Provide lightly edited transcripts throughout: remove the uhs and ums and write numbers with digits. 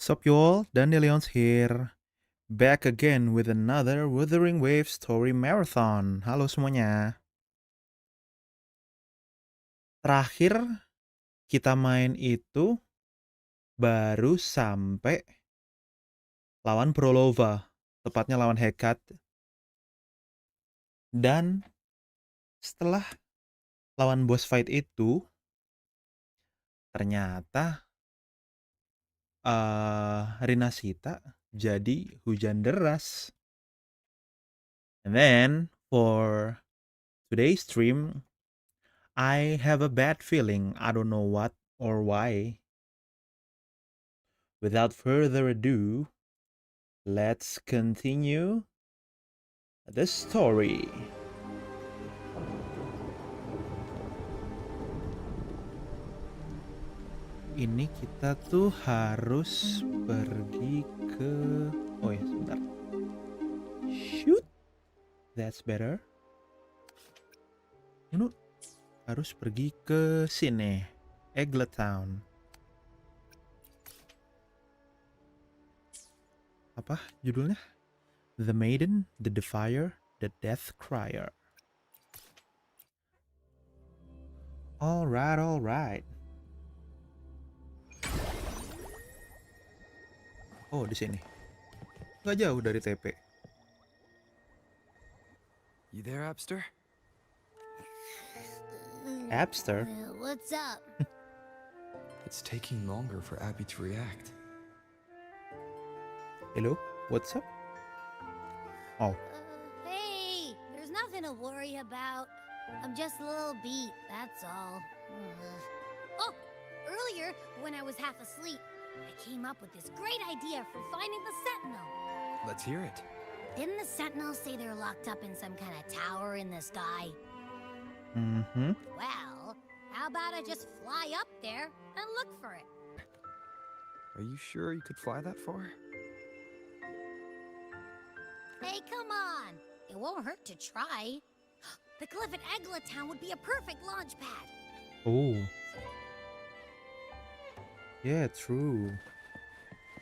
Sup y'all, Dhandellions here. Back again with another Wuthering Waves Story Marathon. Halo semuanya. Terakhir kita main itu baru sampai lawan Prolova. Tepatnya lawan Hecat. Dan setelah lawan boss fight itu, ternyata Rinasita jadi hujan deras. And then for today's stream, I have a bad feeling. I don't know what or why. Without further ado, let's continue the story. Ini kita tuh harus pergi ke... Oh ya, sebentar. Shoot! That's better. Ini harus pergi ke sini. Eglet Town. Apa judulnya? The Maiden, the Defier, the Death Crier. Alright. Oh, di sini. Nggak jauh dari TP. You there, Abster? Abster? What's up? It's taking longer for Abby to react. Hello? What's up? Oh. Hey, there's nothing to worry about. I'm just a little beat, that's all. Oh, earlier, when I was half asleep, I came up with this great idea for finding the Sentinel. Let's hear it. Didn't the Sentinels say they're locked up in some kind of tower in the sky? Mm-hmm. Well, how about I just fly up there and look for it? Are you sure you could fly that far? Hey, come on! It won't hurt to try. The cliff at Eglet Town would be a perfect launch pad. Oh. Yeah, true.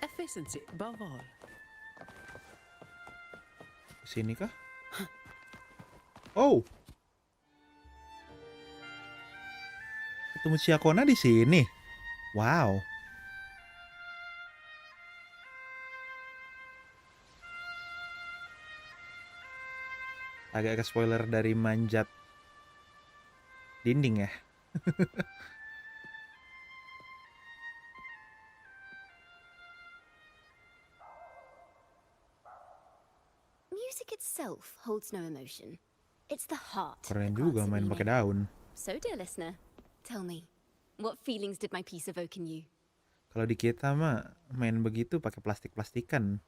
Efficiency above all. Sini kah? Oh. Ketemu Ciakona di sini. Wow. Agak spoiler dari manjat dinding ya. Music itself holds no emotion. It's the heart. Keren juga main pakai daun. So, dear listener, tell me, what feelings did my piece evoke in you? Kalau di kita mah main begitu pakai plastik-plastikan.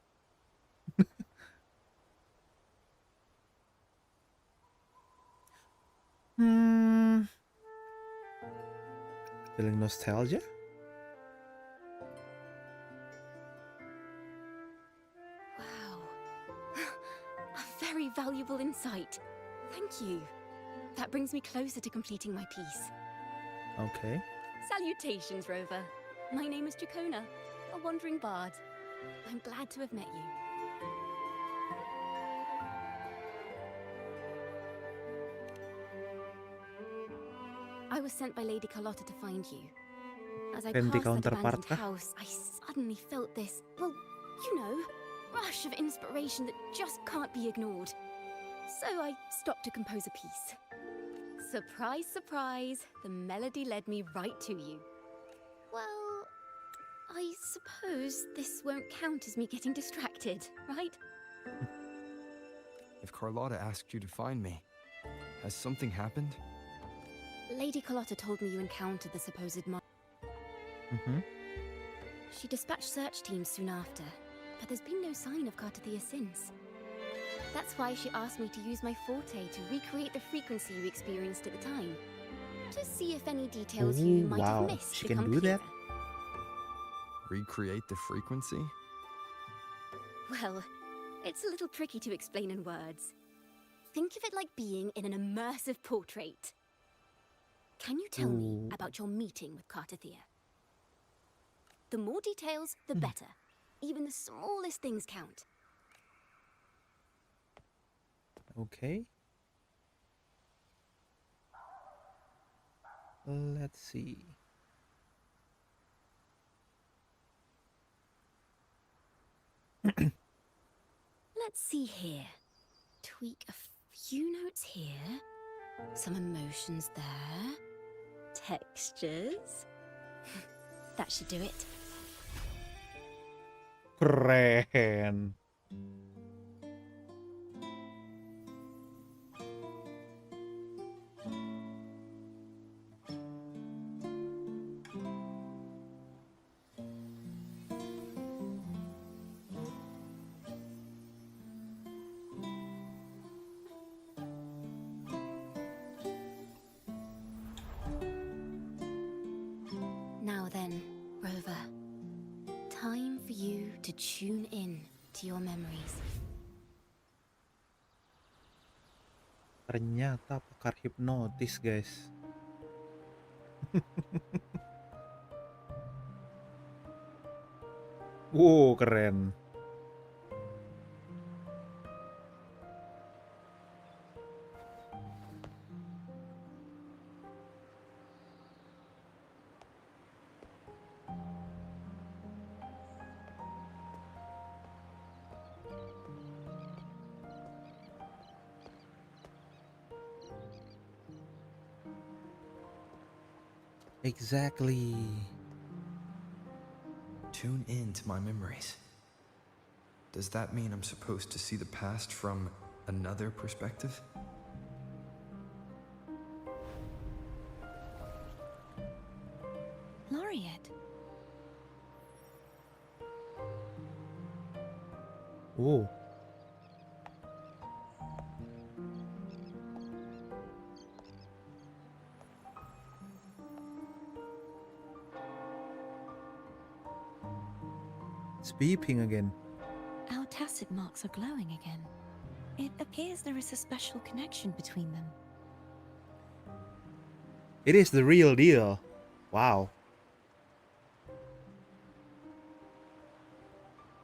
Feeling nostalgia? Wow. A very valuable insight. Thank you. That brings me closer to completing my piece. Okay. Salutations, Rover. My name is Jacona, a wandering bard. I'm glad to have met you. I was sent by Lady Carlotta to find you. As I Ganti passed that counterpart abandoned kah? house, I suddenly felt this, well, you know, rush of inspiration that just can't be ignored. So I stopped to compose a piece. Surprise, surprise, the melody led me right to you. Well, I suppose this won't count as me getting distracted, right? If Carlotta asked you to find me, has something happened? Lady Carlotta told me you encountered the supposed Mm-hmm. She dispatched search teams soon after, but there's been no sign of Cartathea since. That's why she asked me to use my forte to recreate the frequency you experienced at the time. To see if any details you Oh, might wow. have missed She can become do that? clearer. Recreate the frequency? Well, it's a little tricky to explain in words. Think of it like being in an immersive portrait. Can you tell me Ooh. about your meeting with Cartathea? The more details, the better. Even the smallest things count. Okay. Let's see. Let's see here. Tweak a few notes here. Some emotions there. Textures. That should do it. Keren. Now then, Rover. Time for you to tune in to your memories. Ternyata pakar hipnotis, guys. Wow, keren. Exactly. Tune in to my memories. Does that mean I'm supposed to see the past from another perspective? Laureate. Oh. It's beeping again. Our tacit marks are glowing again. It appears there is a special connection between them. It is the real deal. Wow.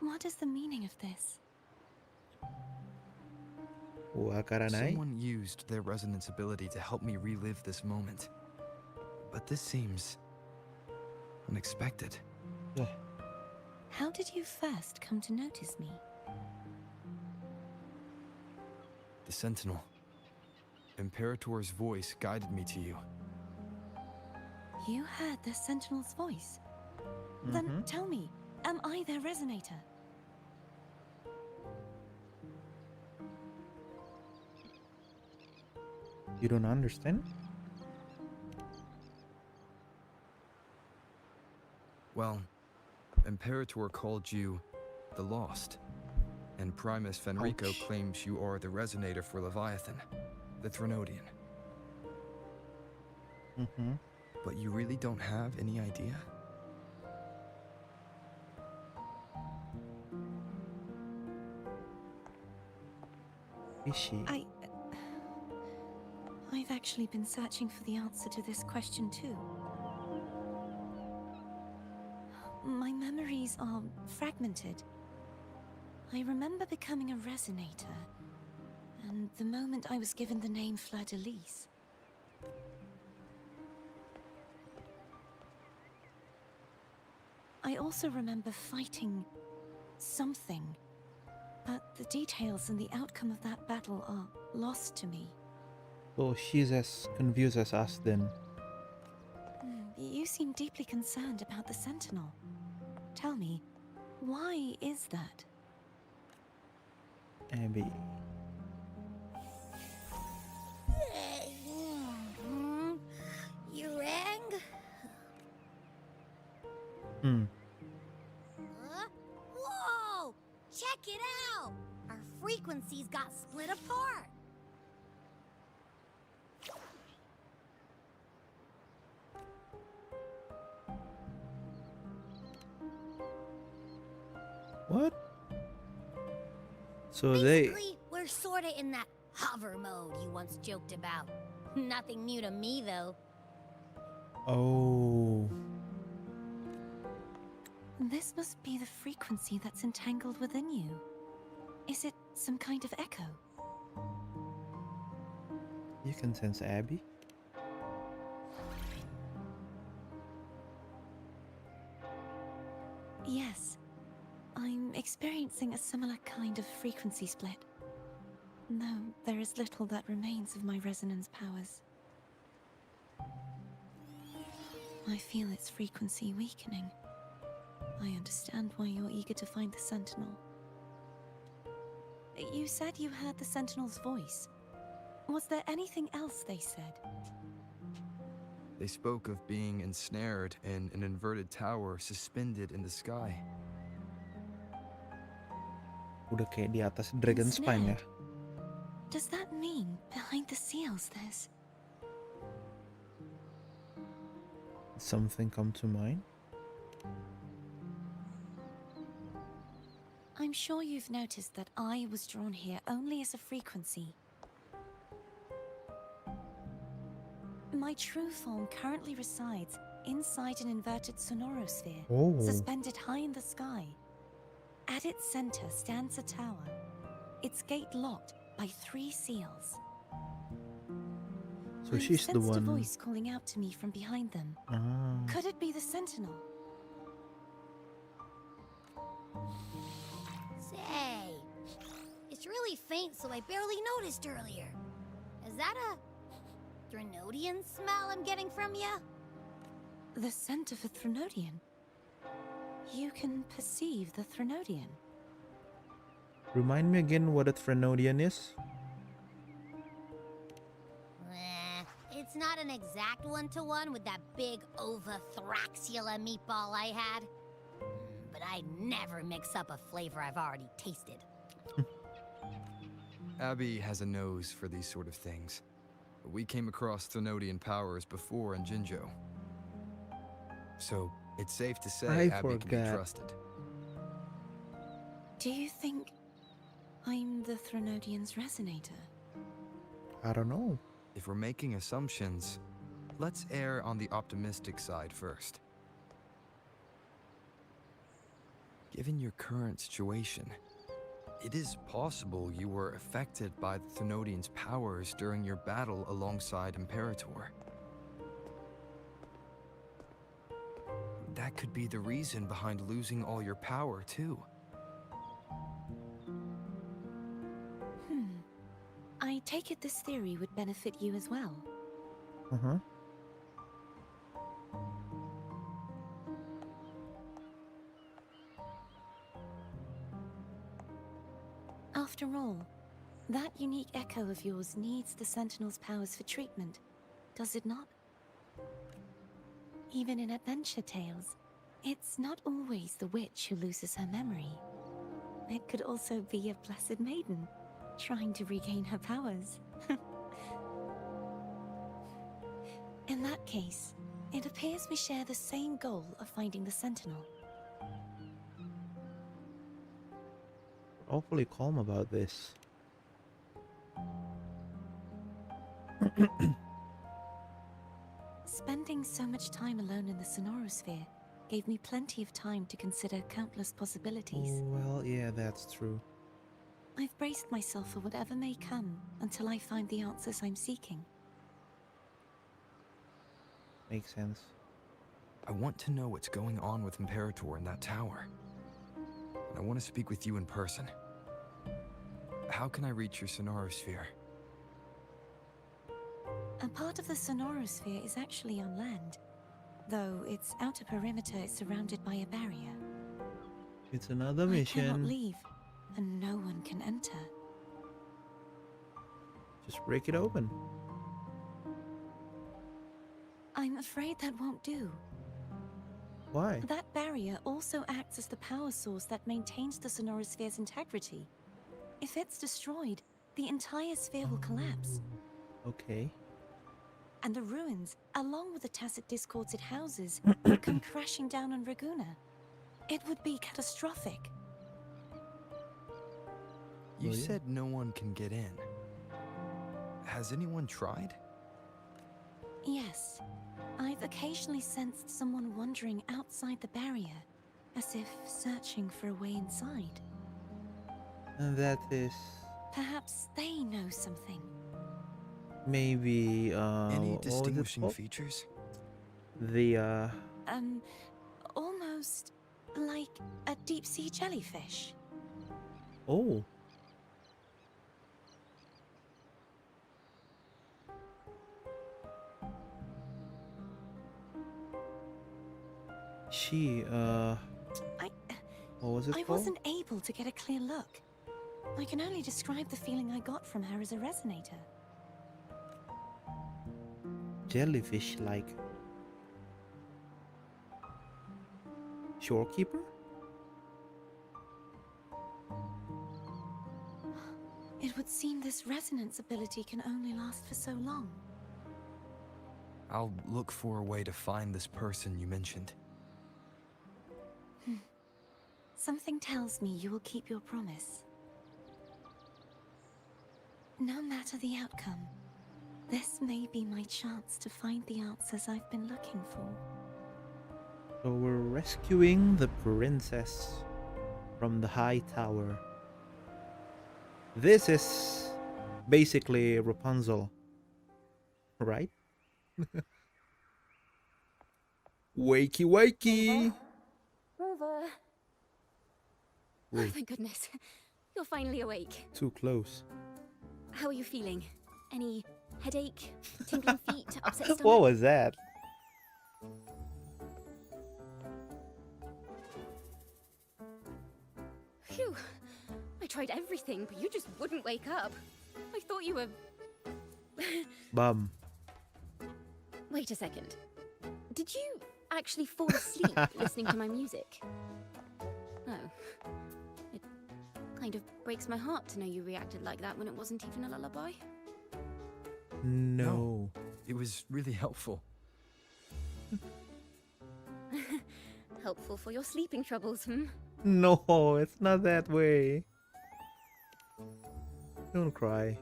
What is the meaning of this? Wakaranai? Someone used their resonance ability to help me relive this moment. But this seems unexpected. How did you first come to notice me? The Sentinel. Imperator's voice guided me to you. You heard the Sentinel's voice? Then tell me, am I their resonator? You don't understand? Well, Imperator called you the Lost, and Primus Fenrico Ouch. claims you are the resonator for Leviathan, the Threnodian. But you really don't have any idea? Is she? I've actually been searching for the answer to this question too. My memories are fragmented. I remember becoming a resonator, and the moment I was given the name Fleur-de-Lis. I also remember fighting something, but the details and the outcome of that battle are lost to me. So she's as confused as us then. You seem deeply concerned about the Sentinel. Tell me, why is that? Abby. You rang? Whoa! Check it out! Our frequencies got split apart. What? So Basically, we're sorta in that hover mode you once joked about. Nothing new to me, though. Oh. This must be the frequency that's entangled within you. Is it some kind of echo? You can sense Abby. Yes. I'm experiencing a similar kind of frequency split. Though there is little that remains of my resonance powers. I feel its frequency weakening. I understand why you're eager to find the Sentinel. You said you heard the Sentinel's voice. Was there anything else they said? They spoke of being ensnared in an inverted tower suspended in the sky. Udah kayak di atas Dragon Spine ya. Does that mean behind the seals there's... Something come to mind? I'm sure you've noticed that I was drawn here only as a frequency. My true form currently resides inside an inverted sonorosphere, Oh. suspended high in the sky. At its center stands a tower, its gate locked by 3 seals. So I she's the sensed a one. voice calling out to me from behind them. Ah. Could it be the Sentinel? Say, it's really faint, so I barely noticed earlier. Is that a Dhandellion smell I'm getting from you? The scent of a Threnodian. You can perceive the Threnodian. Remind me again what a Threnodian is? It's not an exact one-to-one with that big Ovathraxula meatball I had. But I never mix up a flavor I've already tasted. Abby has a nose for these sort of things. We came across Threnodian powers before in Jinzhou. So, it's safe to say I Abby can be forgot. trusted. Do you think I'm the Threnodian's resonator? I don't know. If we're making assumptions, let's err on the optimistic side first. Given your current situation, it is possible you were affected by the Threnodian's powers during your battle alongside Imperator. That could be the reason behind losing all your power, too. I take it this theory would benefit you as well. Uh-huh. After all, that unique echo of yours needs the Sentinel's powers for treatment, does it not? Even in adventure tales, it's not always the witch who loses her memory. It could also be a blessed maiden, trying to regain her powers. In that case, it appears we share the same goal of finding the Sentinel. Awfully calm about this. Spending so much time alone in the Sonorosphere gave me plenty of time to consider countless possibilities. Oh, well, yeah, that's true. I've braced myself for whatever may come until I find the answers I'm seeking. Makes sense. I want to know what's going on with Imperator in that tower. And I want to speak with you in person. How can I reach your Sonorosphere? A part of the Sonorosphere is actually on land, though its outer perimeter is surrounded by a barrier. It's another I cannot mission. leave, and no one can enter. Just break it open. I'm afraid that won't do. Why? That barrier also acts as the power source that maintains the Sonorosphere's integrity. If it's destroyed, the entire sphere will collapse. Okay. And the ruins, along with the tacit discords it houses, will come crashing down on Raguna. It would be catastrophic. You Oh, yeah. said no one can get in. Has anyone tried? Yes, I've occasionally sensed someone wandering outside the barrier, as if searching for a way inside. And that is Perhaps they know something. maybe Any what was it distinguishing called? features? The Almost like a deep sea jellyfish. oh. She I what was it I called? wasn't able to get a clear look. I can only describe the feeling I got from her as a resonator. Jellyfish like shorekeeper? It would seem this resonance ability can only last for so long. I'll look for a way to find this person you mentioned. Something tells me you will keep your promise. No matter the outcome, this may be my chance to find the answers I've been looking for. So we're rescuing the princess from the high tower. This is basically Rapunzel, right? Wakey wakey! Rover. Oh, Ooh, thank goodness. You're finally awake. too close. How are you feeling? Any headache, tingling feet, upset What stomach? was that? Phew. I tried everything, but you just wouldn't wake up. I thought you were... Bum. Wait a second. Did you actually fall asleep listening to my music? Oh. It kind of breaks my heart to know you reacted like that when it wasn't even a lullaby. No. It was really helpful. Helpful for your sleeping troubles, hmm? No, it's not that way. Don't cry.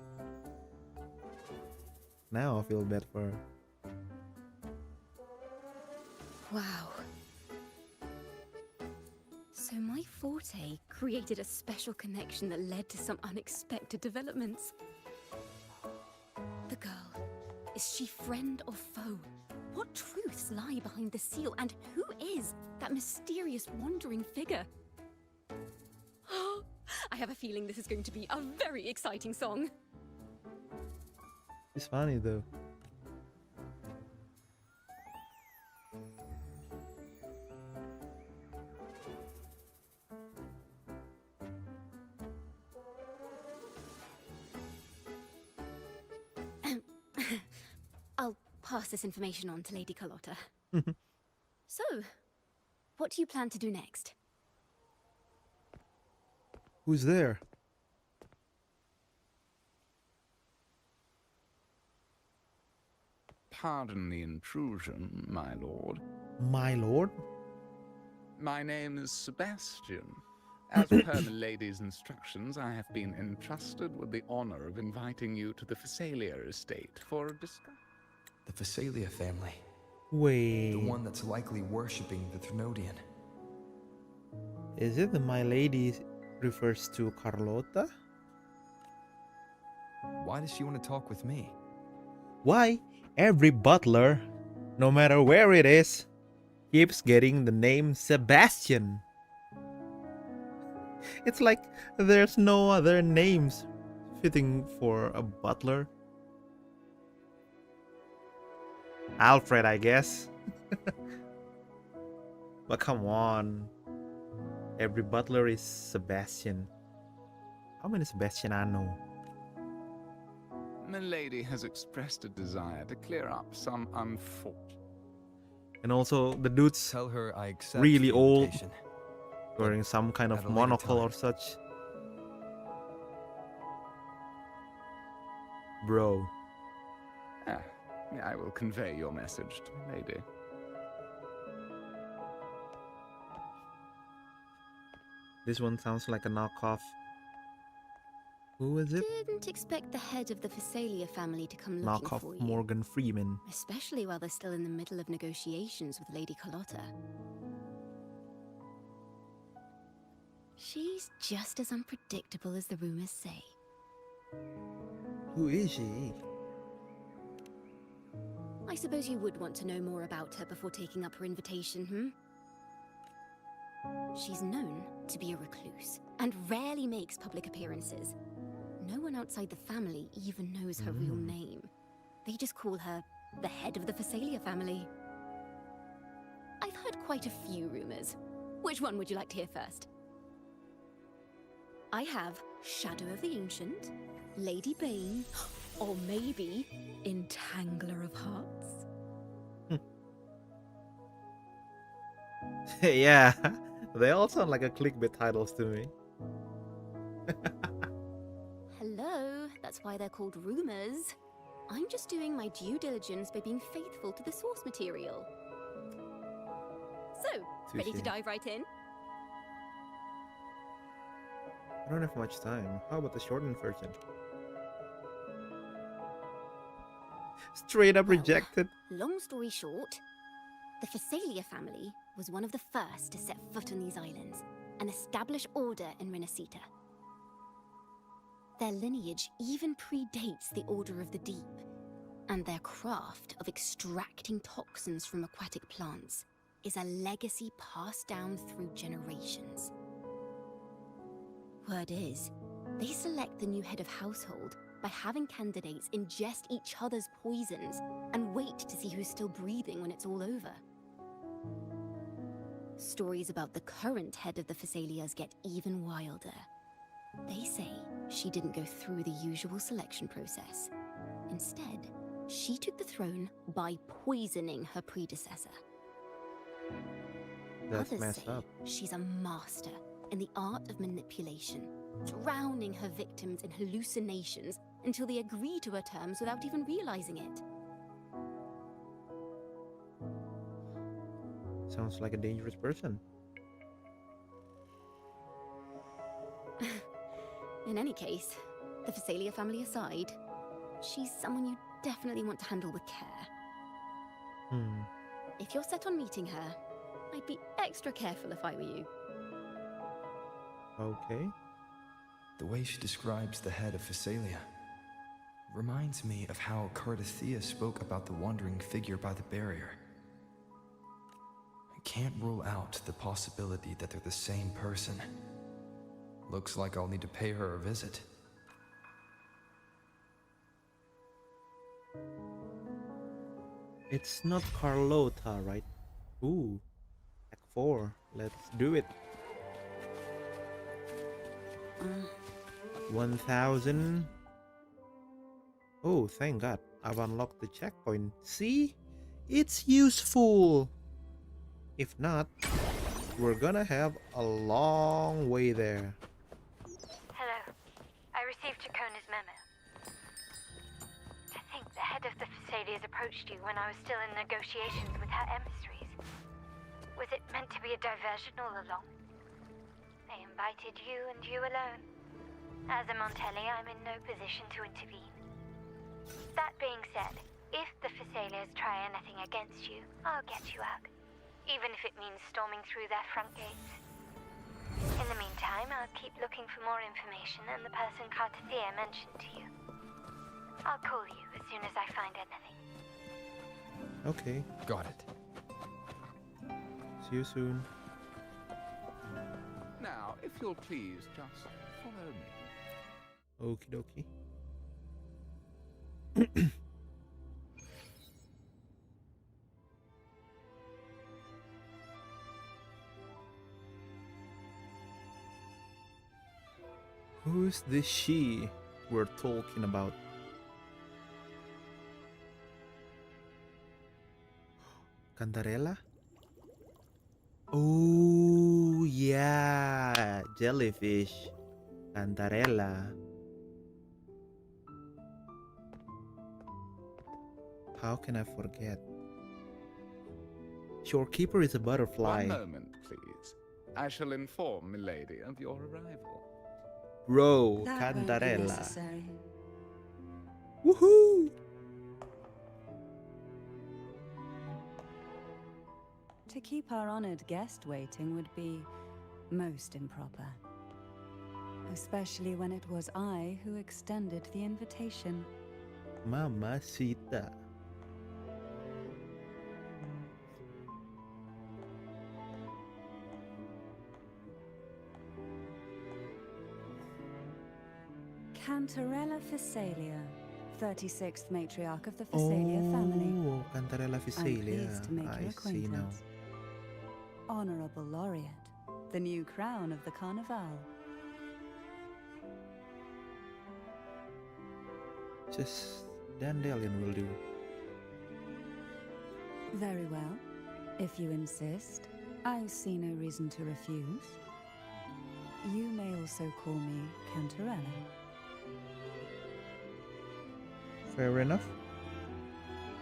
Now I feel bad for her. Wow. So my forte created a special connection that led to some unexpected developments. The girl, is she friend or foe? What truths lie behind the seal, and who is that mysterious wandering figure? I have a feeling this is going to be a very exciting song. It's funny though. I'll pass this information on to Lady Carlotta. So, what do you plan to do next? Who's there? Pardon the intrusion, my lord. My lord? My name is Sebastian. As per the lady's instructions, I have been entrusted with the honor of inviting you to the Phasalia estate for a discussion. The Phasalia family. Wait. The one that's likely worshipping the Thanodian. Is it the my lady refers to Carlotta? Why does she want to talk with me? Why every butler, no matter where it is, keeps getting the name Sebastian? It's like there's no other names fitting for a butler. Alfred, I guess. But come on. Every butler is Sebastian. How many Sebastian I know? Milady has expressed a desire to clear up some unfortunate. And also the dude's Tell her I accept really the old, invitation. wearing some kind at of a later monocle time. or such. Bro. I will convey your message to Milady. This one sounds like a knockoff. Who is it? Didn't expect the head of the Phasalia family to come looking Knockoff for you. Morgan Freeman. Especially while they're still in the middle of negotiations with Lady Carlotta. She's just as unpredictable as the rumors say. Who is she? I suppose you would want to know more about her before taking up her invitation, She's known to be a recluse and rarely makes public appearances. No one outside the family even knows her real name. They just call her the head of the Phasalia family. I've heard quite a few rumors. Which one would you like to hear first? I have Shadow of the Ancient, Lady Bane, or maybe Entangler of Hearts. Yeah, they all sound like a clickbait titles to me. Hello, that's why they're called rumors. I'm just doing my due diligence by being faithful to the source material. So, ready to Touche. dive right in? I don't have much time. How about the shortened version? Straight up Well, rejected. Long story short, the Phasalia family was one of the first to set foot on these islands and establish order in Renacita. Their lineage even predates the Order of the Deep, and their craft of extracting toxins from aquatic plants is a legacy passed down through generations. Word is, they select the new head of household by having candidates ingest each other's poisons and wait to see who's still breathing when it's all over. Stories about the current head of the Phasalias get even wilder. They say she didn't go through the usual selection process. Instead, she took the throne by poisoning her predecessor. That's Others messed say up. she's a master in the art of manipulation, drowning her victims in hallucinations until they agree to her terms without even realizing it. Sounds like a dangerous person. In any case, the Phasalia family aside, she's someone you definitely want to handle with care. If you're set on meeting her, I'd be extra careful if I were you. Okay. The way she describes the head of Phasalia reminds me of how Cardathea spoke about the wandering figure by the barrier. I can't rule out the possibility that they're the same person. Looks like I'll need to pay her a visit. It's not Carlota, right? Ooh. Act 4. Let's do it. 1,000. Oh, thank God. I've unlocked the checkpoint. See? It's useful. If not, we're gonna have a long way there. Hello. I received Chacona's memo. I think the head of the Phasalias approached you when I was still in negotiations with her emissaries. Was it meant to be a diversion all along? They invited you and you alone. As a Montelli, I'm in no position to intervene. That being said, if the Phasalias try anything against you, I'll get you out. Even if it means storming through their front gates. In the meantime, I'll keep looking for more information and the person Cardathea mentioned to you. I'll call you as soon as I find anything. Okay. Got it. See you soon. Now, if you'll please just follow me. Okie dokie. Who's this she we're talking about? Cantarella? Oh, yeah. Jellyfish. Cantarella. How can I forget? Shorekeeper is a butterfly. One moment, please. I shall inform Milady of your arrival. Bro, That won't be Cantarella. necessary. Woohoo! To keep our honored guest waiting would be most improper. especially when it was I who extended the invitation. Mamacita. Cantarella Physalia, 36th matriarch of the Physalia family. Oh, Cantarella I'm Physalia. pleased to make I your see now. acquaintance. Honorable Laureate, the new crown of the Carnival. Just Dhandellion will do. Very well. If you insist, I see no reason to refuse. You may also call me Cantarella. Fair enough.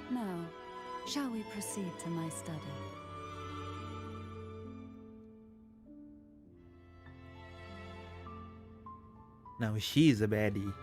Now, shall we proceed to my study? Now she's a baddie.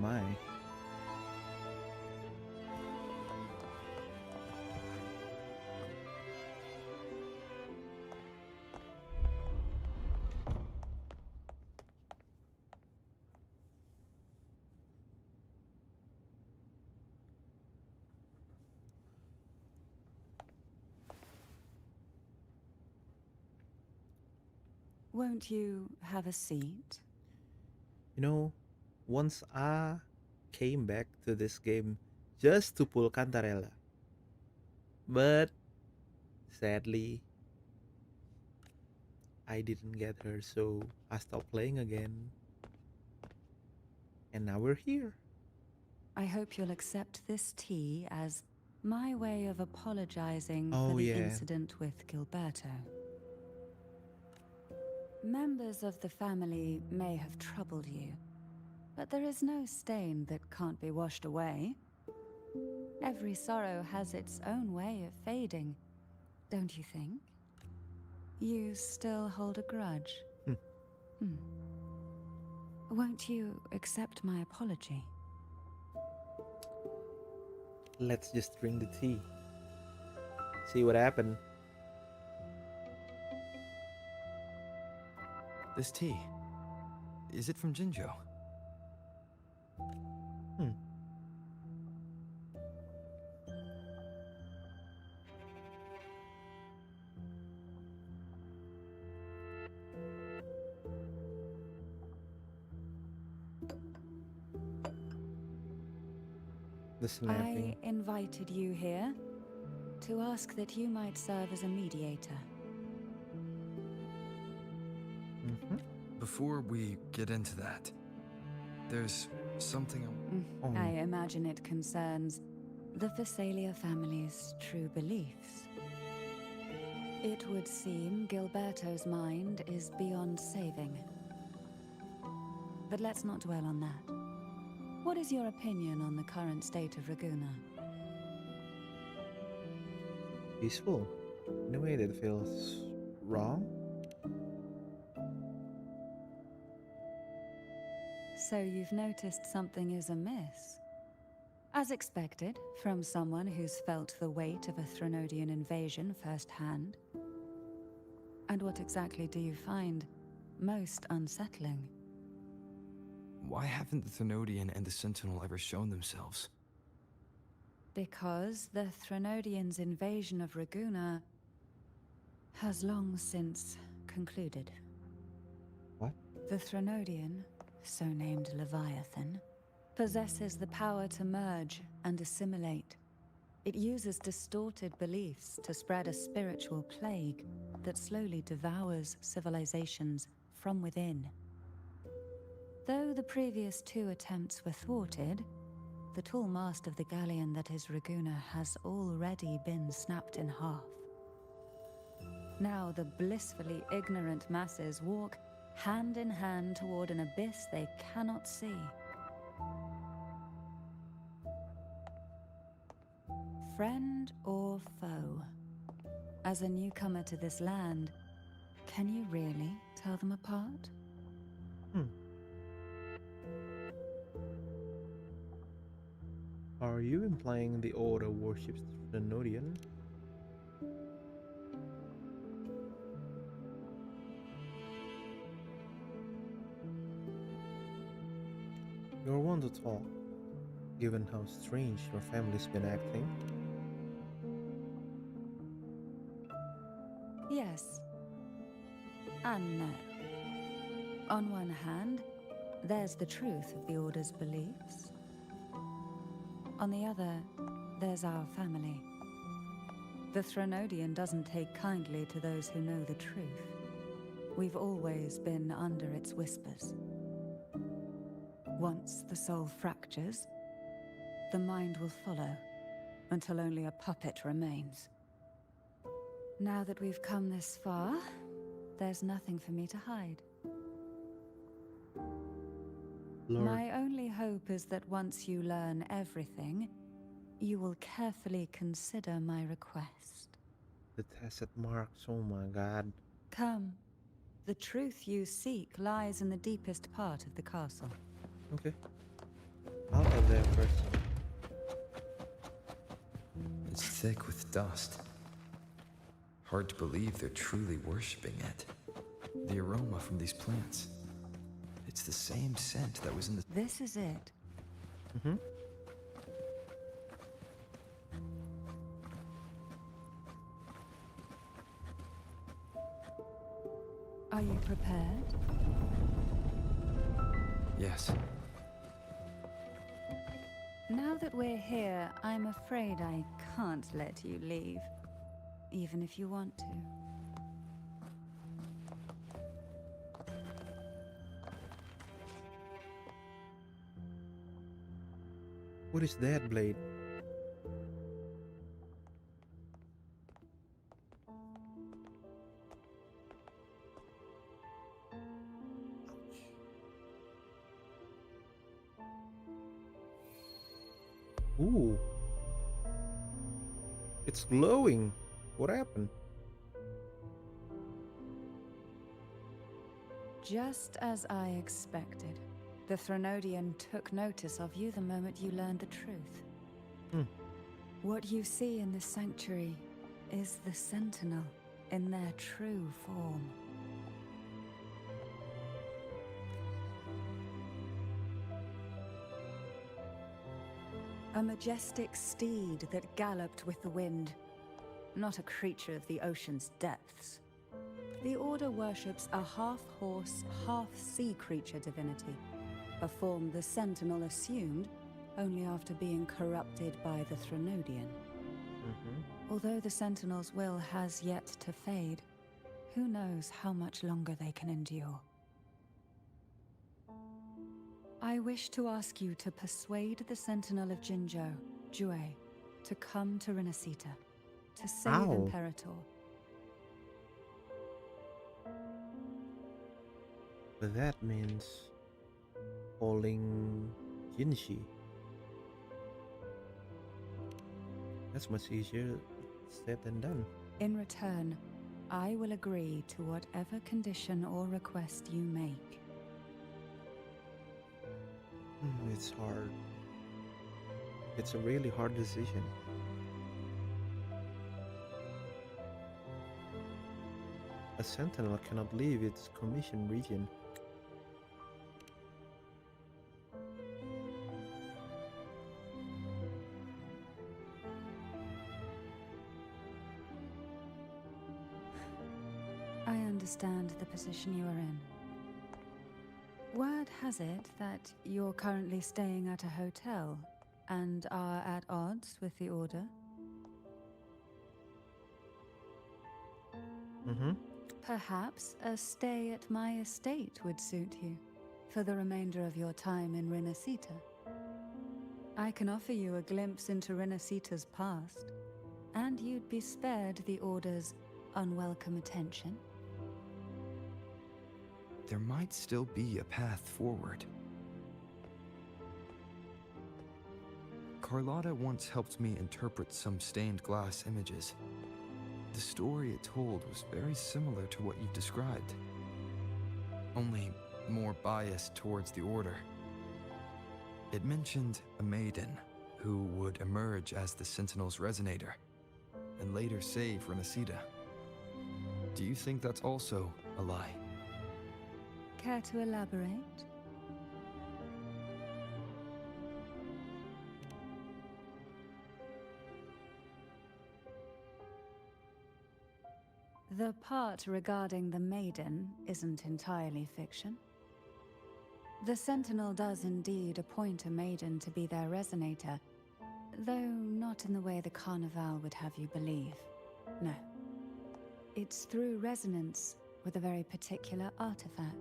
My. Won't you have a seat? You know, once I came back to this game just to pull Cantarella. But sadly, I didn't get her, so I stopped playing again. And now we're here. I hope you'll accept this tea as my way of apologizing Oh, for the yeah. incident with Gilberto. Members of the family may have troubled you, but there is no stain that can't be washed away. Every sorrow has its own way of fading, don't you think? You still hold a grudge? Hmm. Won't you accept my apology? Let's just drink the tea. See what happened. This tea, is it from Jinjo? The snapping. I invited you here to ask that you might serve as a mediator. Before we get into that, there's something I imagine it concerns the Physalia family's true beliefs. It would seem Gilberto's mind is beyond saving. But let's not dwell on that. What is your opinion on the current state of Raguna? Peaceful. In a way that feels wrong. So you've noticed something is amiss? As expected, from someone who's felt the weight of a Threnodian invasion firsthand. And what exactly do you find most unsettling? Why haven't the Threnodian and the Sentinel ever shown themselves? Because the Threnodians' invasion of Raguna has long since concluded. What? The Threnodian, so named Leviathan, possesses the power to merge and assimilate. It uses distorted beliefs to spread a spiritual plague that slowly devours civilizations from within. Though the previous two attempts were thwarted, the tall mast of the galleon that is Raguna has already been snapped in half. Now the blissfully ignorant masses walk hand in hand toward an abyss they cannot see. Friend or foe? As a newcomer to this land, can you really tell them apart? Are you implying the Order worships Dhandellion? You're one to talk, given how strange your family's been acting. Yes. And no. On one hand, there's the truth of the Order's beliefs. On the other, there's our family. The Threnodian doesn't take kindly to those who know the truth. We've always been under its whispers. Once the soul fractures, the mind will follow, until only a puppet remains. Now that we've come this far, there's nothing for me to hide. Lord, My only hope is that once you learn everything, you will carefully consider my request. the tacit marks, oh my god. Come. The truth you seek lies in the deepest part of the castle. Okay. I'll go there first. It's thick with dust. Hard to believe they're truly worshipping it. The aroma from these plants. It's the same scent that was in the... This is it. Mm-hmm. Are you prepared? Yes. Now that we're here, I'm afraid I can't let you leave. Even if you want to. What is that blade? Ooh. It's glowing. What happened? Just as I expected. The Threnodian took notice of you the moment you learned the truth. What you see in the sanctuary is the Sentinel in their true form. A majestic steed that galloped with the wind, not a creature of the ocean's depths. The Order worships a half-horse, half-sea creature divinity, a form the Sentinel assumed only after being corrupted by the Threnodian. Although the Sentinel's will has yet to fade, who knows how much longer they can endure. I wish to ask you to persuade the Sentinel of Jinzhou, Jue, to come to Renacita, to save Ow. Imperator. But that means calling Jinshi. That's much easier said than done. In return, I will agree to whatever condition or request you make. It's hard. It's a really hard decision. A sentinel cannot leave its commission region. I understand the position you are in. Word has it that you're currently staying at a hotel and are at odds with the Order. Perhaps a stay at my estate would suit you for the remainder of your time in Renacita. I can offer you a glimpse into Renacita's past, and you'd be spared the Order's unwelcome attention? There might still be a path forward. Carlotta once helped me interpret some stained glass images. The story it told was very similar to what you've described, only more biased towards the Order. It mentioned a maiden who would emerge as the Sentinel's resonator and later save Renacida. Do you think that's also a lie? Care to elaborate? The part regarding the maiden isn't entirely fiction. The Sentinel does indeed appoint a maiden to be their resonator, though not in the way the Carnival would have you believe. No. It's through resonance with a very particular artifact.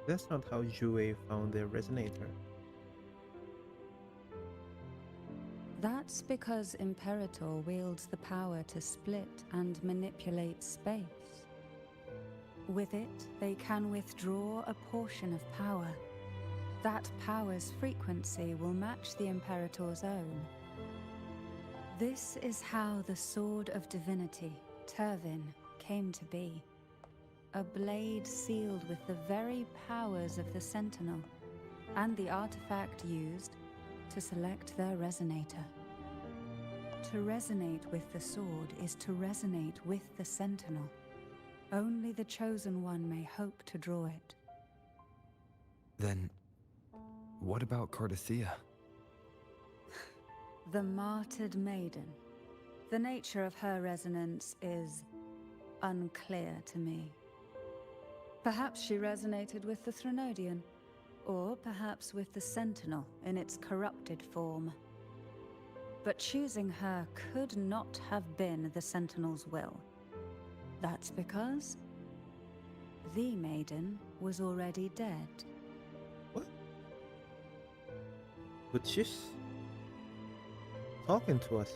That's not how Jue found their resonator. That's because Imperator wields the power to split and manipulate space. With it, they can withdraw a portion of power. That power's frequency will match the Imperator's own. This is how the Sword of Divinity, Turvin, came to be. A blade sealed with the very powers of the Sentinel, and the artifact used to select their resonator. To resonate with the sword is to resonate with the Sentinel. Only the Chosen One may hope to draw it. Then, what about Cardathea? The martyred maiden. The nature of her resonance is unclear to me. Perhaps she resonated with the Threnodian, or perhaps with the Sentinel in its corrupted form. But choosing her could not have been the Sentinel's will. That's because the maiden was already dead. What? But she's talking to us.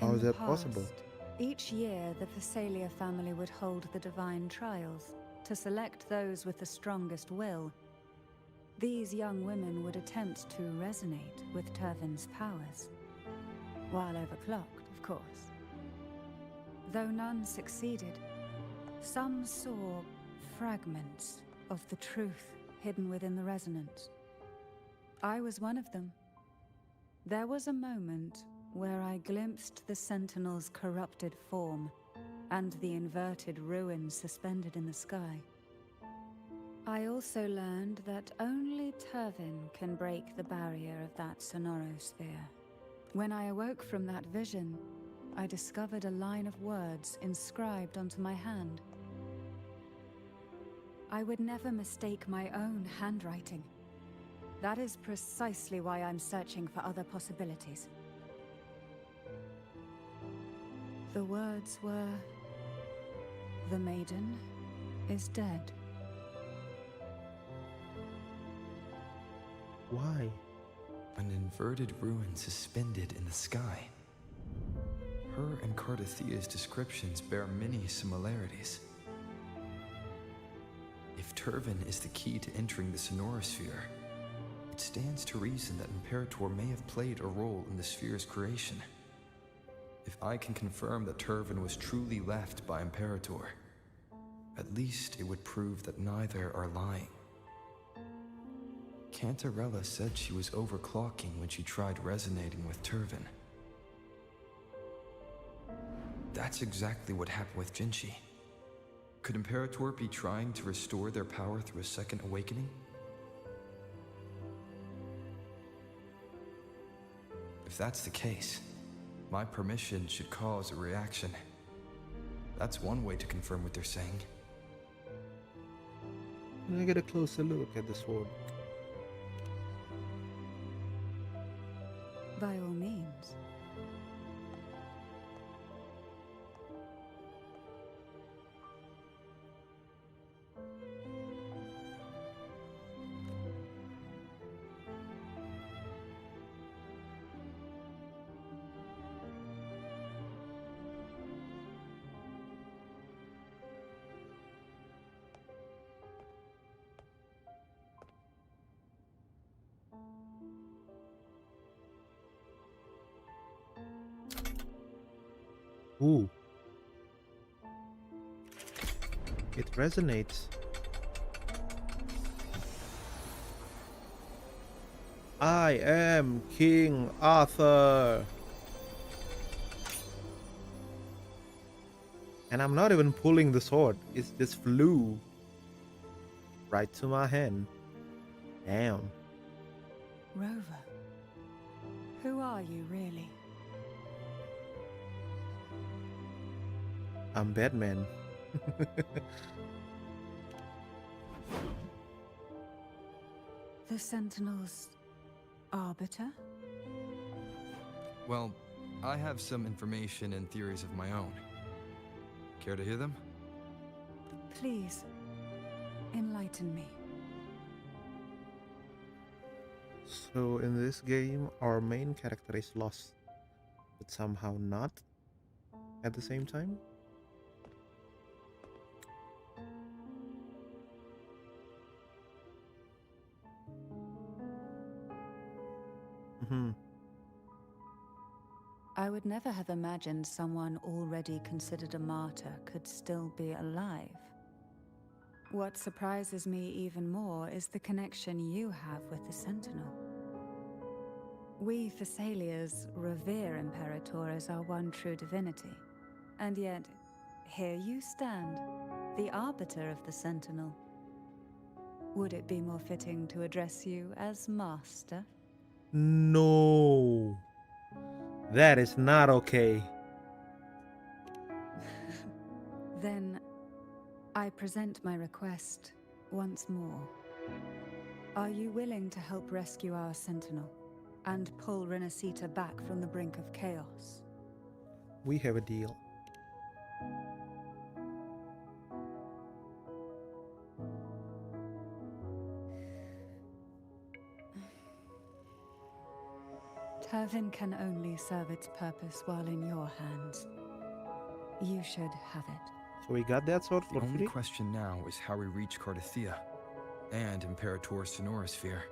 How In is the that possible? past, each year the Phasalia family would hold the Divine Trials to select those with the strongest will. These young women would attempt to resonate with Turvin's powers, while overclocked, of course. Though none succeeded, some saw fragments of the truth hidden within the resonance. I was one of them. There was a moment where I glimpsed the Sentinel's corrupted form and the inverted ruins suspended in the sky. I also learned that only Turvin can break the barrier of that sonorosphere. When I awoke from that vision, I discovered a line of words inscribed onto my hand. I would never mistake my own handwriting. That is precisely why I'm searching for other possibilities. The words were, "The maiden is dead." Why? An inverted ruin suspended in the sky. Her and Cardathea's descriptions bear many similarities. If Turvin is the key to entering the sonorosphere, it stands to reason that Imperator may have played a role in the sphere's creation. If I can confirm that Turvin was truly left by Imperator, at least it would prove that neither are lying. Cantarella said she was overclocking when she tried resonating with Turvin. That's exactly what happened with Jinchi. Could Imperator be trying to restore their power through a second awakening? If that's the case, my permission should cause a reaction. That's one way to confirm what they're saying. Let me get a closer look at the sword. By all means. Ooh. It resonates. I am King Arthur. And I'm not even pulling the sword. It just flew right to my hand. Damn. Rover, who are you really? I'm Batman. The Sentinel's arbiter? Well, I have some information and theories of my own. Care to hear them? Please, enlighten me. So in this game, our main character is lost, but somehow not at the same time. I would never have imagined someone already considered a martyr could still be alive. What surprises me even more is the connection you have with the Sentinel. We Thessalians revere Imperator as our one true divinity, and yet here you stand, the arbiter of the Sentinel. Would it be more fitting to address you as Master? No, that is not okay. Then I present my request once more. Are you willing to help rescue our Sentinel and pull Renacita back from the brink of chaos? We have a deal. Turvin can only serve its purpose while in your hands. You should have it. So we got that sword The for only free? question now is how we reach Cardathia and Imperator's Sonora Sphere.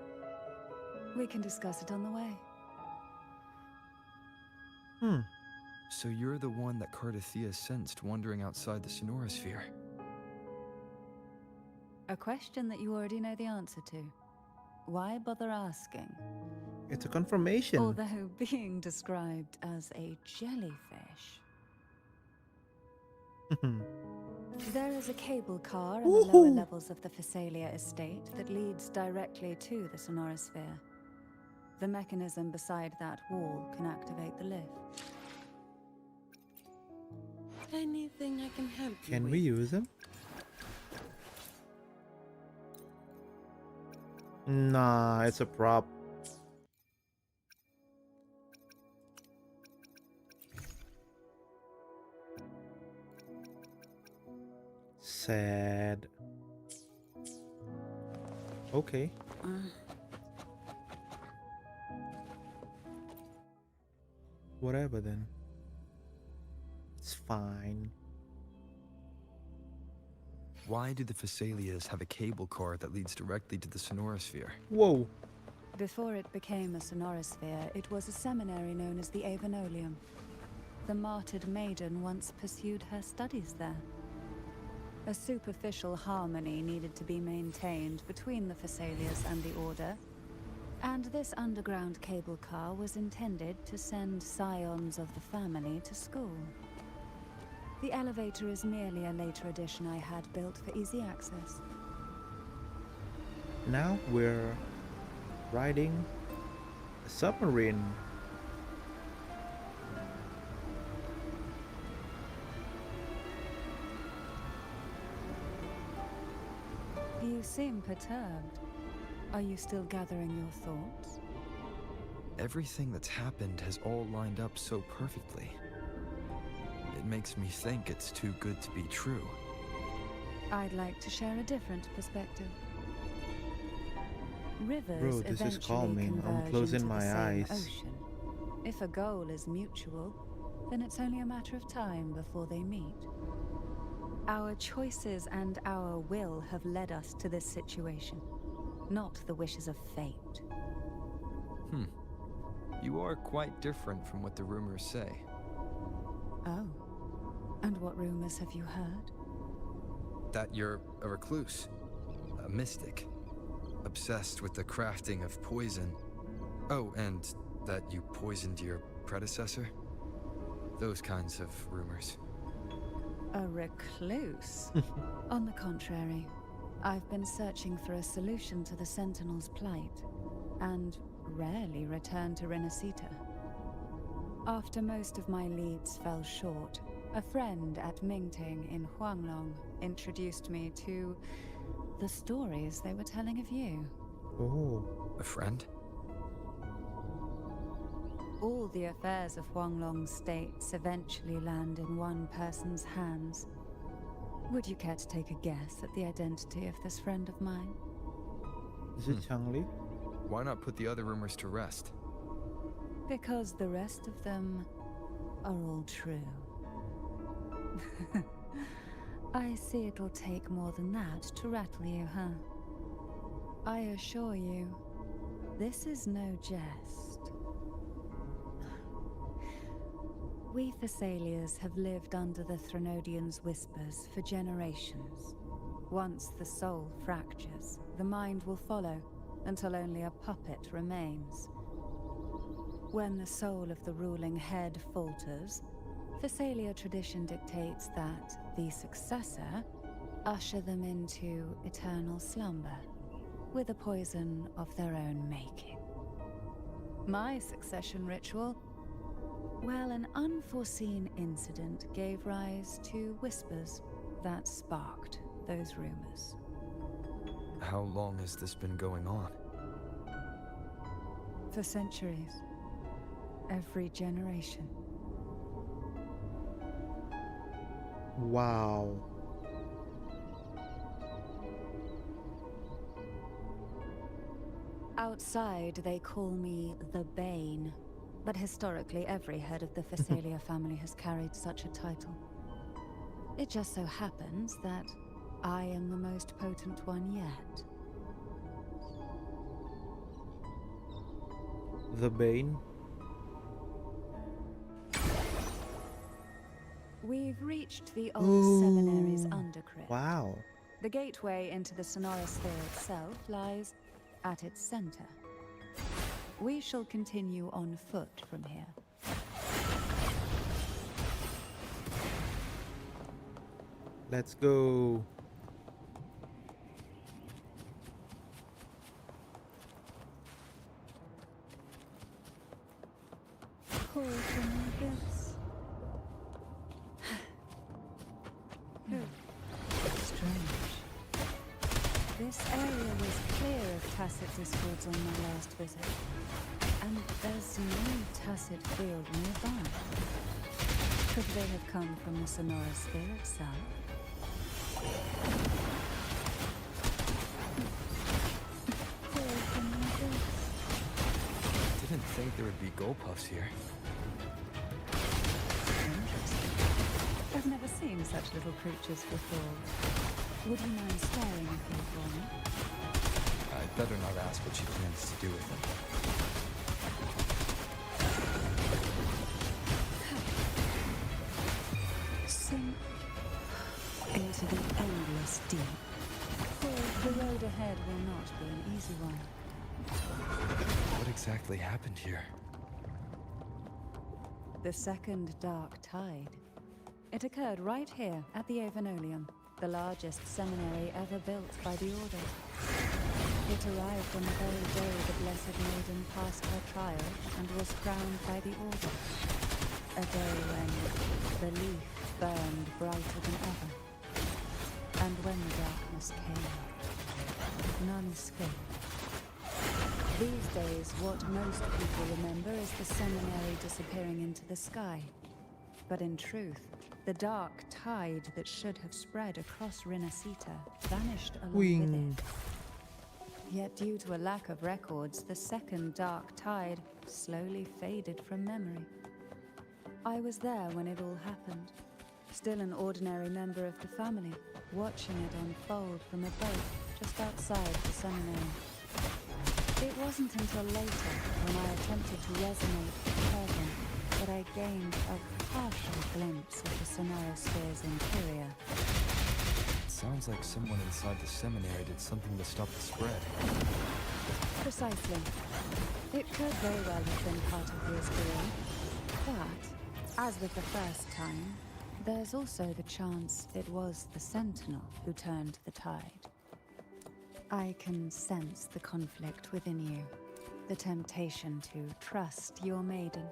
We can discuss it on the way. So you're the one that Cardathia sensed wandering outside the Sonora Sphere? A question that you already know the answer to. Why bother asking? It's a confirmation. Although being described as a jellyfish. There is a cable car in the lower Woohoo! levels of the Phasalia estate that leads directly to the Sonora Sphere. The mechanism beside that wall can activate the lift. Anything I can help you Can with? we use them? Nah, it's a prop. Sad. Okay. Whatever then. It's fine. Why do the Phasalias have a cable car that leads directly to the Sonora Sphere? Whoa. Before it became a Sonora Sphere, it was a seminary known as the Avenolium. The martyred maiden once pursued her studies there. A superficial harmony needed to be maintained between the Phasalias and the Order, and this underground cable car was intended to send scions of the family to school. The elevator is merely a later addition I had built for easy access. Now we're riding a submarine. You seem perturbed. Are you still gathering your thoughts? Everything that's happened has all lined up so perfectly. It makes me think it's too good to be true. I'd like to share a different perspective. Rivers Bro, this is eventually calming. I'm converge closing into the my same eyes. ocean. If a goal is mutual, then it's only a matter of time before they meet. Our choices and our will have led us to this situation, not the wishes of fate. You are quite different from what the rumors say. Oh, And what rumors have you heard? That you're a recluse, a mystic, obsessed with the crafting of poison. Oh, and that you poisoned your predecessor? Those kinds of rumors. A recluse? On the contrary, I've been searching for a solution to the Sentinel's plight, and rarely return to Renacita. After most of my leads fell short, a friend at Mingting in Huanglong introduced me to the stories they were telling of you. Oh. A friend? All the affairs of Huanglong states eventually land in one person's hands. Would you care to take a guess at the identity of this friend of mine? Is it Changli? Why not put the other rumors to rest? Because the rest of them are all true. I see it'll take more than that to rattle you, huh? I assure you, this is no jest. We Thessalians have lived under the Threnodians' whispers for generations. Once the soul fractures, the mind will follow, until only a puppet remains. When the soul of the ruling head falters, Thessalia tradition dictates that the successor usher them into eternal slumber, with a poison of their own making. My succession ritual? Well, an unforeseen incident gave rise to whispers that sparked those rumors. How long has this been going on? For centuries. Every generation. Wow. Outside, they call me the Bane, but historically every head of the Thessalia family has carried such a title. It just so happens that I am the most potent one yet. The Bane? We've reached the old Ooh. seminary's undercrypt. Wow. The gateway into the Sonora Sphere itself lies at its center. We shall continue on foot from here. Let's go. Pull from the abyss. Strange. This area was clear of tacit discords on my last visit. And there's no tacit field nearby. Could they have come from the Sonora Sphere itself? Pull from the abyss. Didn't think there would be goldpuffs here. Interesting. I've never seen such little creatures before. Would you mind staring a few for me? I'd better not ask what she plans to do with them. Sink into the endless deep. The road ahead will not be an easy one. What exactly happened here? The second dark tide. It occurred right here at the Dhandellion, the largest seminary ever built by the Order. It arrived on the very day the Blessed Maiden passed her trial and was crowned by the Order. A day when the leaf burned brighter than ever. And when the darkness came, none escaped. These days, what most people remember is the seminary disappearing into the sky. But in truth, the dark tide that should have spread across Renacita vanished along with it. Yet due to a lack of records, the second dark tide slowly faded from memory. I was there when it all happened, still an ordinary member of the family, watching it unfold from a boat just outside the seminary. It wasn't until later, when I attempted to resonate with heaven, that I gained a partial glimpse of the Sonorosphere's interior. It sounds like someone inside the seminary did something to stop the spread. Precisely. It could very well have been part of the experience. But, as with the first time, there's also the chance it was the Sentinel who turned the tide. I can sense the conflict within you, the temptation to trust your maiden.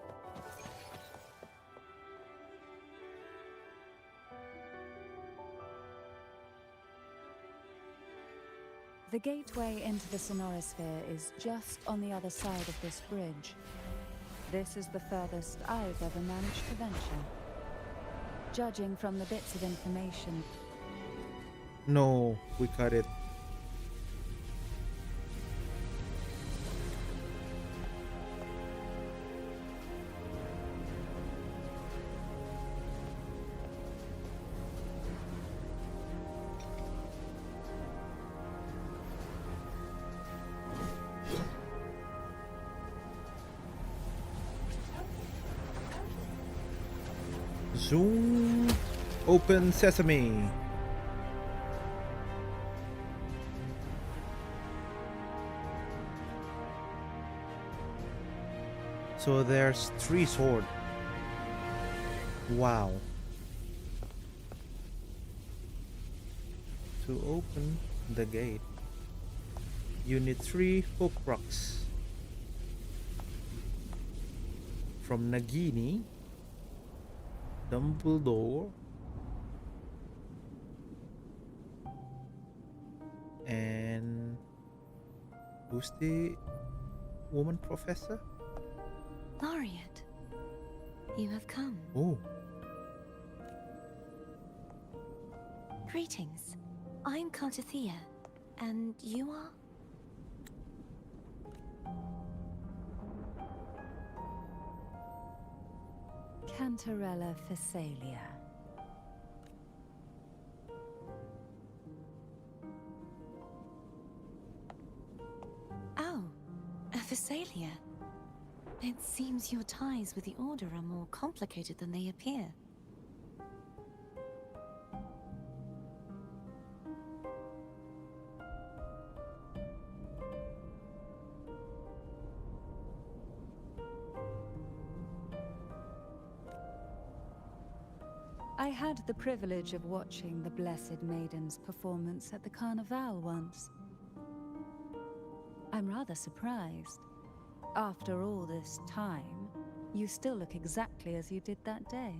The gateway into the Sonorosphere is just on the other side of this bridge. This is the furthest I've ever managed to venture. Judging from the bits of information... No, we cut it. Zoom. Open sesame. So there's 3 swords. Wow. To open the gate, you need 3 hook rocks. From Nagini, Dumbledore, and who's the woman professor? Laureate, you have come. Oh, Greetings. I'm Cartathea, and you are? Cantarella Phasalia. Oh, a Phasalia. It seems your ties with the Order are more complicated than they appear. I had the privilege of watching the Blessed Maiden's performance at the Carnival once. I'm rather surprised. After all this time, you still look exactly as you did that day.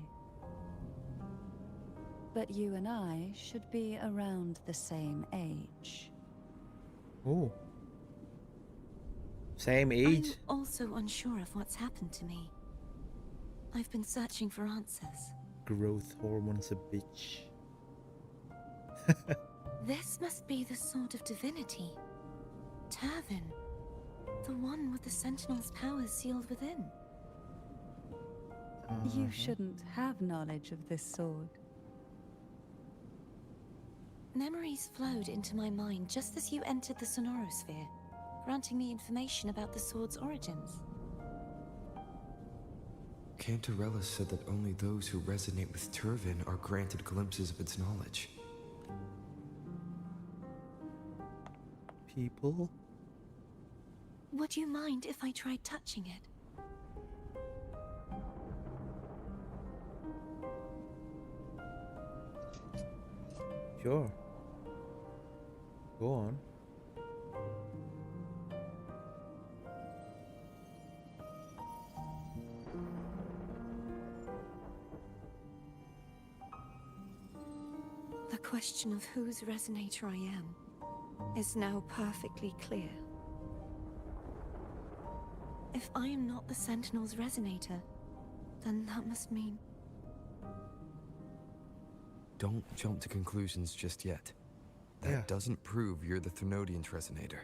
But you and I should be around the same age. oh, same age. I'm also unsure of what's happened to me. I've been searching for answers. Growth hormones a bitch. This must be the Sword of Divinity. Turvin. The one with the Sentinel's powers sealed within. You shouldn't have knowledge of this sword. Memories flowed into my mind just as you entered the Sonorosphere, granting me information about the sword's origins. Cantarella said that only those who resonate with Turvin are granted glimpses of its knowledge. People. Would you mind if I tried touching it? Sure. Go on. The question of whose resonator I am is now perfectly clear. If I am not the Sentinel's resonator, then that must mean... Don't jump to conclusions just yet. That Yeah. doesn't prove you're the Thanodian's resonator,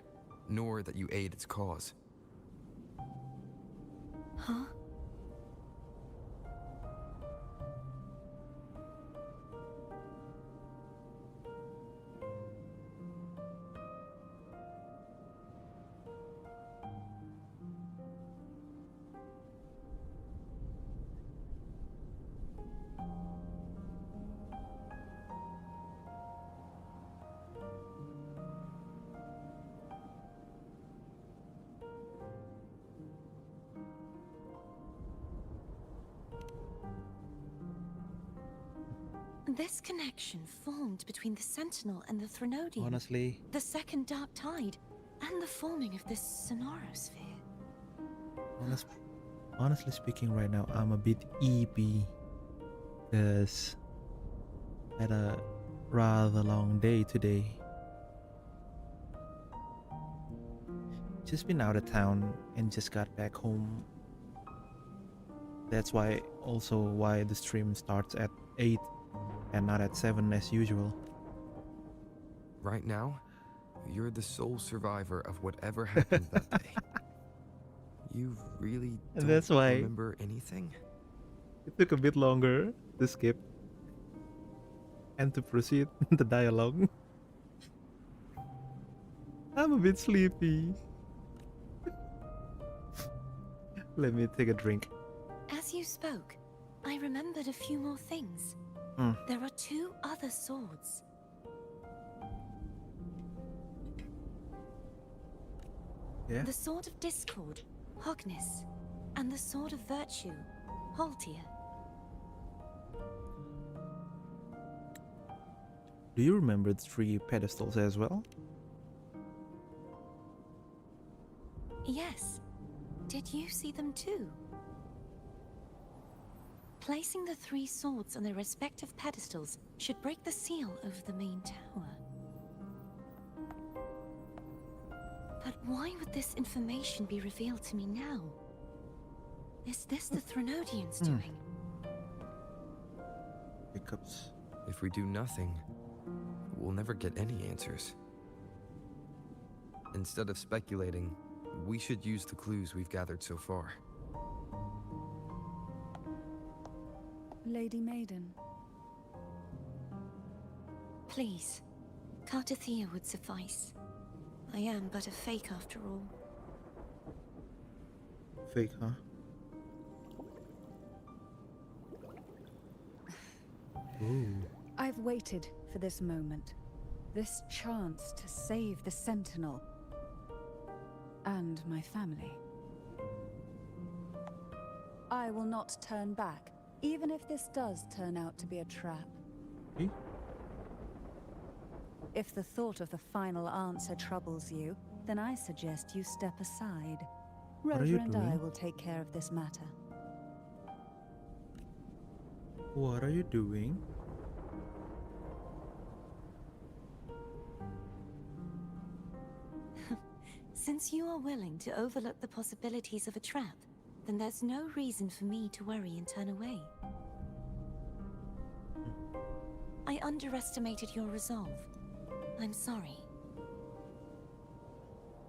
nor that you aid its cause. Huh? This connection formed between the Sentinel and the Threnodian. Honestly, The second Dark Tide, and the forming of this sonorosphere. honestly speaking, right now I'm a bit EP because I had a rather long day today. Just been out of town and just got back home. That's why the stream starts at 8 and not at 7 as usual. Right now, you're the sole survivor of whatever happened that day. You really And don't that's why remember anything? it took a bit longer to skip and to proceed the dialogue. I'm a bit sleepy. Let me take a drink. As you spoke, I remembered a few more things. There are 2 other swords. Yeah? The Sword of Discord, Hogness, and the Sword of Virtue, Haltia. Do you remember the 3 pedestals as well? Yes. Did you see them too? Placing the 3 swords on their respective pedestals should break the seal over the main tower. But why would this information be revealed to me now? Is this the Threnodians' doing? Hiccups. If we do nothing, we'll never get any answers. Instead of speculating, we should use the clues we've gathered so far. Lady Maiden. Please, Cartathea would suffice. I am but a fake after all. Fake, huh? Ooh. I've waited for this moment. This chance to save the Sentinel. And my family. I will not turn back, even if this does turn out to be a trap. Eh? If the thought of the final answer troubles you, then I suggest you step aside. What are you Roger and I doing? will take care of this matter. What are you doing? Since you are willing to overlook the possibilities of a trap, then there's no reason for me to worry and turn away. I underestimated your resolve. I'm sorry.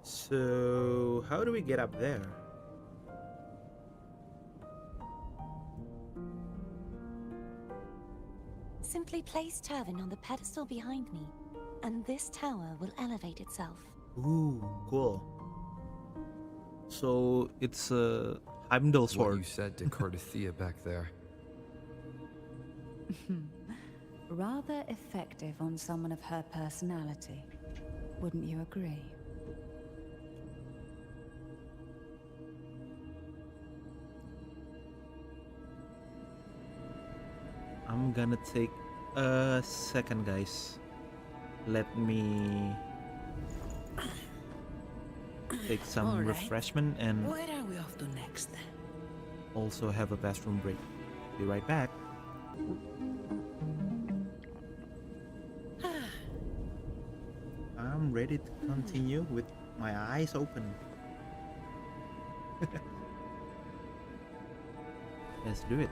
So, how do we get up there? Simply place Turvin on the pedestal behind me, and this tower will elevate itself. Ooh, cool. So, it's a Heimdall What sword. you said to Cartathea back there. Rather effective on someone of her personality. Wouldn't you agree? I'm gonna take a second, guys. Let me take some All right. refreshment and Where are we off to next? also have a bathroom break. Be right back. I'm ready to continue with my eyes open. Let's do it.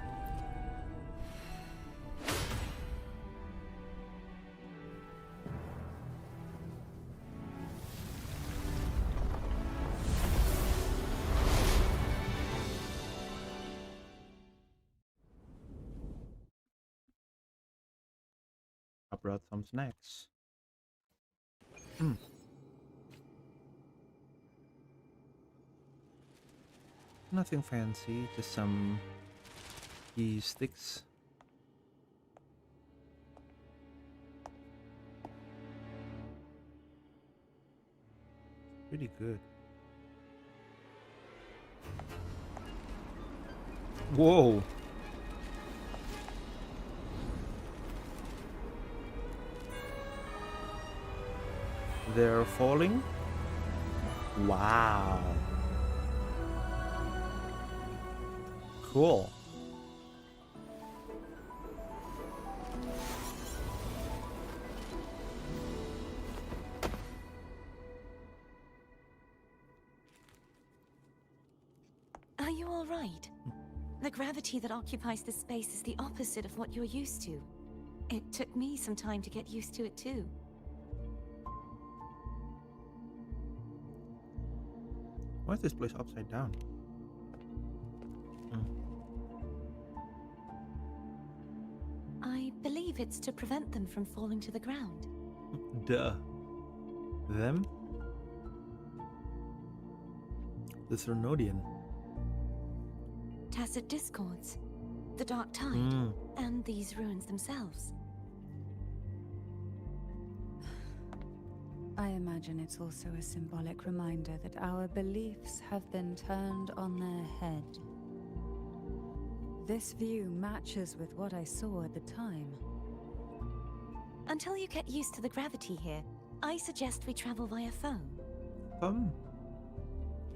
I brought some snacks. Nothing fancy, just some cheese sticks. Pretty good. Whoa! They're falling. Wow. Cool. Are you all right? The gravity that occupies this space is the opposite of what you're used to. It took me some time to get used to it too. Why is this place upside down? I believe it's to prevent them from falling to the ground. Duh. Them? The Thandellion. Tacit discords, the Dark Tide, and these ruins themselves. I imagine it's also a symbolic reminder that our beliefs have been turned on their head. This view matches with what I saw at the time. Until you get used to the gravity here, I suggest we travel via foam. Foam?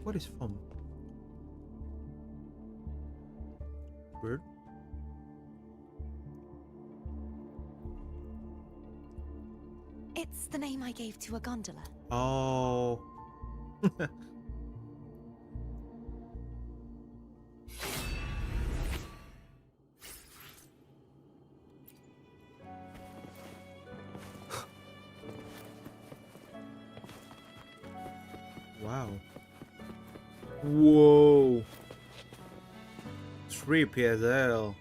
What is foam? Bird? It's the name I gave to a gondola. Oh. Wow. Whoa. Trippy as hell.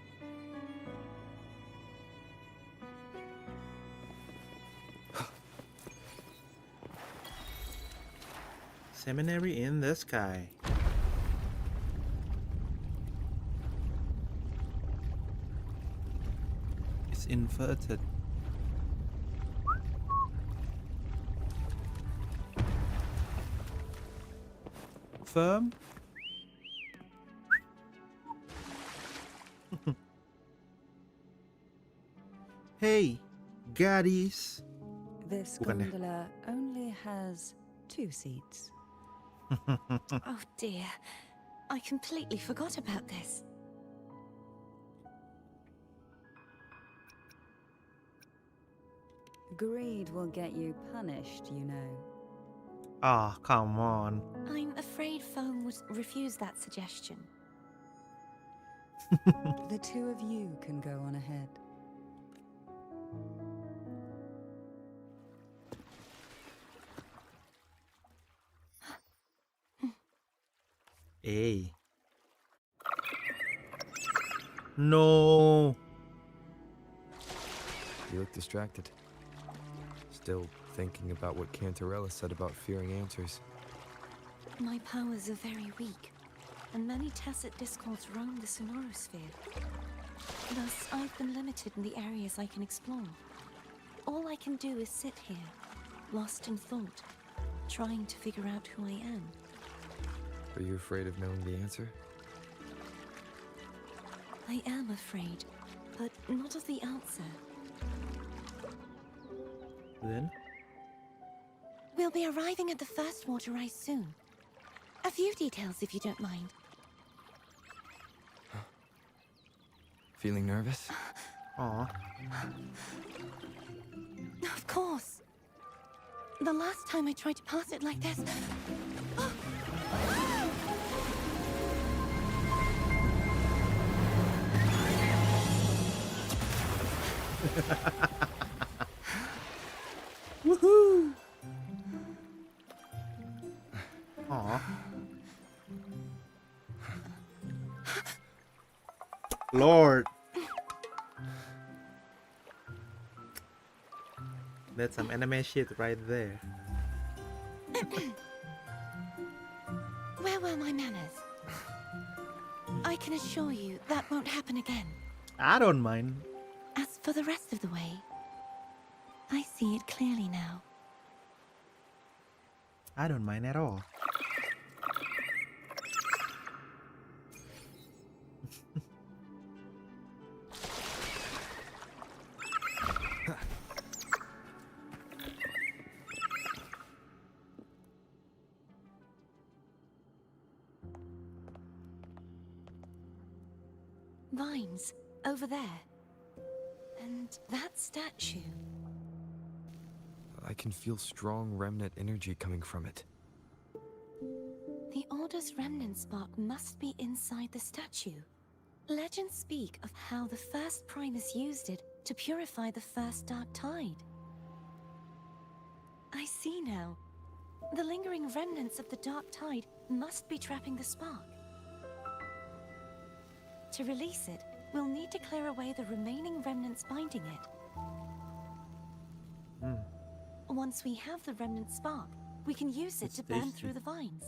Seminary in the sky. It's inverted. Firm. Hey, gaddies. This Bukan ya? gondola only has 2 seats. Oh dear, I completely forgot about this. Greed will get you punished, you know. Ah, come on. I'm afraid foam would refuse that suggestion. The 2 of you can go on ahead. Hey. No. You look distracted. Still thinking about what Cantarella said about fearing answers. My powers are very weak, and many tacit discords roam the sonorosphere. Thus, I've been limited in the areas I can explore. All I can do is sit here, lost in thought, trying to figure out who I am. Are you afraid of knowing the answer? I am afraid, but not of the answer. Then? We'll be arriving at the first water rise soon. A few details, if you don't mind. Feeling nervous? Aw. Of course. The last time I tried to pass it like this... Woohoo! Aw. Lord. That's some anime shit right there. Where were my manners? I can assure you that won't happen again. I don't mind. As for the rest of the way, I see it clearly now. I don't mind at all. vines, over there. And that statue. I can feel strong remnant energy coming from it. The Order's remnant spark must be inside the statue. Legends speak of how the first Primus used it to purify the first Dark Tide. I see now. The lingering remnants of the Dark Tide must be trapping the spark. To release it, we'll need to clear away the remaining remnants binding it. Once we have the remnant spark, we can use it It's to burn tasty. through the vines.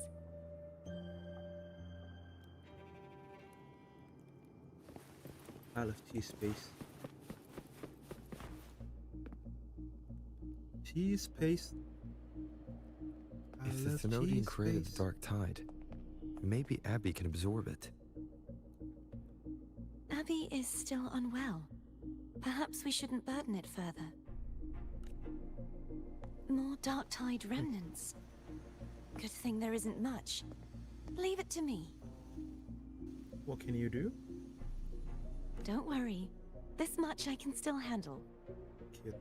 I love cheese paste. Cheese paste. I If the love Thanodian cheese created paste. the Dark Tide, maybe Abby can absorb it. Abby is still unwell. Perhaps we shouldn't burden it further. More Dark Tide remnants. Good thing there isn't much. Leave it to me. What can you do? Don't worry. This much I can still handle. Cute.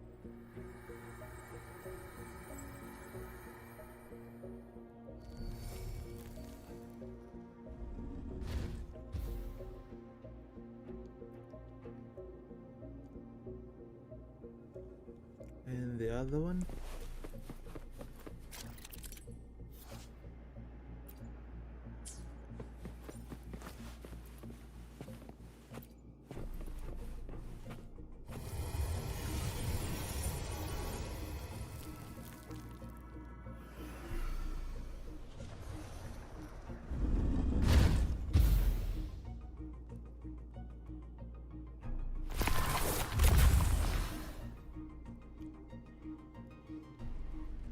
And the other one?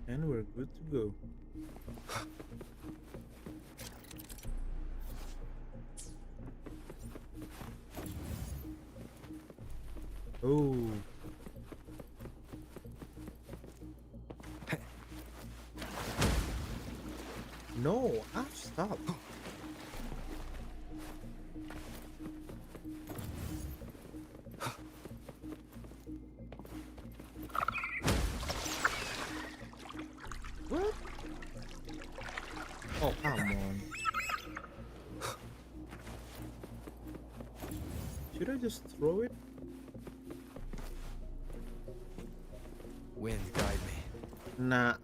And we're good to go. Oh. No, I've stopped. What? Oh, come on. Should I just throw it? Wind, guide me. Nah.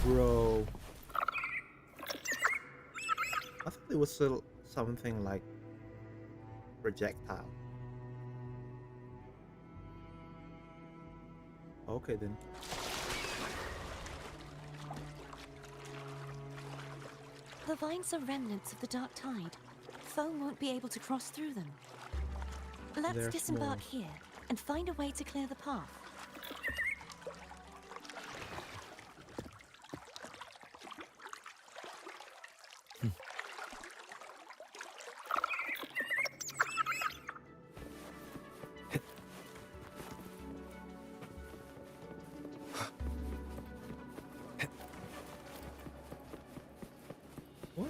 Bro. I thought it was something like projectile. Okay then. The vines are remnants of the Dark Tide. Foe won't be able to cross through them. Let's They're disembark small. here and find a way to clear the path. What?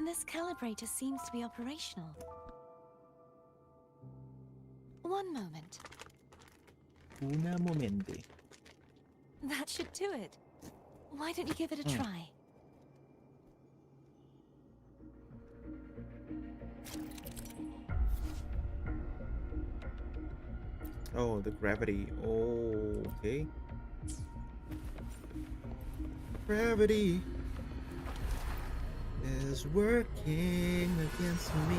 This calibrator seems to be operational. One moment. Una momente. That should do it. Why don't you give it a try? Oh, the gravity. Oh, okay. Gravity is working against me.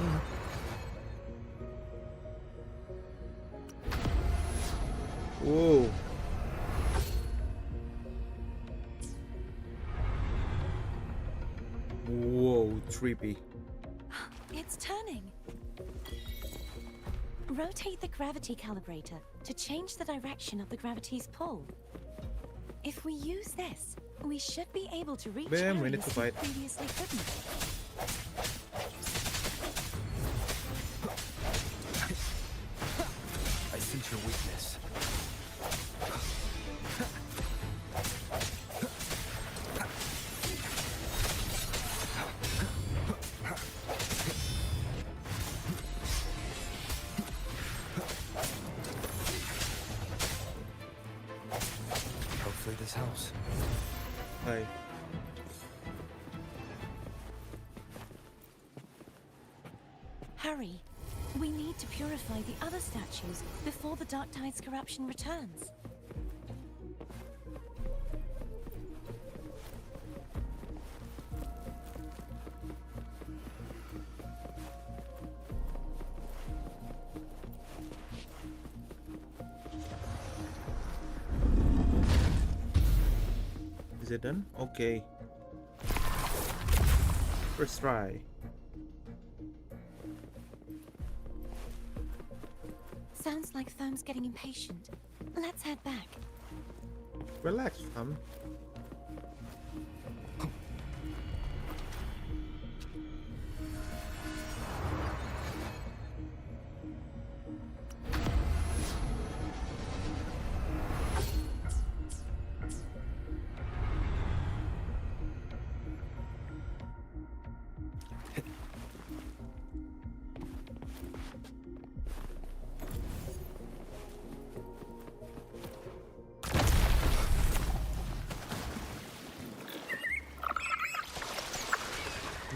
Whoa. Whoa, trippy. It's turning. Rotate the gravity calibrator to change the direction of the gravity's pull. If we use this, we should be able to reach Bam, we need areas to we fight. previously couldn't. your weakness. Hopefully this helps. Hey. Hurry. We need to purify the other statues before the Dark Tide's corruption returns. Is it done? Okay. First try. Sounds like Foam's getting impatient. Let's head back. Relax, fam.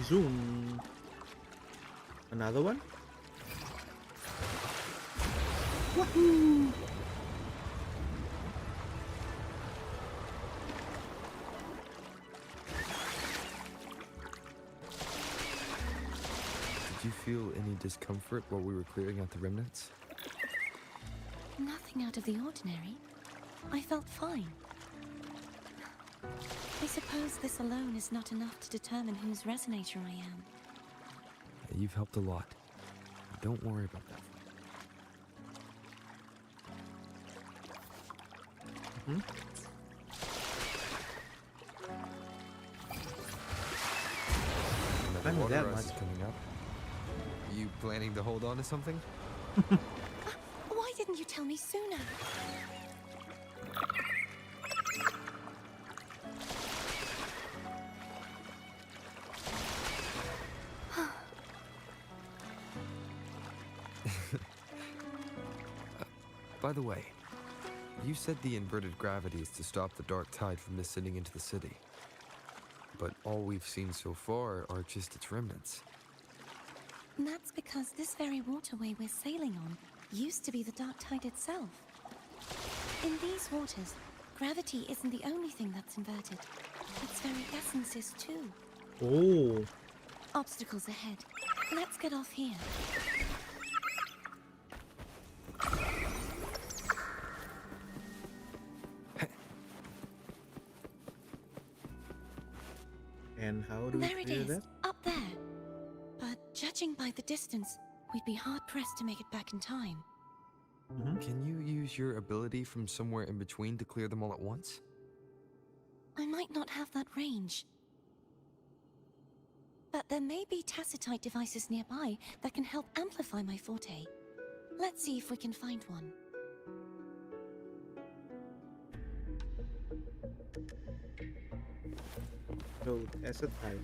Zoom. Another one? Woohoo! Did you feel any discomfort while we were clearing out the remnants? Nothing out of the ordinary. I felt fine. I suppose this alone is not enough to determine whose resonator I am. You've helped a lot. Don't worry about that. Hmm? I Another know water that rise is much. coming up. You planning to hold on to something? Why didn't you tell me sooner? By the way, you said the inverted gravity is to stop the dark tide from descending into the city. But all we've seen so far are just its remnants. And that's because this very waterway we're sailing on used to be the Dark Tide itself. In these waters, gravity isn't the only thing that's inverted. Its very essence is too. Oh. Obstacles ahead. Let's get off here. And how do we There it clear is, that? up there. But judging by the distance, we'd be hard-pressed to make it back in time. Can you use your ability from somewhere in between to clear them all at once? I might not have that range. But there may be tacitite devices nearby that can help amplify my forte. Let's see if we can find one. So, as a type.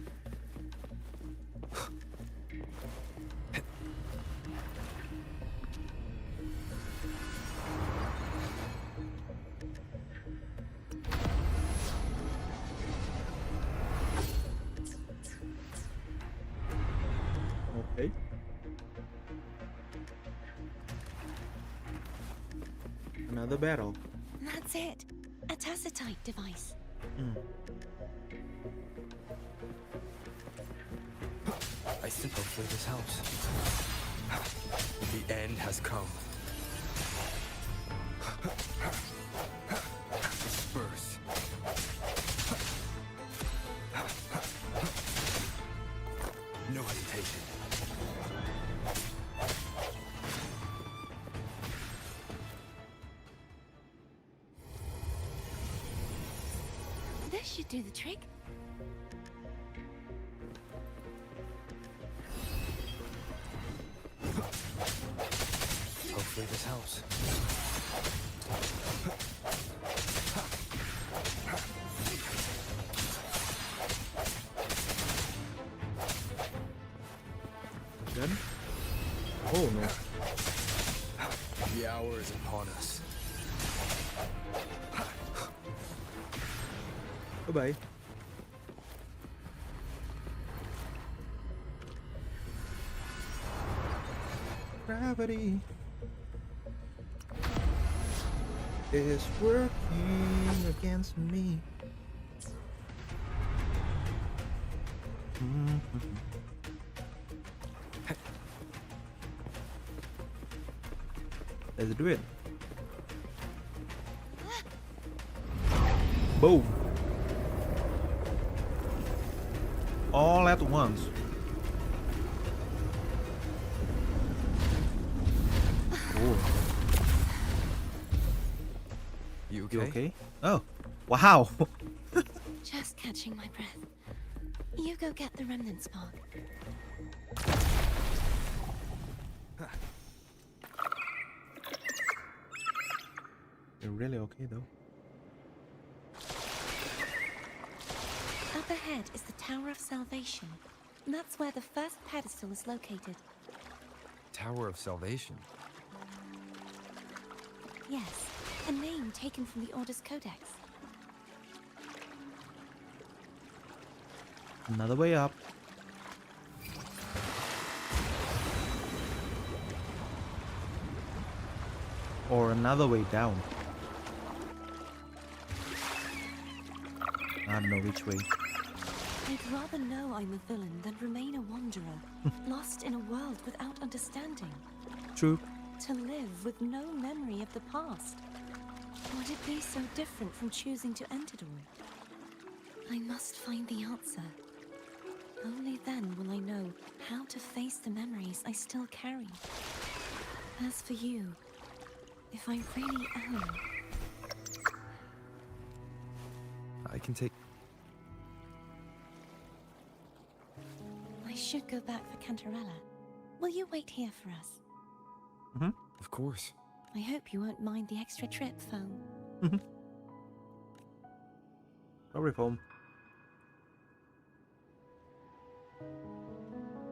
Okay. Another battle. That's it. A tacitite device. I think hopefully this helps. The end has come. Disperse. No hesitation. This should do the trick. Hopefully this helps. Good. Oh no. The hour is upon us. Bye-bye. Gravity is working against me. Let's do it. Boom. All at once. Oh. You okay? You okay? Oh. Wow. Just catching my breath. You go get the remnant spark. You're really okay though. Up ahead is the Tower of Salvation. That's where the first pedestal is located. Tower of Salvation. Yes, a name taken from the Order's Codex. Another way up. Or another way down. I don't know which way. I'd rather know I'm a villain than remain a wanderer, lost in a world without understanding. True. To live with no memory of the past. Would it be so different from choosing to end it all? I must find the answer. Only then will I know how to face the memories I still carry. As for you, if I really am... I can take... I should go back for Cantarella. Will you wait here for us? Of course. I hope you won't mind the extra trip, Foam. Sorry, Foam.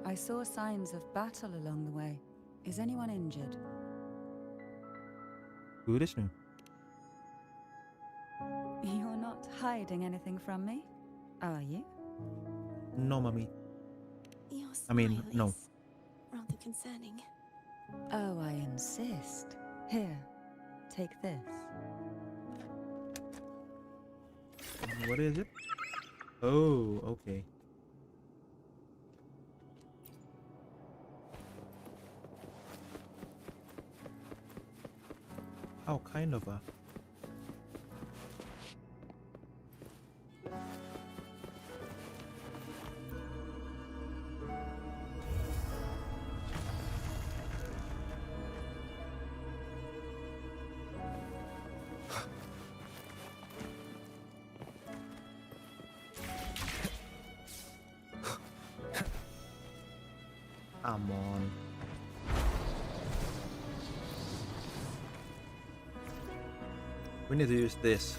I saw signs of battle along the way. Is anyone injured? Good listening. You're not hiding anything from me, are you? No, mommy. Your I mean, smile no. is rather concerning. Oh, I insist. Here, take this. What is it? Oh, okay. How kind of a... Come on. We need to use this.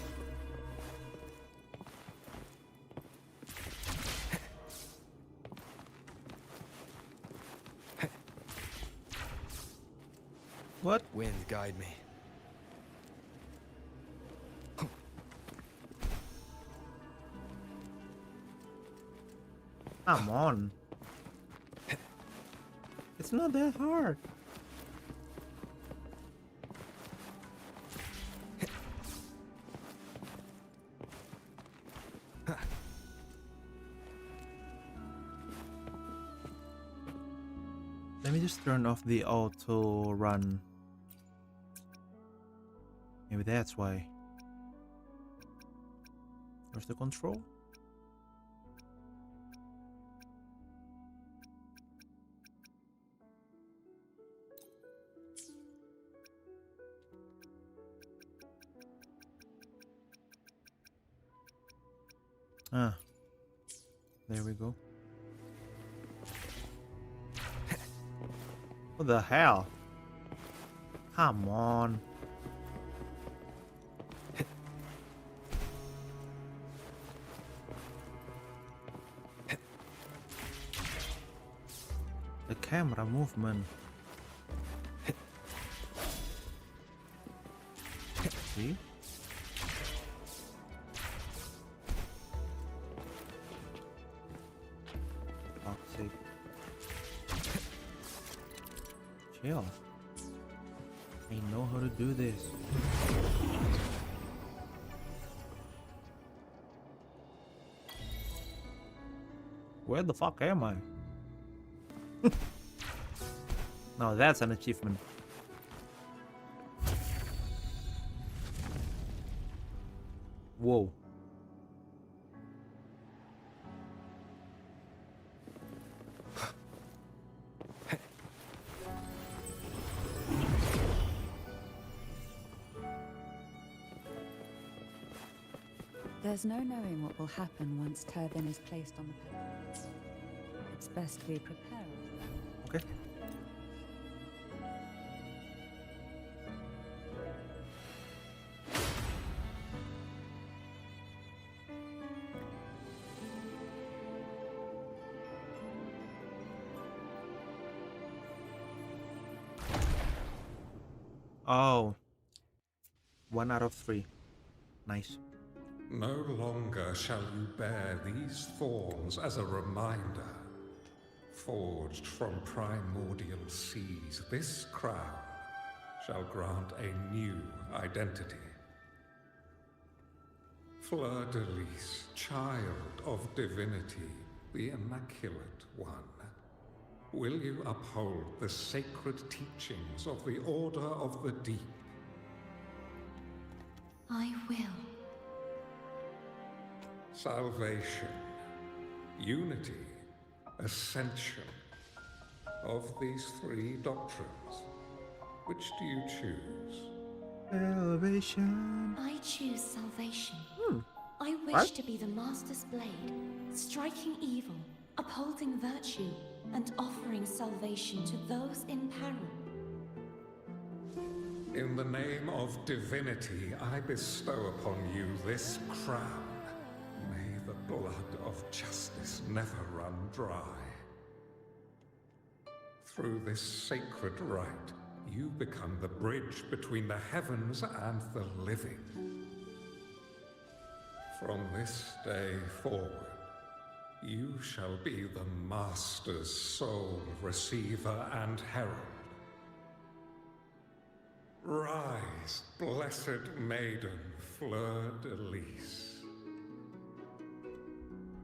What? Wind, guide me. Come on. It's not that hard. Let me just turn off the auto run. Maybe that's why. Where's the control? Ah, there we go. What the hell? Come on. The camera movement. See? Toxic. Chill. I know how to do this. Where the fuck am I? Now that's an achievement. Whoa. There's no knowing what will happen once Turbin is placed on the pedestal. It's best to be prepared. Okay. Oh. 1 out of 3. Nice. No longer shall you bear these thorns as a reminder. Forged from primordial seas, this crown shall grant a new identity. Fleur-de-Lis, child of divinity, the Immaculate One, will you uphold the sacred teachings of the Order of the Deep? I will. Salvation, unity, ascension. Of these 3 doctrines, which do you choose? Salvation. I choose salvation. I wish What? to be the Master's blade, striking evil, upholding virtue, and offering salvation to those in peril. In the name of divinity, I bestow upon you this crown. May the blood of justice never run dry. Through this sacred rite, you become the bridge between the heavens and the living. From this day forward, you shall be the Master's sole receiver and herald. Rise, blessed maiden Fleur-de-Lis.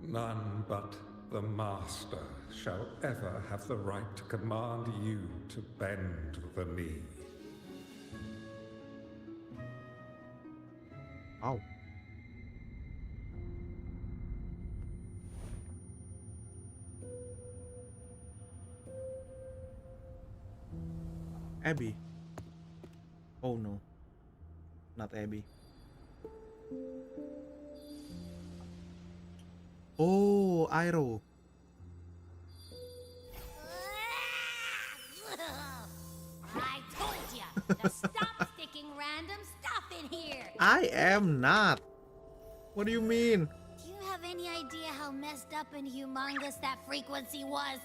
None but the Master shall ever have the right to command you to bend the knee. Wow. Abby. Oh no. Not Abby. Oh, Iroh. I told you to stop sticking random stuff in here. I am not. What do you mean? Do you have any idea how messed up and humongous that frequency was?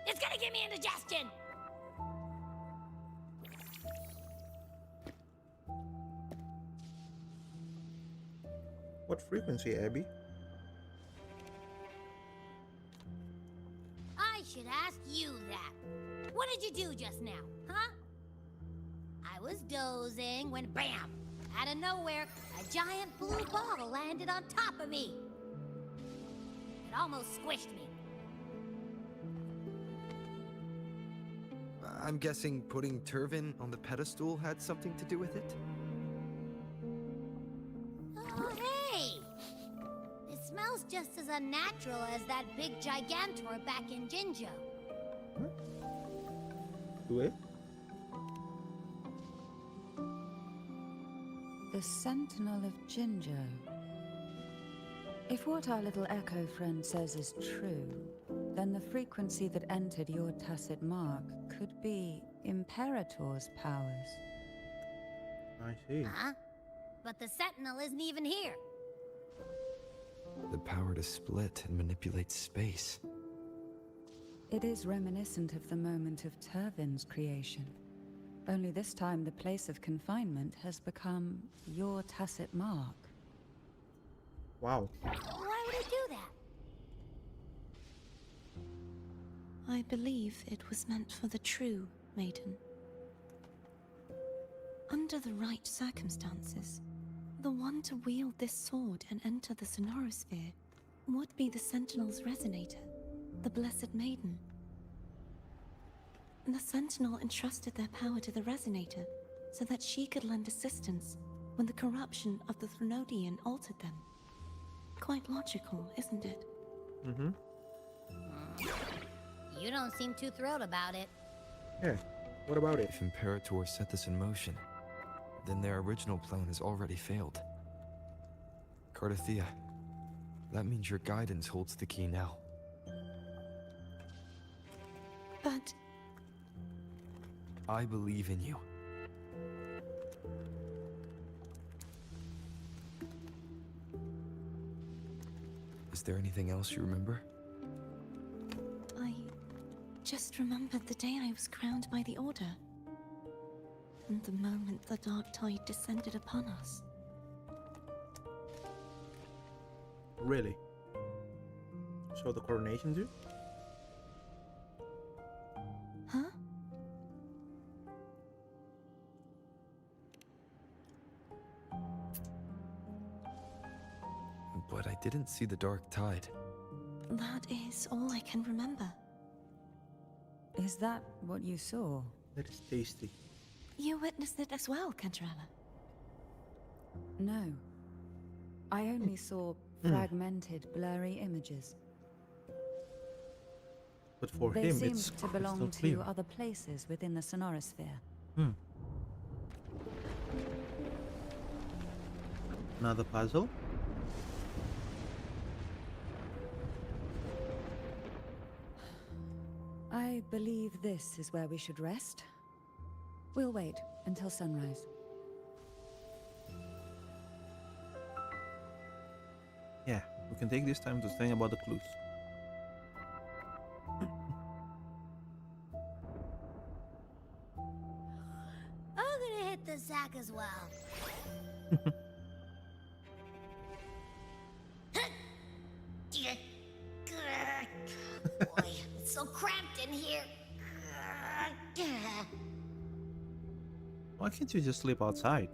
It's gonna give me indigestion. What frequency, Abby? I should ask you that. What did you do just now, huh? I was dozing when bam! Out of nowhere, a giant blue ball landed on top of me. It almost squished me. I'm guessing putting Turvin on the pedestal had something to do with it? Oh, hey! It smells just as unnatural as that big gigantor back in Jinjo. Do it. The Sentinel of Jinjo. If what our little echo friend says is true, then the frequency that entered your tacit mark could be Imperator's powers. I see. Huh? But the Sentinel isn't even here. The power to split and manipulate space. It is reminiscent of the moment of Turvin's creation. Only this time the place of confinement has become your tacit mark. Wow. Why would it do that? I believe it was meant for the true maiden. Under the right circumstances, the one to wield this sword and enter the Sonorosphere would be the Sentinel's resonator, the Blessed Maiden. The Sentinel entrusted their power to the resonator so that she could lend assistance when the corruption of the Dhandellion altered them. Quite logical, isn't it? Mm-hmm. You don't seem too thrilled about it. Yeah. What about it? If Imperator set this in motion, then their original plan has already failed. Cardathea, that means your guidance holds the key now. But I believe in you. Is there anything else you remember? I just remembered the day I was crowned by the Order. And the moment the dark tide descended upon us. Really? So the coronation too? Huh? But I didn't see the dark tide. That is all I can remember. Is that what you saw? That is tasty. You witnessed it as well, Cantarella. No. I only saw fragmented, blurry images. But for They him, seemed it's to belong crystal clear. to other places within the Sonorosphere. Hmm. Another puzzle? I believe this is where we should rest. We'll wait until sunrise. Yeah, we can take this time to think about the clues. I'm gonna hit the sack as well. Boy, it's so cramped in here. Why can't you just sleep outside?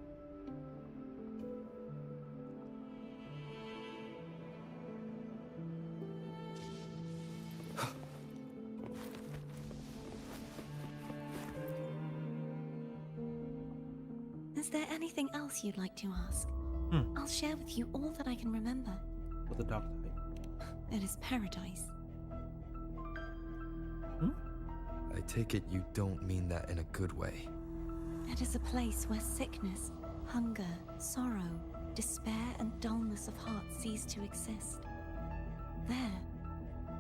Is there anything else you'd like to ask? I'll share with you all that I can remember. For the dark tide. It is paradise. I take it you don't mean that in a good way. It is a place where sickness, hunger, sorrow, despair, and dullness of heart cease to exist. There,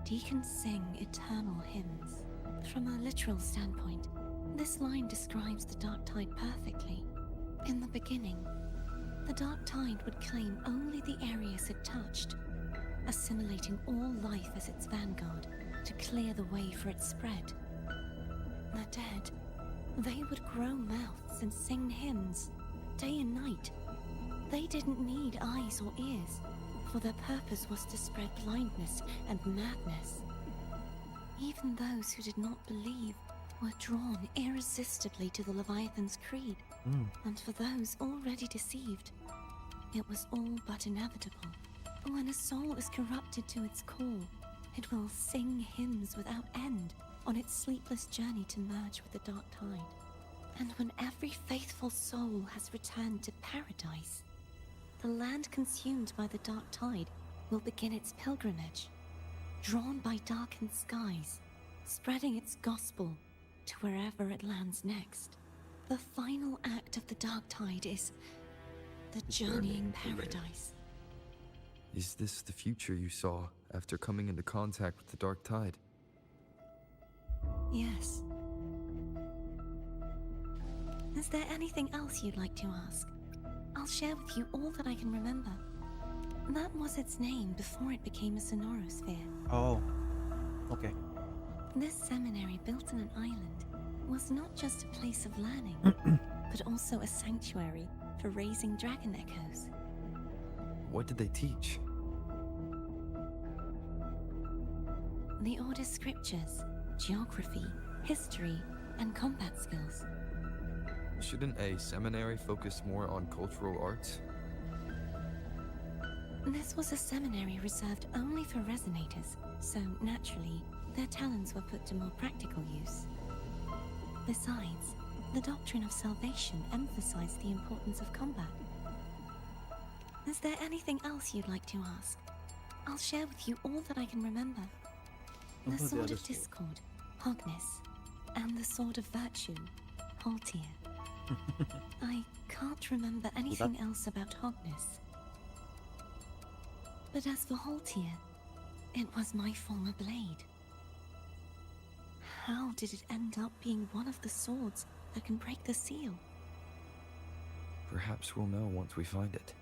deacons sing eternal hymns. From a literal standpoint, this line describes the dark tide perfectly. In the beginning, the dark tide would claim only the areas it touched, assimilating all life as its vanguard to clear the way for its spread. The dead, they would grow mouths and sing hymns, day and night. They didn't need eyes or ears, for their purpose was to spread blindness and madness. Even those who did not believe were drawn irresistibly to the Leviathan's creed. And for those already deceived, it was all but inevitable. When a soul is corrupted to its core, it will sing hymns without end on its sleepless journey to merge with the dark tide. And when every faithful soul has returned to paradise, the land consumed by the dark tide will begin its pilgrimage, drawn by darkened skies, spreading its gospel to wherever it lands next. The final act of the dark tide is the journeying paradise. Is this the future you saw after coming into contact with the dark tide? Yes. Is there anything else you'd like to ask? I'll share with you all that I can remember. That was its name before it became a Sonorosphere. Oh, okay. This seminary, built on an island, was not just a place of learning, but also a sanctuary for raising dragon echoes. What did they teach? The Order's scriptures, geography, history, and combat skills. Shouldn't a seminary focus more on cultural arts? This was a seminary reserved only for resonators, so naturally, their talents were put to more practical use. Besides, the doctrine of salvation emphasized the importance of combat. Is there anything else you'd like to ask? I'll share with you all that I can remember. The What about the Sword other of sword? Discord, Hogness, and the Sword of Virtue, Haltier. I can't remember anything else about Hogness. But as for Haltier, it was my former blade. How did it end up being one of the swords that can break the seal? Perhaps we'll know once we find it.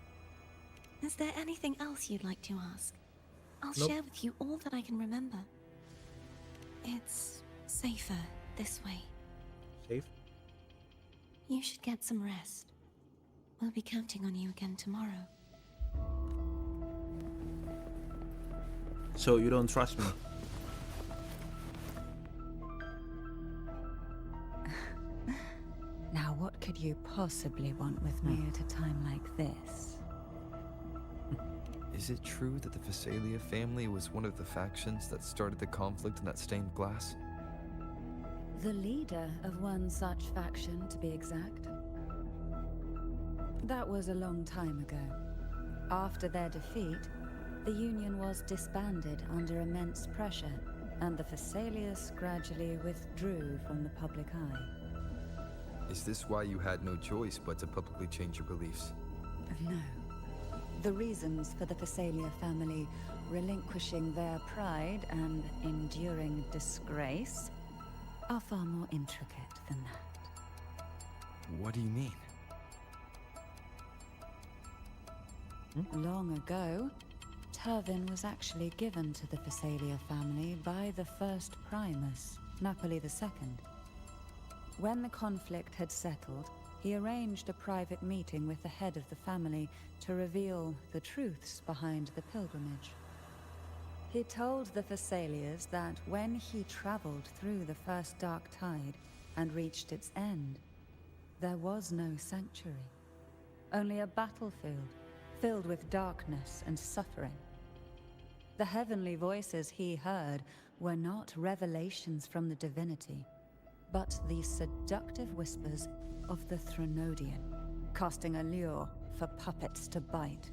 Is there anything else you'd like to ask? I'll Nope. share with you all that I can remember. It's safer this way. Safe? You should get some rest. We'll be counting on you again tomorrow. So you don't trust me? Now, what could you possibly want with me at a time like this? Is it true that the Phasalia family was one of the factions that started the conflict in that stained glass? The leader of one such faction, to be exact. That was a long time ago. After their defeat, the Union was disbanded under immense pressure, and the Phasalias gradually withdrew from the public eye. Is this why you had no choice but to publicly change your beliefs? No. The reasons for the Phasalia family relinquishing their pride and enduring disgrace are far more intricate than that. What do you mean? Long ago, Turvin was actually given to the Phasalia family by the first Primus, Napoli II. When the conflict had settled, he arranged a private meeting with the head of the family to reveal the truths behind the pilgrimage. He told the Phasalias that when he traveled through the first dark tide and reached its end, there was no sanctuary, only a battlefield filled with darkness and suffering. The heavenly voices he heard were not revelations from the divinity, but the seductive whispers of the Threnodian, casting a lure for puppets to bite.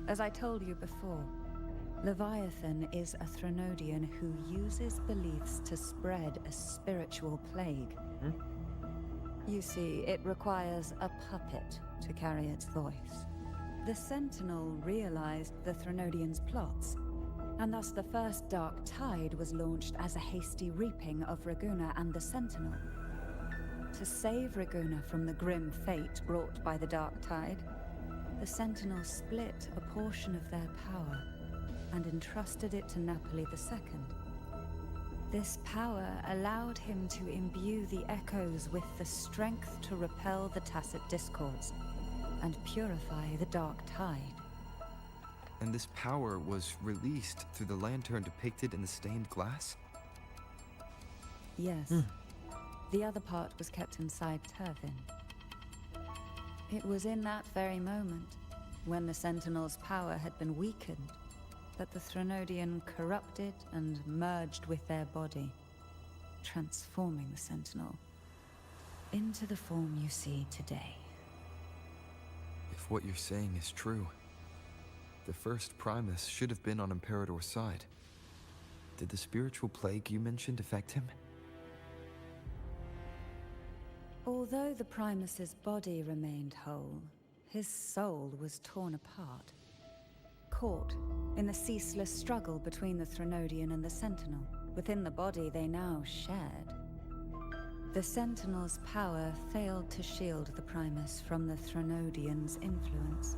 As I told you before, Leviathan is a Threnodian who uses beliefs to spread a spiritual plague. You see, it requires a puppet to carry its voice. The Sentinel realized the Threnodian's plots, and thus the first Dark Tide was launched as a hasty reaping of Raguna and the Sentinel. To save Raguna from the grim fate brought by the Dark Tide, the Sentinel split a portion of their power and entrusted it to Napoli II. This power allowed him to imbue the echoes with the strength to repel the Tacit Discords and purify the Dark Tide. And this power was released through the lantern depicted in the stained glass? Yes. The other part was kept inside Turvin. It was in that very moment, when the Sentinel's power had been weakened, that the Threnodian corrupted and merged with their body, transforming the Sentinel into the form you see today. If what you're saying is true, the first Primus should have been on Imperator's side. Did the spiritual plague you mentioned affect him? Although the Primus's body remained whole, his soul was torn apart. Caught in the ceaseless struggle between the Threnodian and the Sentinel, within the body they now shared. The Sentinel's power failed to shield the Primus from the Threnodian's influence.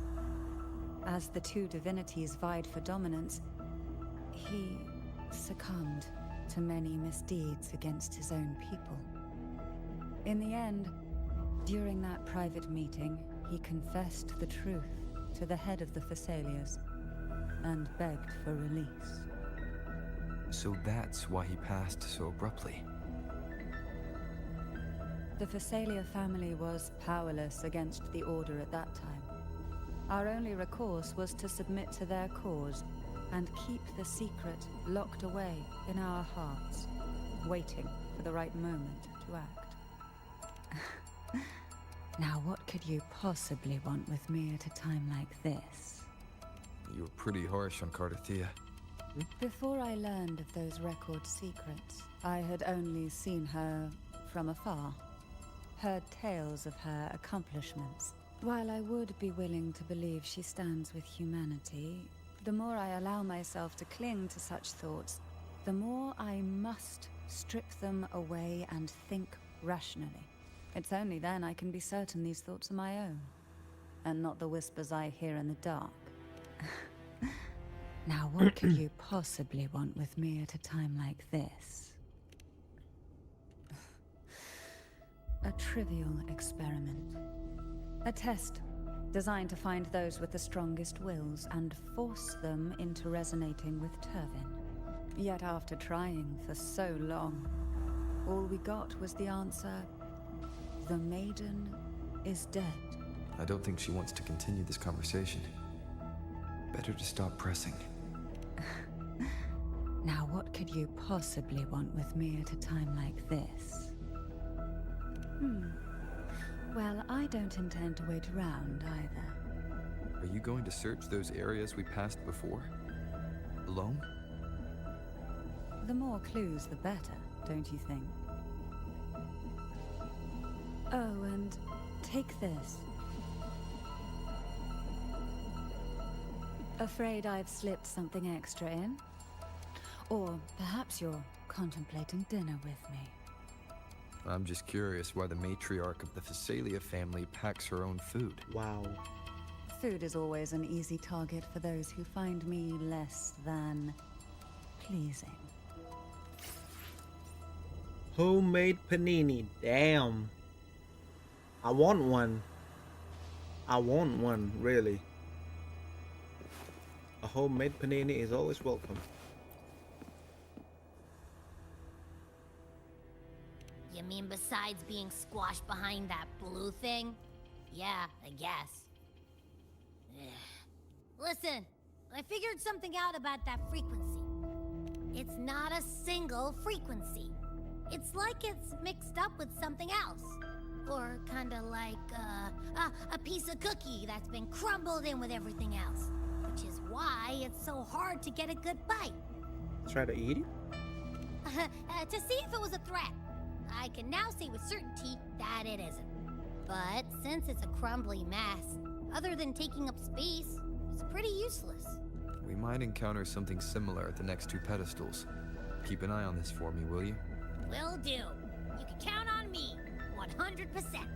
As the two divinities vied for dominance, he succumbed to many misdeeds against his own people. In the end, during that private meeting, he confessed the truth to the head of the Thessalias and begged for release. So that's why he passed so abruptly. The Thessalia family was powerless against the Order at that time. Our only recourse was to submit to their cause and keep the secret locked away in our hearts, waiting for the right moment to act. Now, what could you possibly want with me at a time like this? You were pretty harsh on Cardathia. Before I learned of those record secrets, I had only seen her from afar, heard tales of her accomplishments. While I would be willing to believe she stands with humanity, the more I allow myself to cling to such thoughts, the more I must strip them away and think rationally. It's only then I can be certain these thoughts are my own, and not the whispers I hear in the dark. Now, what could you possibly want with me at a time like this? A trivial experiment. A test designed to find those with the strongest wills and force them into resonating with Turvin. Yet after trying for so long, all we got was the answer, the maiden is dead. I don't think she wants to continue this conversation. Better to stop pressing. Now, what could you possibly want with me at a time like this? Well, I don't intend to wait around either. Are you going to search those areas we passed before? Alone? The more clues, the better, don't you think? Oh, and take this. Afraid I've slipped something extra in? Or perhaps you're contemplating dinner with me. I'm just curious why the matriarch of the Thessalia family packs her own food. Wow. Food is always an easy target for those who find me less than pleasing. Homemade panini. Damn. I want one. I want one, really. A homemade panini is always welcome. You mean besides being squashed behind that blue thing? Yeah, I guess. Listen, I figured something out about that frequency. It's not a single frequency. It's like it's mixed up with something else. Or kinda like a piece of cookie that's been crumbled in with everything else. Which is why it's so hard to get a good bite. Try to eat it? To see if it was a threat. I can now say with certainty that it isn't. But since it's a crumbly mess, other than taking up space, it's pretty useless. We might encounter something similar at the next two pedestals. Keep an eye on this for me, will you? Will do. You can count on me, 100%.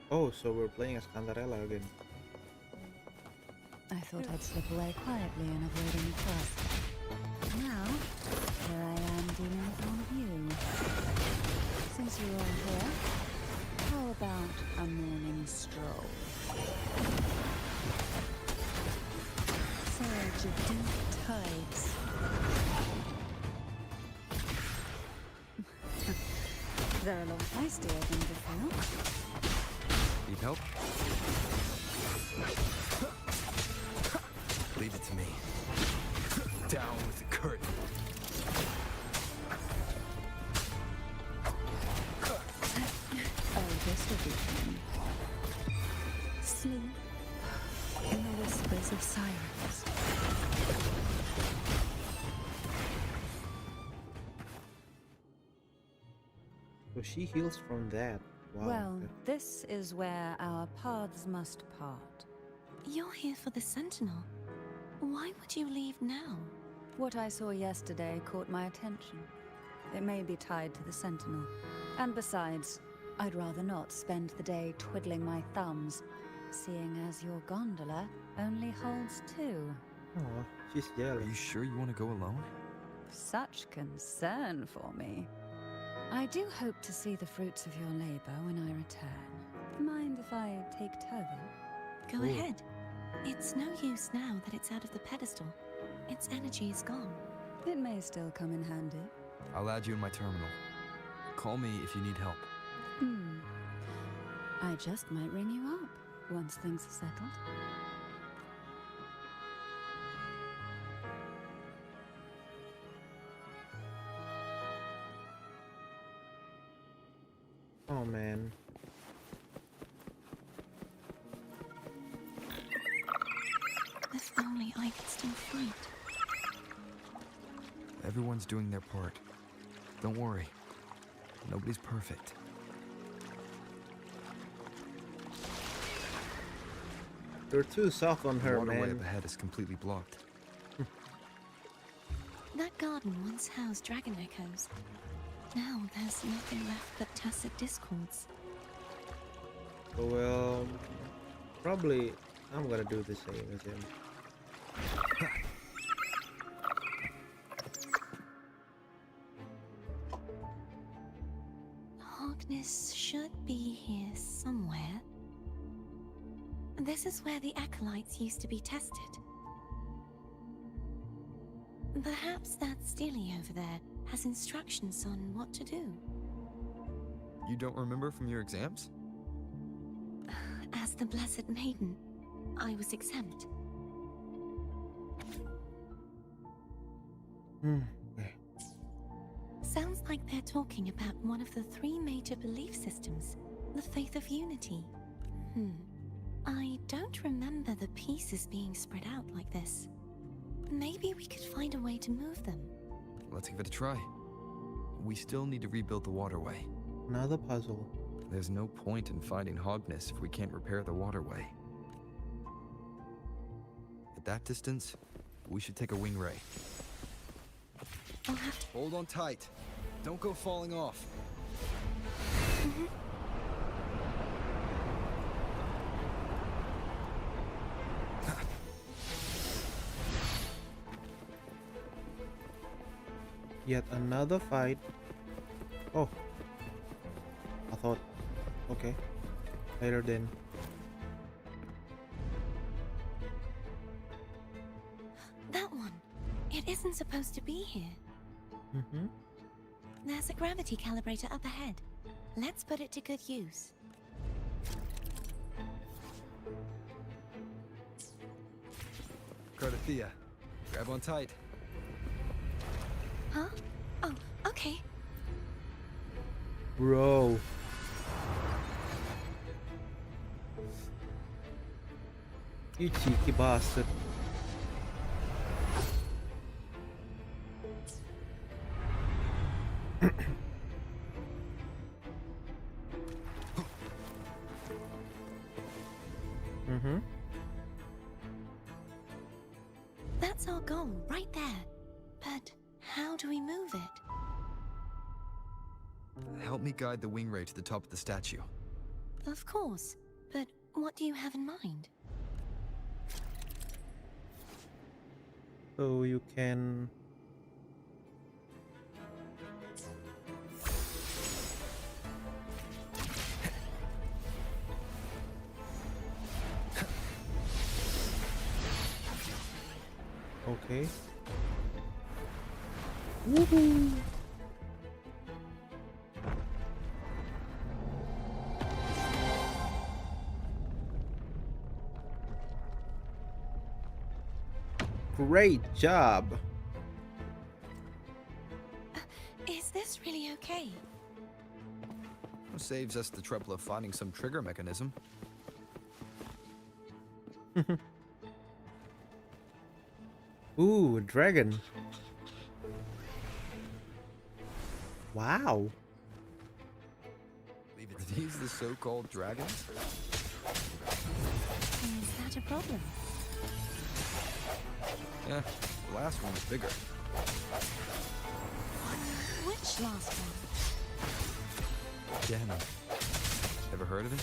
Oh, so we're playing as Candarella again. I thought I'd slip away quietly and avoid any fuss. Now, here I am dealing with one of you. Since you're all here, how about a morning stroll? Surge of deep tides. They're a lot feistier than before. Need help? Leave it to me. Down with the curtain. Oh, this will be fun. Sleep in the whispers of sirens. So she heals from that. Wow. Well, okay. this is where our paths must part. You're here for the Sentinel. Why would you leave now? What I saw yesterday caught my attention. It may be tied to the Sentinel. And besides, I'd rather not spend the day twiddling my thumbs, seeing as your gondola only holds 2. Oh, she's Are jealous. you sure you want to go alone? Such concern for me. I do hope to see the fruits of your labor when I return. Mind if I take Turvin? Go Ooh. ahead. It's no use now that it's out of the pedestal. Its energy is gone. It may still come in handy. I'll add you in my terminal. Call me if you need help. I just might ring you up once things are settled. Oh man. If only I could still fight. Everyone's doing their part. Don't worry. Nobody's perfect. You're too soft on The her, waterway man. up ahead is completely blocked. That garden once housed dragon echoes. Now there's nothing left but tacit discords. Well, probably I'm gonna do the same as him. Harkness should be here somewhere. This is where the acolytes used to be tested. Perhaps that Steely over there has instructions on what to do. You don't remember from your exams? As the Blessed Maiden, I was exempt. Okay. Sounds like they're talking about one of the 3 major belief systems, the faith of unity. I don't remember the pieces being spread out like this. Maybe we could find a way to move them. Let's give it a try. We still need to rebuild the waterway. Another puzzle. There's no point in finding Hogness if we can't repair the waterway. At that distance, we should take a wing ray. I'll have to... Hold on tight. Don't go falling off. Yet another fight. Oh. I thought, okay. Later then. That one. It isn't supposed to be here. There's a gravity calibrator up ahead. Let's put it to good use. Cardathea, grab on tight. Huh? Oh, okay. Bro. You cheeky bastard. That's our goal, right there. But how do we move it? Help me guide the wing ray to the top of the statue. Of course. But what do you have in mind? So you can... Okay. Woohoo! Great job! Is this really okay? Saves us the trouble of finding some trigger mechanism. Ooh, a dragon. Wow. Are these the so-called dragons? Is that a problem? Yeah, the last one was bigger. Which last one? Ganon. Ever heard of it?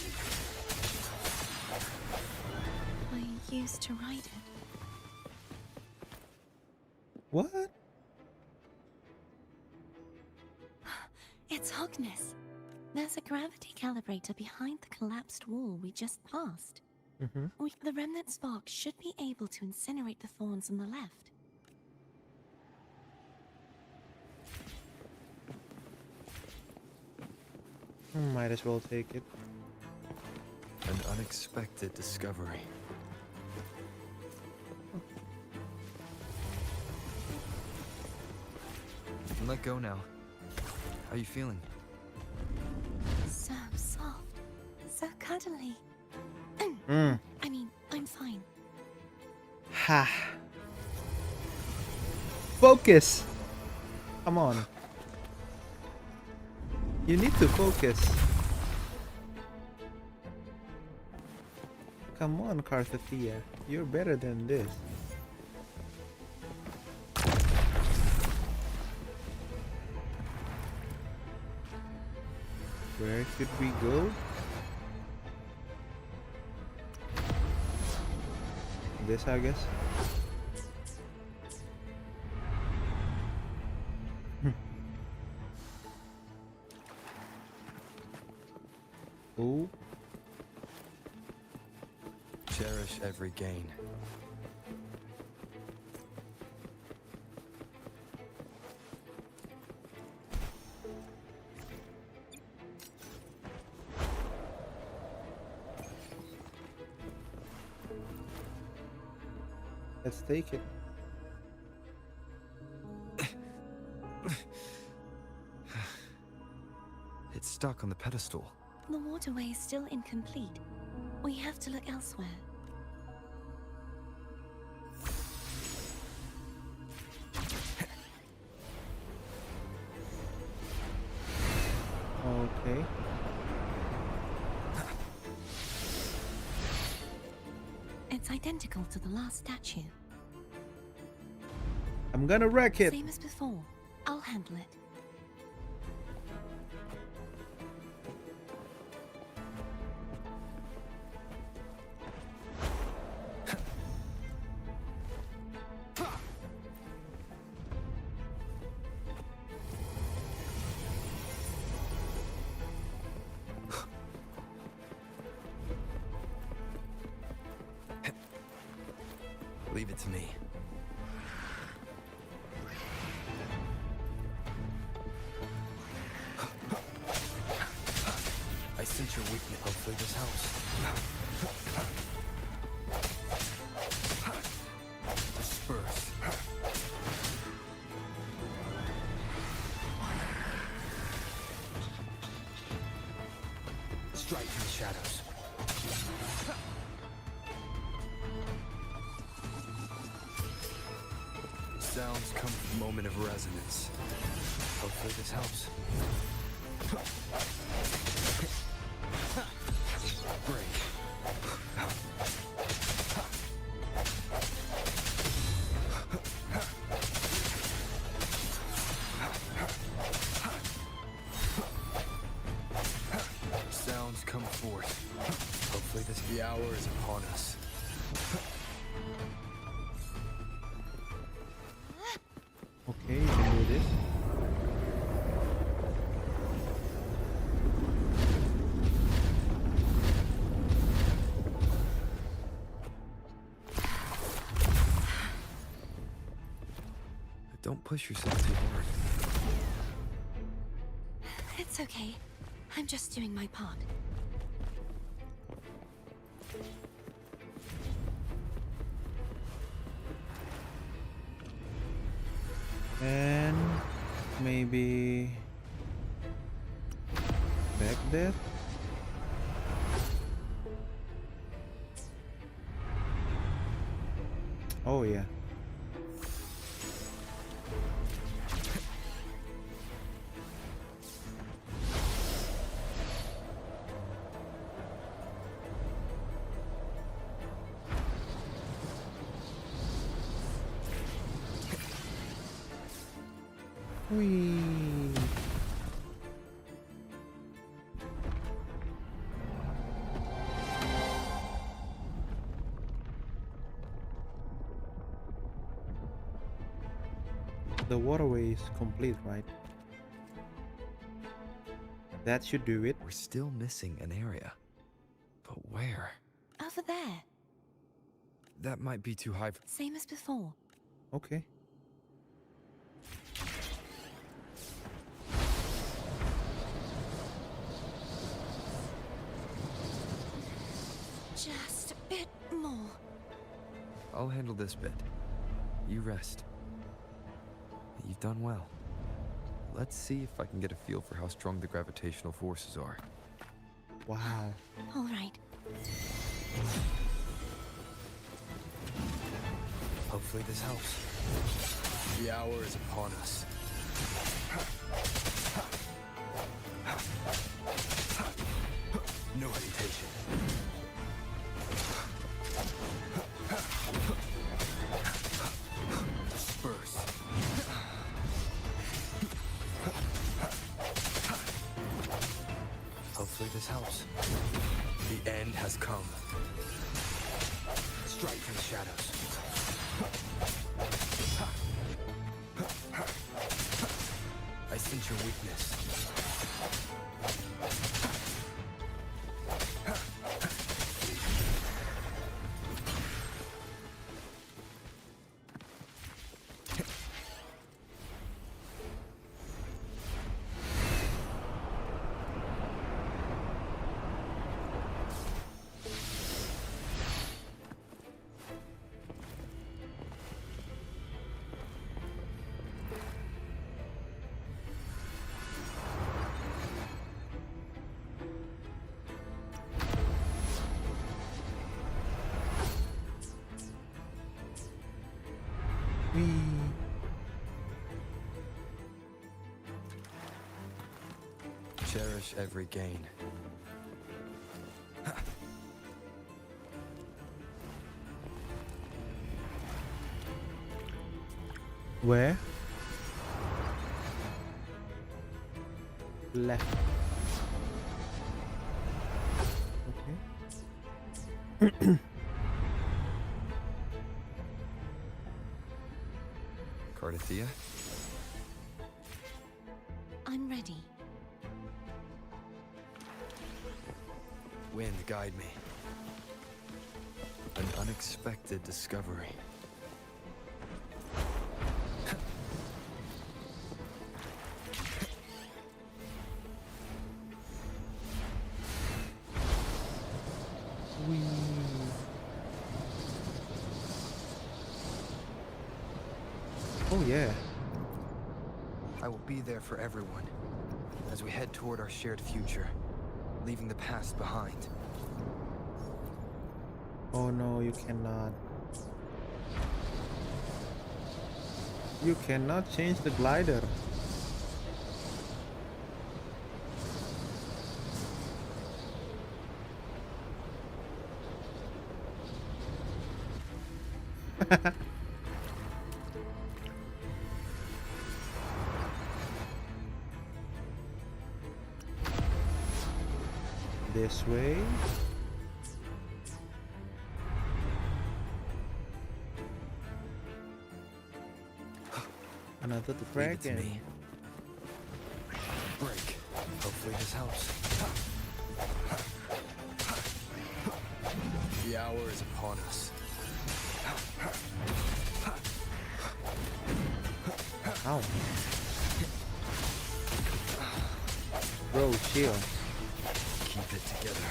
I used to write it. What? It's Hogness. There's a gravity calibrator behind the collapsed wall we just passed. Mm-hmm. The remnant spark should be able to incinerate the thorns on the left. Might as well take it. An unexpected discovery. You can let go now. How you feeling? So soft. So cuddly. Mm. I mean, I'm fine. Ha. Focus. Come on. You need to focus. Come on, Karthathia. You're better than this. Where should we go? This, I guess. Oh. Cherish every gain. Let's take it. It's stuck on the pedestal. The waterway is still incomplete. We have to look elsewhere. Okay. It's identical to the last statue. I'm gonna wreck it. Same as before. I'll handle it. Leave it to me. I sense your weakness. Hopefully this helps. Disperse. Strike in the shadows. Sounds come from a moment of resonance. Hopefully this helps. Break. Sounds come forth. Hopefully the hour is upon us. Okay, you can do this. Don't push yourself too hard. It's okay. I'm just doing my part. And maybe back there. Oh yeah. Whee! The waterway is complete, right? That should do it. We're still missing an area. But where? Over there. That might be too high. Same as before. Okay. Just a bit more. I'll handle this bit. You rest. You've done well. Let's see if I can get a feel for how strong the gravitational forces are. Wow. All right. Hopefully this helps. The hour is upon us. No hesitation. Disperse. Hopefully this helps. The end has come. Strike from the shadows. I sense your weakness. Whee! Cherish every gain. Where? Left. Okay. Cardathia? I'm ready. Wind, guide me. An unexpected discovery. Whee! Oh yeah. I will be there for everyone as we head toward our shared future, leaving the past behind. Oh no, you cannot. You cannot change the glider. This way. Another Leave it to dragon. me. Break. Hopefully this helps. The hour is upon us. Ow. Bro, chill. Keep it together.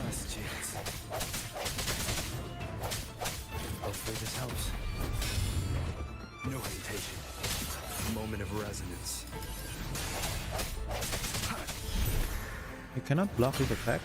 Last chance. Hopefully this helps. No hesitation. Moment of resonance. You cannot block his attack.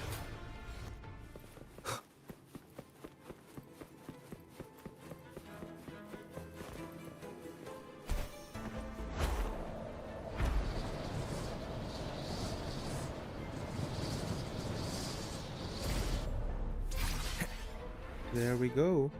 There we go.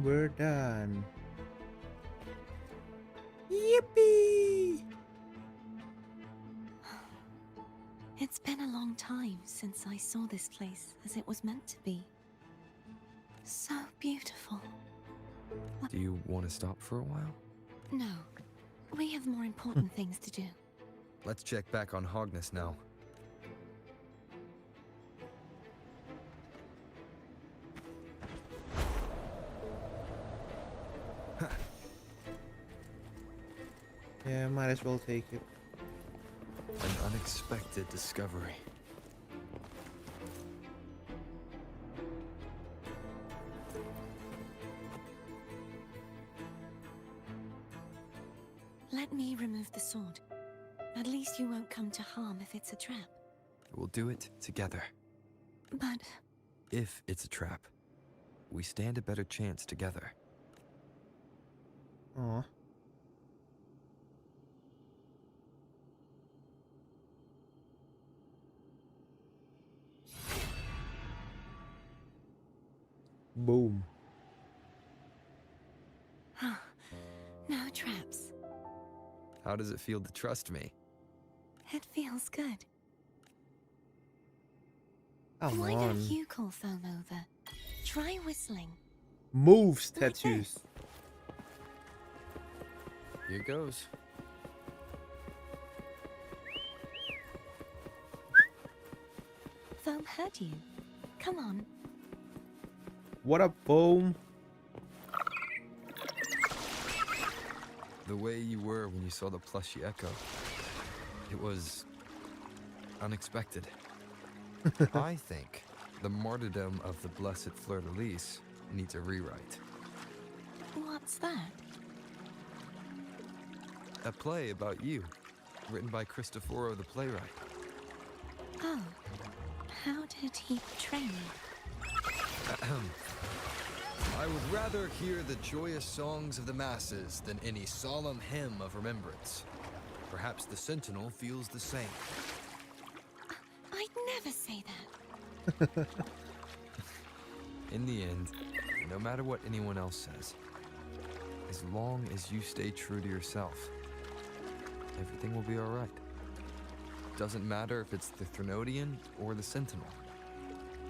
we're done. Yippee! It's been a long time since I saw this place as it was meant to be. So beautiful. Do you want to stop for a while? No, we have more important things to do. Let's check back on Hogness now. Yeah, might as well take it. An unexpected discovery. Let me remove the sword. At least you won't come to harm if it's a trap. We'll do it together. But If it's a trap, we stand a better chance together. Aw. Boom. no traps. How does it feel to trust me? It feels good. Come Why on. don't you call Foam over? Try whistling. Moves, Like tattoos. this. Here goes. Foam heard you. Come on. What up, Boom? The way you were when you saw the plushy echo. It was unexpected. I think the martyrdom of the blessed fleur-de-lis needs a rewrite. What's that? A play about you, written by Cristoforo the playwright. Oh. How did he portray me? I would rather hear the joyous songs of the masses than any solemn hymn of remembrance. Perhaps the Sentinel feels the same. I'd never say that. In the end, no matter what anyone else says, as long as you stay true to yourself, everything will be all right. Doesn't matter if it's the Thrunodian or the Sentinel.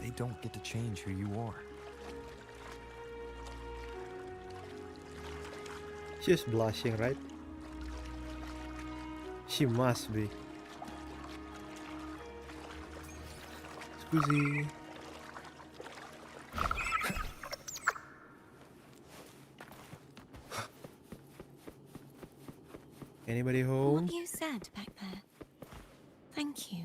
They don't get to change who you are. She's blushing, right? She must be. Scusi. Anybody home? What you said back there. Thank you.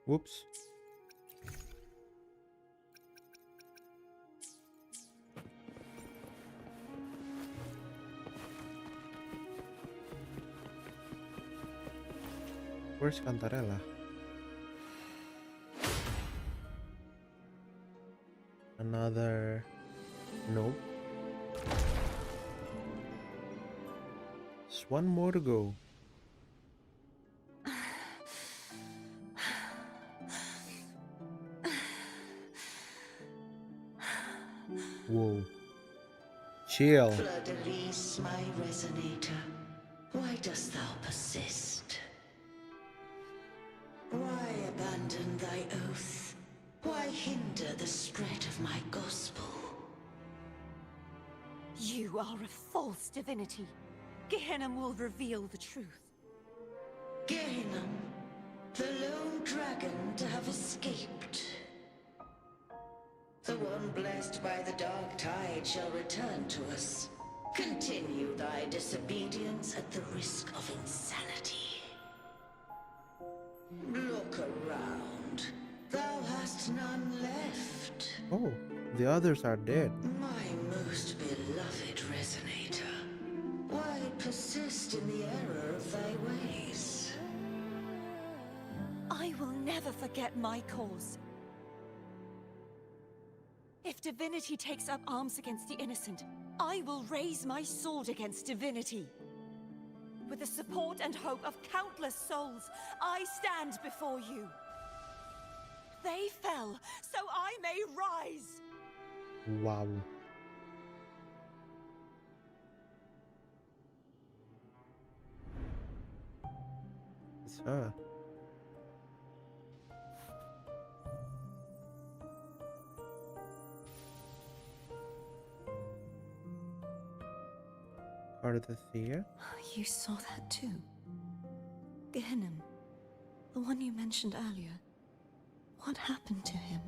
Whoops. Where's Cantarella? Another... Nope. Just one more to go. Whoa. Chill. Fleur-de-lis, my resonator, why dost thou persist? Why abandon thy oath? Why hinder the spread of my gospel? You are a false divinity. Gehenna will reveal the truth. Gehenna, the lone dragon to have escaped. The one blessed by the dark tide shall return to us. Continue thy disobedience at the risk of insanity. Look around. Thou hast none left. Oh, the others are dead. My most beloved resonator, why persist in the error of thy ways? never forget my cause. If divinity takes up arms against the innocent, I will raise my sword against divinity. With the support and hope of countless souls, I stand before you. They fell, so I may rise! Wow. It's her. Cardathia? You saw that too? Gehenna, the one you mentioned earlier. What happened to him?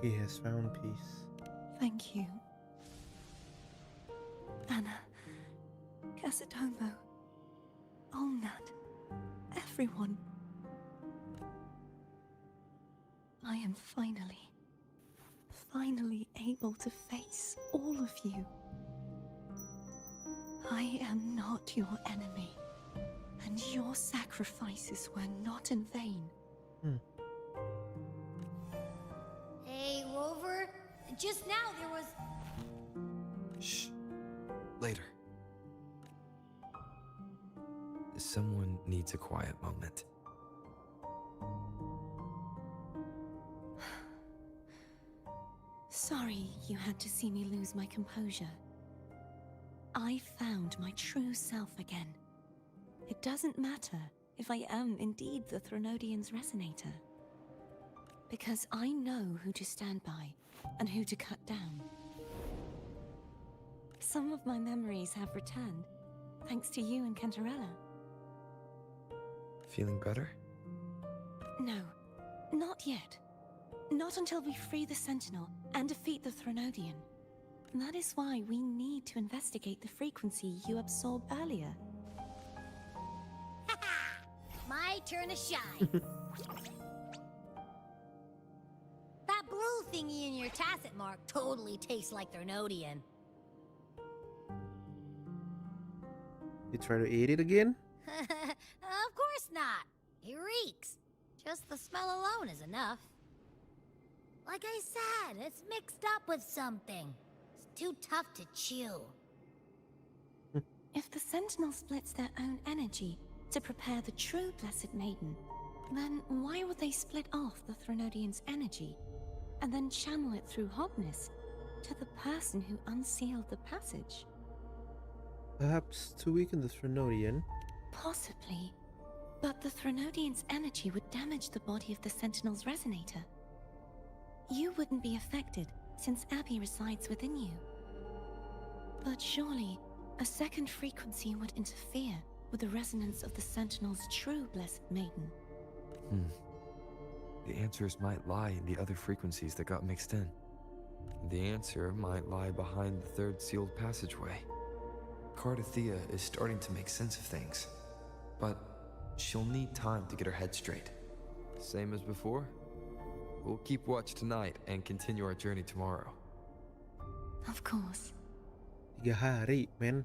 He has found peace. Thank you. Anna, Casatomo, Olnat, everyone. I am finally able to face all of you. I am not your enemy, and your sacrifices were not in vain. Hey, Rover, just now there was... Shh. Later. Someone needs a quiet moment. Sorry you had to see me lose my composure. I found my true self again. It doesn't matter if I am indeed the Threnodian's resonator. Because I know who to stand by and who to cut down. Some of my memories have returned, thanks to you and Cantarella. Feeling better? No, not yet. Not until we free the Sentinel and defeat the Threnodian. That is why we need to investigate the frequency you absorbed earlier. My turn to shine. That blue thingy in your tacit mark totally tastes like Threnodian. You try to eat it again? Of course not. It reeks. Just the smell alone is enough. Like I said, it's mixed up with something. It's too tough to chew. If the Sentinel splits their own energy to prepare the true Blessed Maiden, then why would they split off the Threnodian's energy and then channel it through Hognis to the person who unsealed the passage? Perhaps to weaken the Threnodian. Possibly. But the Threnodian's energy would damage the body of the Sentinel's resonator. You wouldn't be affected, since Abby resides within you. But surely, a second frequency would interfere with the resonance of the Sentinel's true Blessed Maiden. The answers might lie in the other frequencies that got mixed in. The answer might lie behind the third sealed passageway. Cardathia is starting to make sense of things, but she'll need time to get her head straight. Same as before? We'll keep watch tonight and continue our journey tomorrow. Of course. 3 hari, men.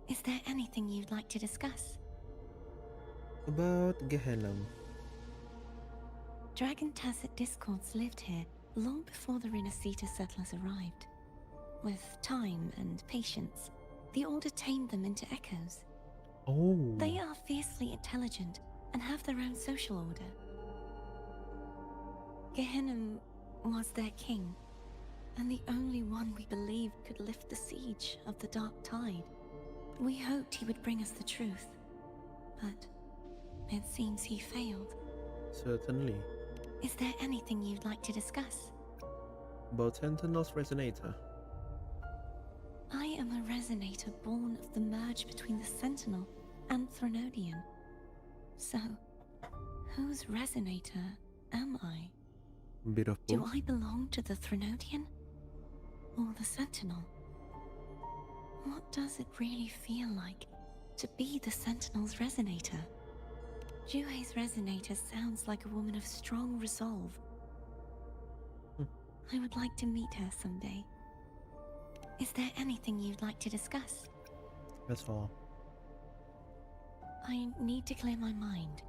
Is there anything you'd like to discuss? About Gehenna. Dragon Tacet Discords lived here long before the Renacita settlers arrived. With time and patience, the Order tamed them into echoes. Oh. They are fiercely intelligent and have their own social order. Gehenna was their king, and the only one we believed could lift the siege of the Dark Tide. We hoped he would bring us the truth, but it seems he failed. Certainly. Is there anything you'd like to discuss? About Sentinel's resonator. I am a resonator born of the merge between the Sentinel and Threnodian. So, whose resonator am I? Bit of both. Do I belong to the Threnodian? Or the Sentinel? What does it really feel like to be the Sentinel's resonator? Juhe's resonator sounds like a woman of strong resolve. I would like to meet her someday. Is there anything you'd like to discuss? That's all. I need to clear my mind.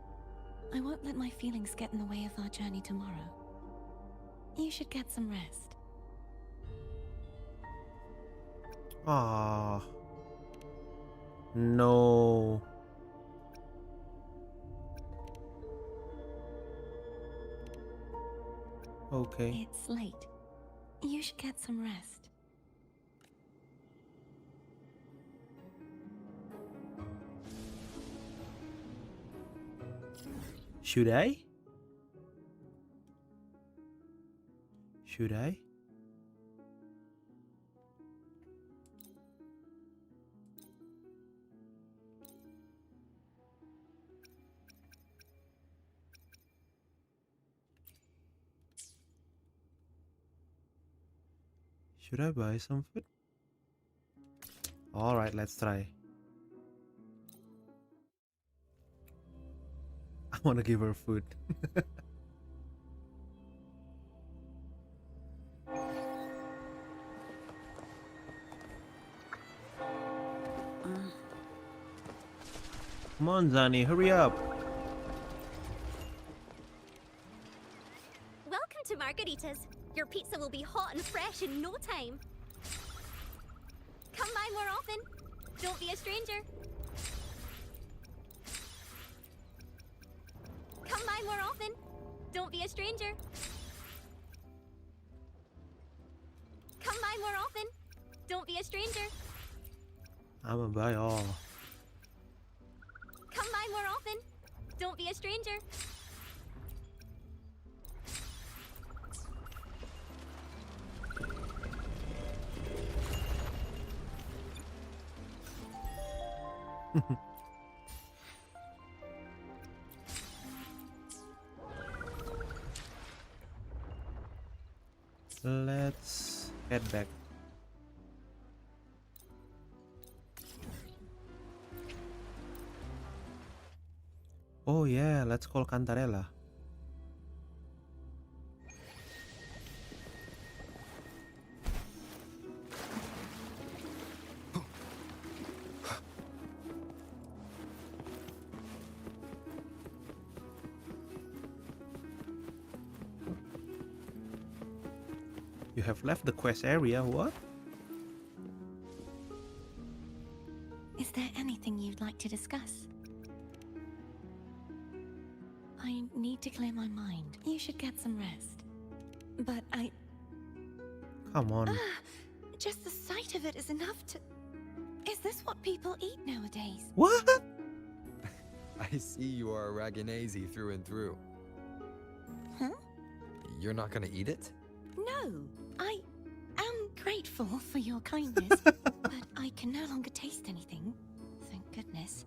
I won't let my feelings get in the way of our journey tomorrow. You should get some rest. Ah, no. Okay. It's late. You should get some rest. Should I? Should I? Should I buy some food? Alright, let's try. I want to give her food. Come on, Zani, hurry up. Welcome to Margarita's. Your pizza will be hot and fresh in no time. Come by more often. Don't be a stranger. Come by more often. Don't be a stranger. Come by more often. Don't be a stranger. I'ma buy all. Come by more often. Don't be a stranger. Let's head back. Oh yeah, let's call Cantarella. You have left the quest area, what? Is there anything you'd like to discuss? I need to clear my mind. You should get some rest. But Come on. just the sight of it is enough to... Is this what people eat nowadays? What? I see you are a Raganese through and through. Huh? You're not gonna eat it? No, I am grateful for your kindness, but I can no longer taste anything. Thank goodness.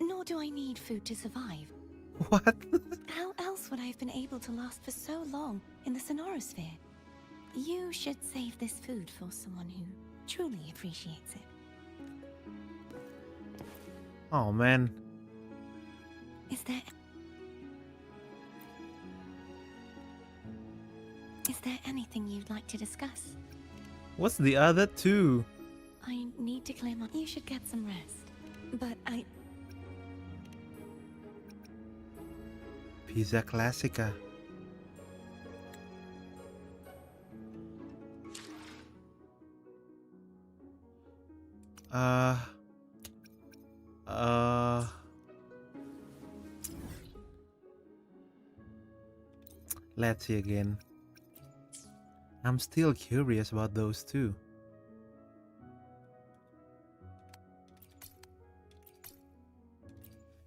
Nor do I need food to survive. What? How else would I have been able to last for so long in the Sonorosphere? You should save this food for someone who truly appreciates it. Oh man. Is there anything you'd like to discuss? What's the other two? I need to clear my... You should get some rest. But Pizza Classica. Let's see again. I'm still curious about those two.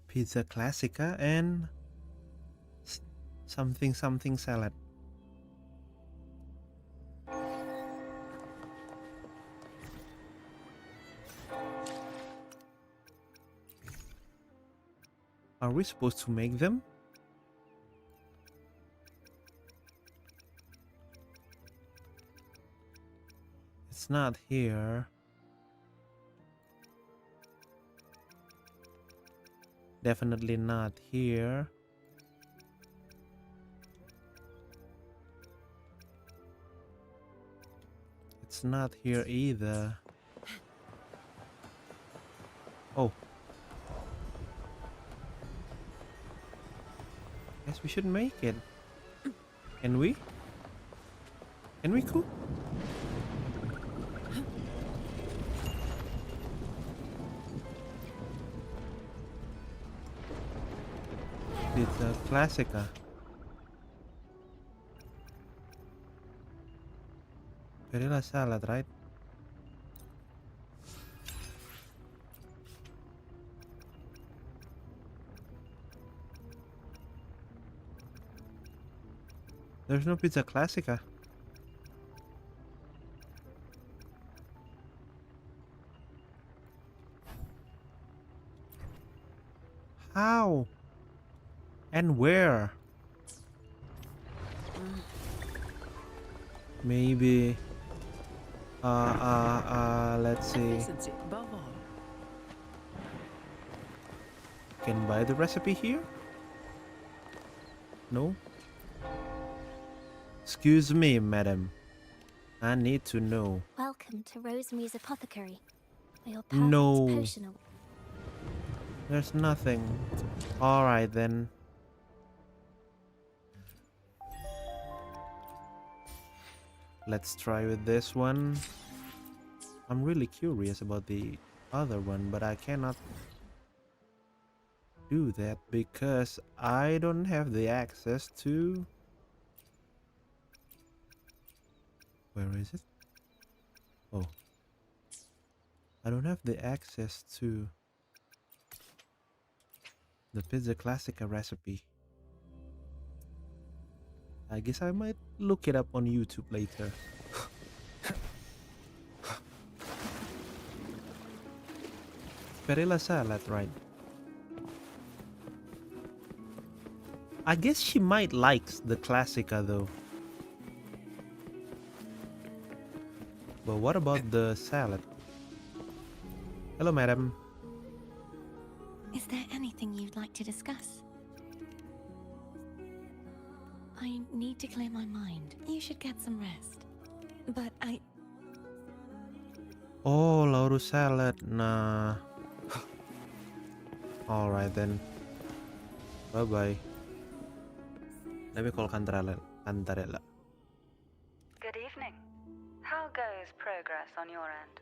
Pizza Classica and something salad. Are we supposed to make them? It's not here. Definitely not here. not here either. Oh. Guess we should make it. Can we? Can we cook? Pizza classica. Perilla salad, right? There's no pizza classica. How? And where? Maybe. Let's see. Efficiency above all. Can buy the recipe here? No? Excuse me, madam. I need to know. Welcome to Rosemary's Apothecary. Your perfect No. potion. There's nothing. Alright then. Let's try with this one. I'm really curious about the other one, but I cannot do that because I don't have the access to... Where is it? Oh. I don't have the access to the Pizza Classica recipe. I guess I might look it up on YouTube later. Perilla salad, right? I guess she might likes the Classica though. But what about the salad? Hello, madam. Is there anything you'd like to discuss? I need to clear my mind. You should get some rest. But Oh, Lauru salad. Nah. Alright then. Bye-bye. Let me call Cantarella. Good evening. How goes progress on your end?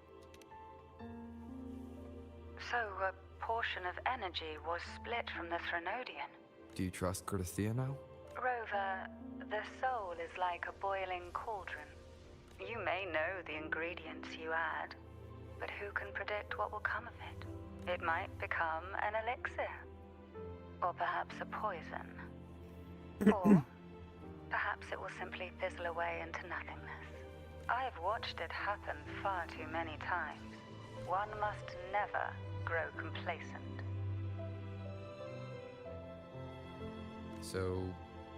So, a portion of energy was split from the Threnodian. Do you trust Gerthia now? Rover, the soul is like a boiling cauldron. You may know the ingredients you add, but who can predict what will come of it? It might become an elixir, or perhaps a poison, or perhaps it will simply fizzle away into nothingness. I've watched it happen far too many times. One must never grow complacent. So,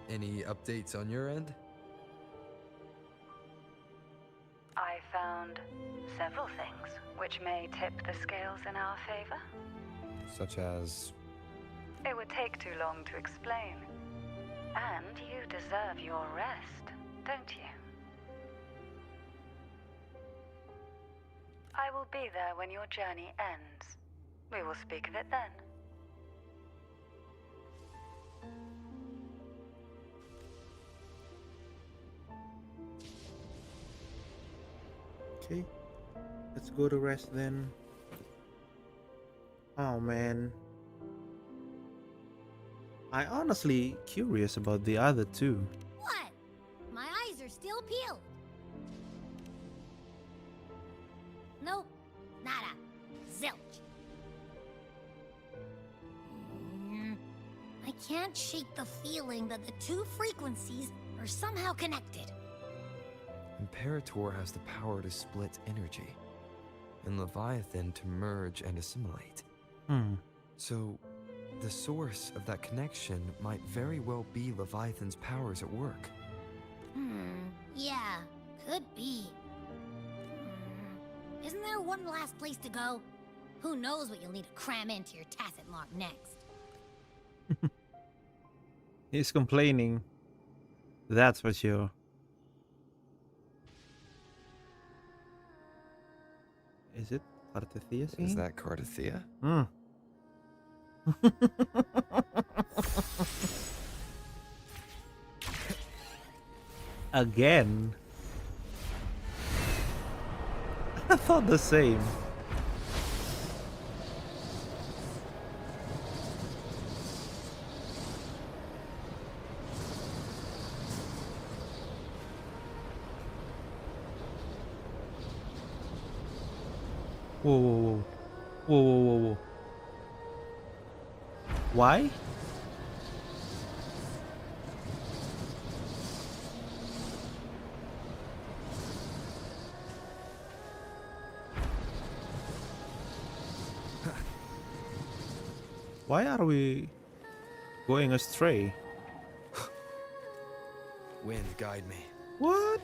any updates on your end? I found several things which may tip the scales in our favor. Such as... It would take too long to explain. And you deserve your rest, don't you? I will be there when your journey ends. We will speak of it then. Okay. Let's go to rest then. Oh man. I honestly curious about the other two. What? My eyes are still peeled. Nope. Nada. Zilch. I can't shake the feeling that the two frequencies are somehow connected. Imperator has the power to split energy, and Leviathan to merge and assimilate. So, the source of that connection might very well be Leviathan's powers at work. Yeah, could be. Isn't there one last place to go? Who knows what you'll need to cram into your tacit mark next? He's complaining. That's for sure. Is it Cartethia Is singing? that Cartethia? Hmm. Again. I thought the same. Whoa, whoa, whoa. Whoa, whoa, whoa, whoa. Why? Why are we going astray? Wind, guide me. What?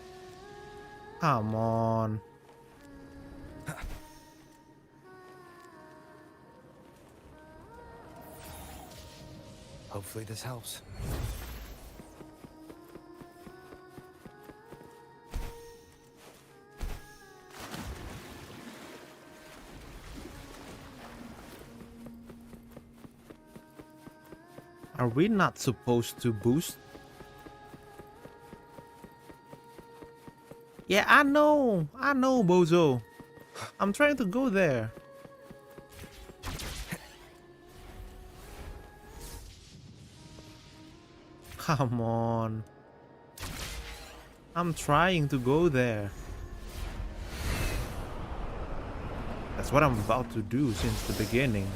Come on. Hopefully this helps. Are we not supposed to boost? Yeah, I know, Bozo. I'm trying to go there. Come on. I'm trying to go there. That's what I'm about to do since the beginning.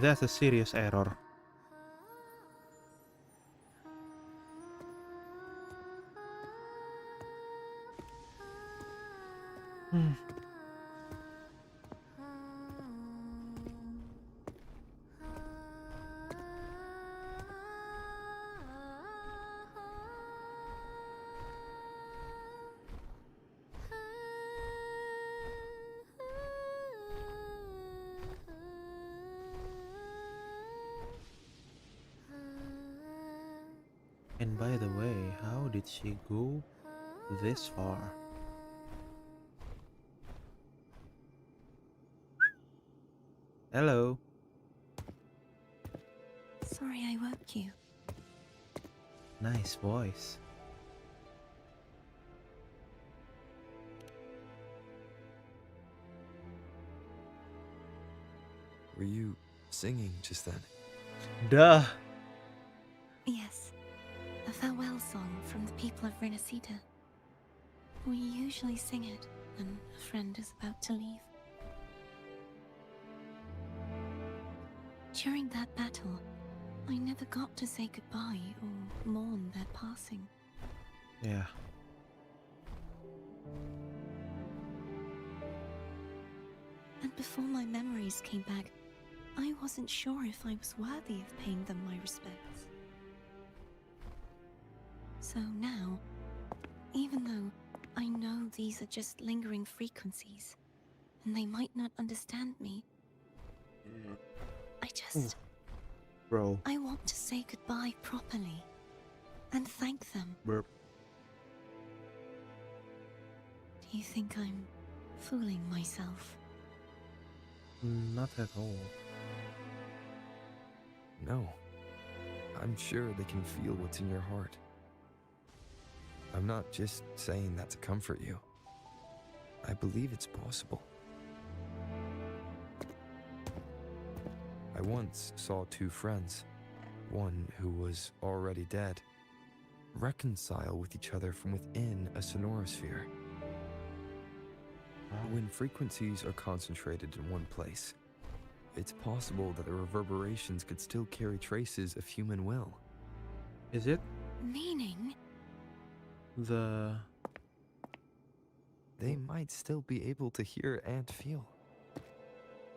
That's a serious error. Hmm. And by the way, how did she go this far? Hello. Sorry I woke you. Nice voice. Were you singing just then? Duh. Yes, a farewell song from the people of Renacita. We usually sing it when a friend is about to leave. During that battle, I never got to say goodbye or mourn their passing. Yeah. And before my memories came back, I wasn't sure if I was worthy of paying them my respects. So now, even though I know these are just lingering frequencies, and they might not understand me, I just... Bro. I want to say goodbye properly, and thank them. Burp. Do you think I'm fooling myself? Not at all. No. I'm sure they can feel what's in your heart. I'm not just saying that to comfort you. I believe it's possible. I once saw two friends, one who was already dead, reconcile with each other from within a sonorosphere. When frequencies are concentrated in one place, it's possible that the reverberations could still carry traces of human will. Is it? Meaning? They might still be able to hear and feel.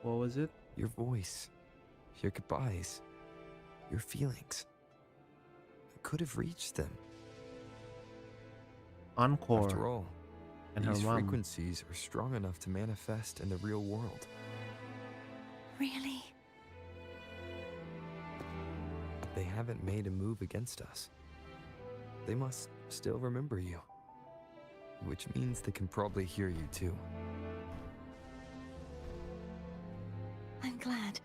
What was it? Your voice, your goodbyes, your feelings. It could have reached them. Encore After all, and her these mom. frequencies are strong enough to manifest in the real world. Really? They haven't made a move against us. They must still remember you. Which means they can probably hear you too. I'm glad.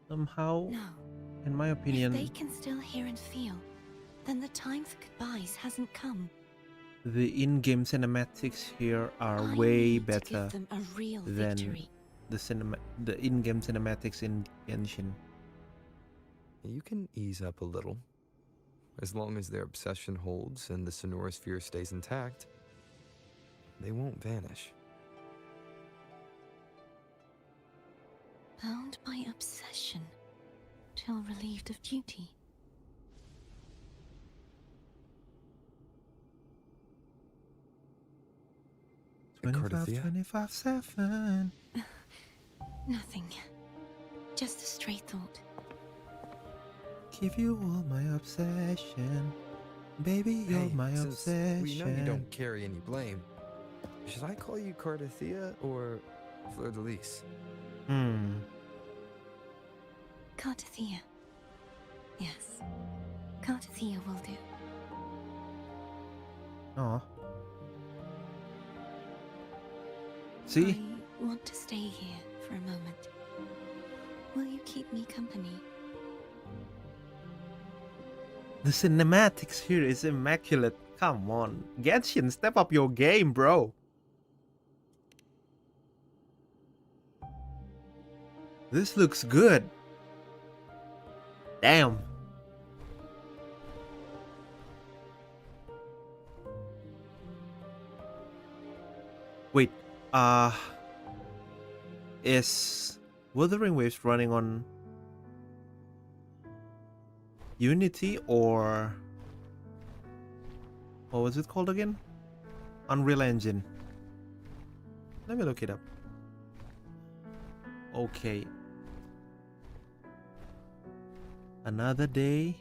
Somehow, No. in my opinion, If they can still hear and feel, then the time for goodbyes hasn't come. the in-game cinematics here are I way need to better give them a real than victory. the in-game cinematics in Genshin. You can ease up a little. As long as their obsession holds and the Sonora Sphere stays intact, they won't vanish. Bound by obsession, till relieved of duty. Cardathia? 25/7. Nothing. Just a stray thought. Give you all my obsession. Baby, you're Hey, my since obsession. we know you don't carry any blame, should I call you Cardathia or Fleur de Lis? Cardathia. Yes. Cardathia will do. Oh. See? I want to stay here for a moment. Will you keep me company? The cinematics here is immaculate. Come on. Genshin, step up your game, bro. This looks good. Damn. Wait, is Wuthering Waves running on Unity or what was it called again? Unreal Engine. Let me look it up. Okay. Another day.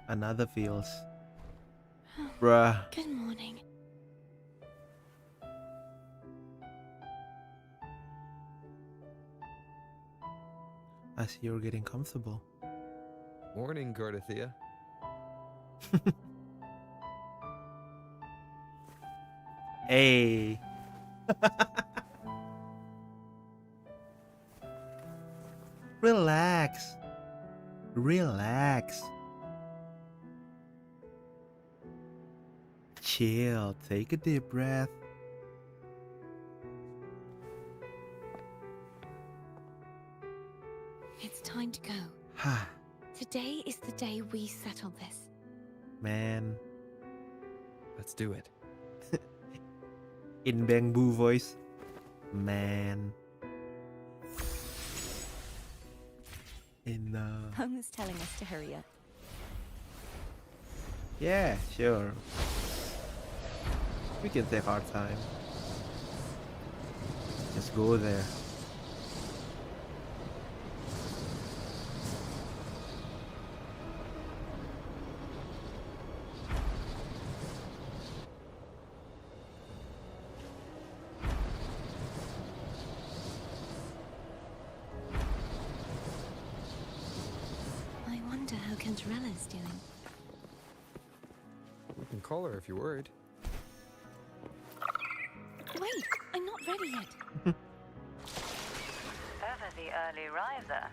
Another feels. Bruh. Good morning. I see you're getting comfortable. Morning, Cardathia. Hey. Relax. Relax. Chill. Take a deep breath. It's time to go. Today is the day we settle this. Man. Let's do it. In Bamboo voice. Man. Home is telling us to hurry up. Yeah, sure. We can take our time. Just go there. I wonder how Cantarella's doing. You can call her if you're worried. Wait, I'm not ready yet. Ever the early riser.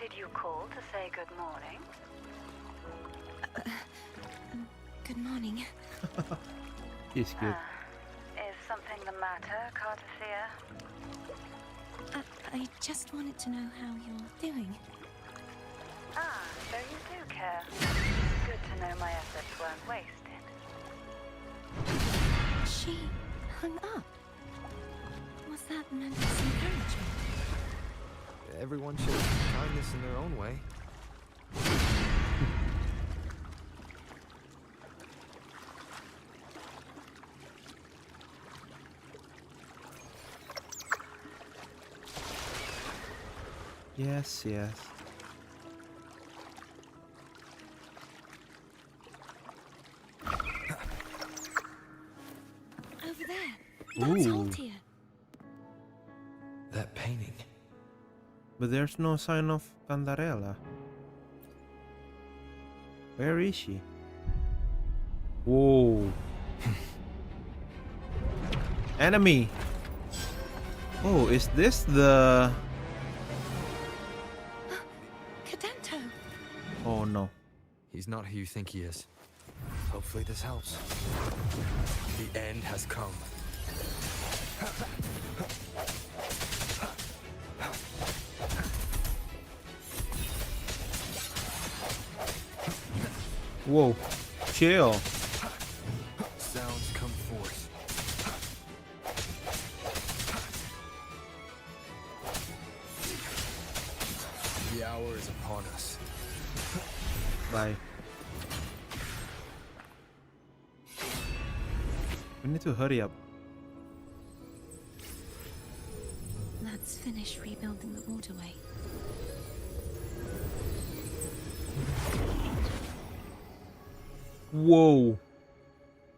Did you call to say good morning? Good morning. He's good. Is something the matter, Cardathia? I just wanted to know how you're doing. Ah, so you do care. Good to know my efforts weren't wasted. She hung up. Was that meant as encouragement? Everyone shows kindness in their own way. Yes, yes. Over there. That's Ooh. Haltia. That painting. But there's no sign of Cantarella. Where is she? Whoa. Enemy. Oh, is this the... Cadento. Oh no. He's not who you think he is. Hopefully this helps. The end has come. Whoa. Chill. Sounds come forth. The hour is upon us. Bye. We need to hurry up. Let's finish rebuilding the waterway. Whoa.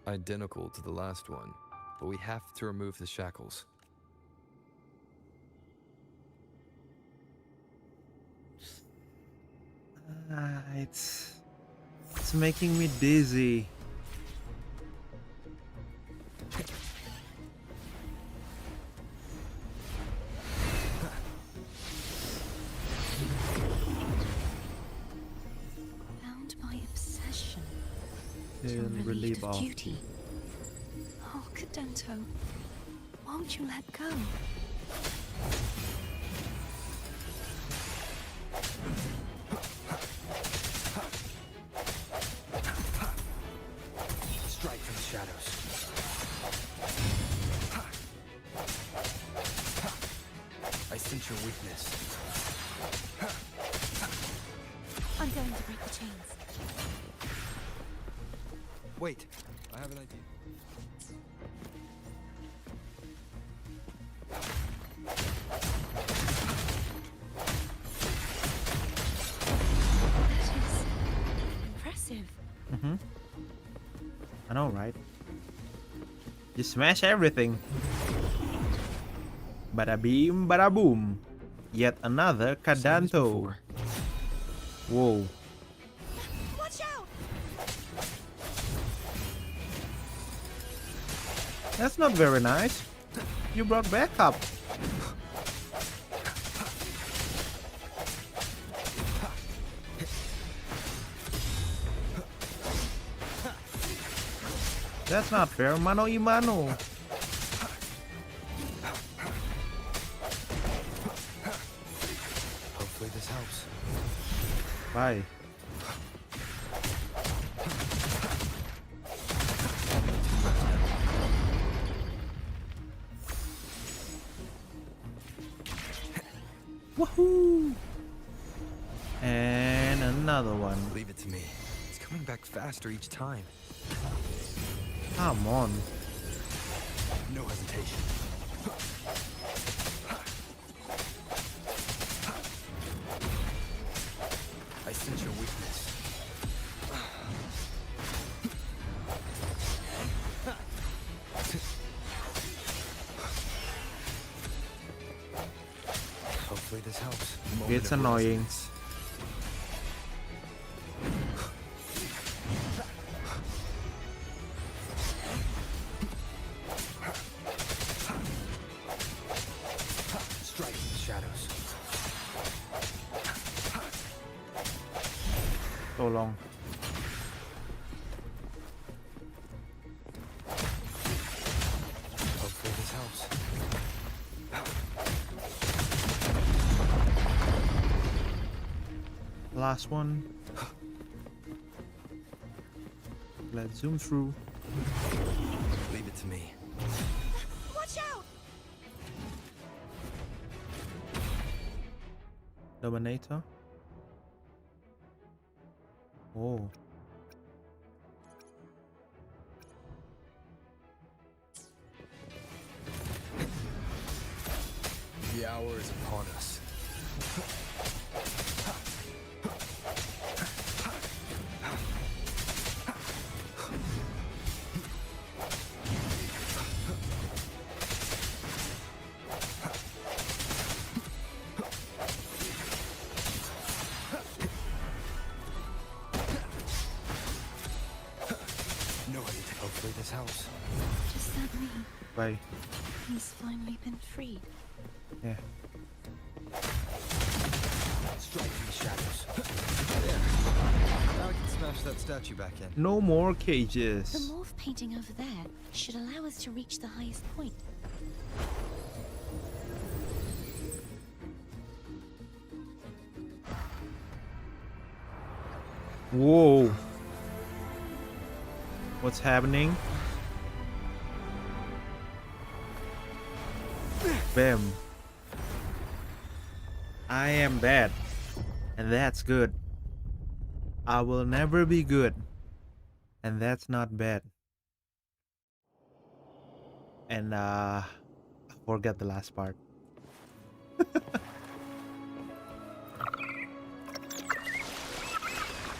Identical to the last one, but we have to remove the shackles. It's making me dizzy. Bound by obsession. Feel relief Relieved of off. duty. Oh, Cadento. Won't you let go? Strike from the shadows. I sense your weakness. I'm going to break the chains. Wait, I have an idea. That is impressive. Mm-hmm. I know, right? You smash everything. Bada beam, bada boom. Yet another Cadanto. Whoa. Watch out! That's not very nice. You brought backup. That's not fair, mano y mano. Hopefully this helps. Bye. Woohoo! And another one. Leave it to me. It's coming back faster each time. Come on. No hesitation. I sense your weakness. Hopefully this helps. Moment It's of annoying. resistance. Strike in the shadows. So long. Hopefully this helps. Last one. Let's zoom through. Leave it to me. Watch out! Dominator. Oh. The hour is upon us. Bye. He's finally been freed. Yeah. Strike in the shadows. There. Now I can smash that statue back in. No more The cages. morph painting over there should allow us to reach the highest point. Whoa. What's happening? Bam. I am bad. And that's good. I will never be good. And that's not bad. And I forgot the last part.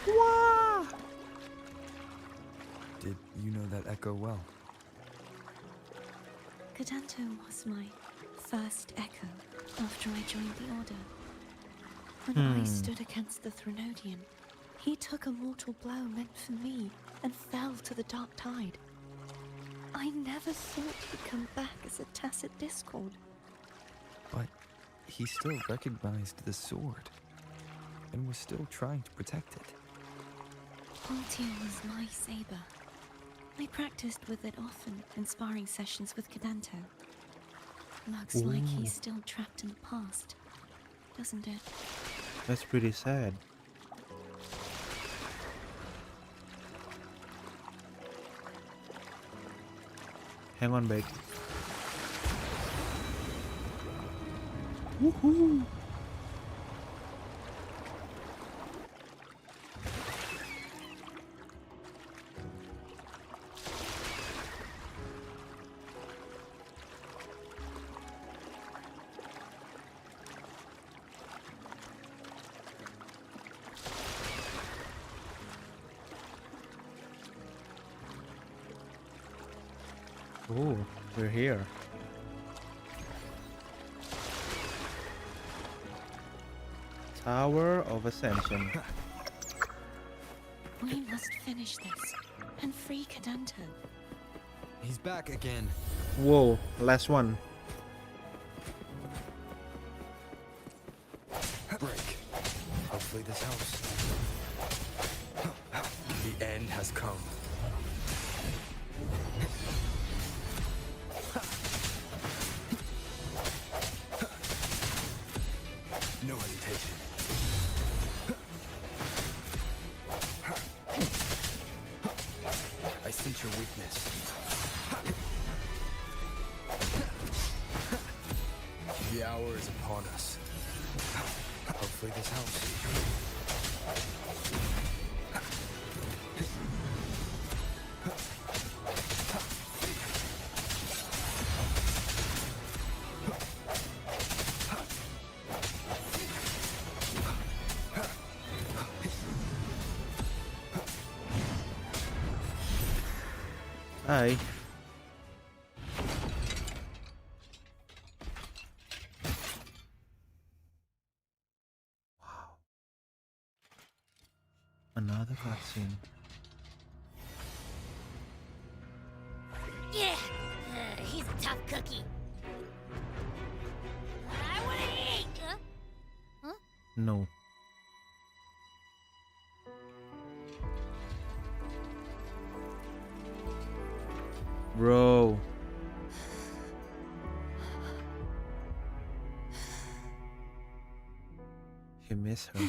Wah! Did you know that echo well? Cadanto was my first echo after I joined the Order. When I stood against the Threnodian, he took a mortal blow meant for me and fell to the dark tide. I never thought he'd come back as a tacit discord. But he still recognized the sword and was still trying to protect it. Altier was my saber. I practiced with it often in sparring sessions with Cadanto. Looks like he's still trapped in the past, doesn't it? That's pretty sad. Hang on, babe. Woohoo! Oh, we're here. Tower of Ascension. We must finish this and free Cadanto. He's back again. Whoa, last one. Break. Hopefully this helps. The end has come. No hesitation. I sense your weakness. The hour is upon us. Hopefully this helps. Hi. Wow. Another cutscene. Yeah, he's a tough cookie. I wanna eat. Huh? No. Bro. He miss her.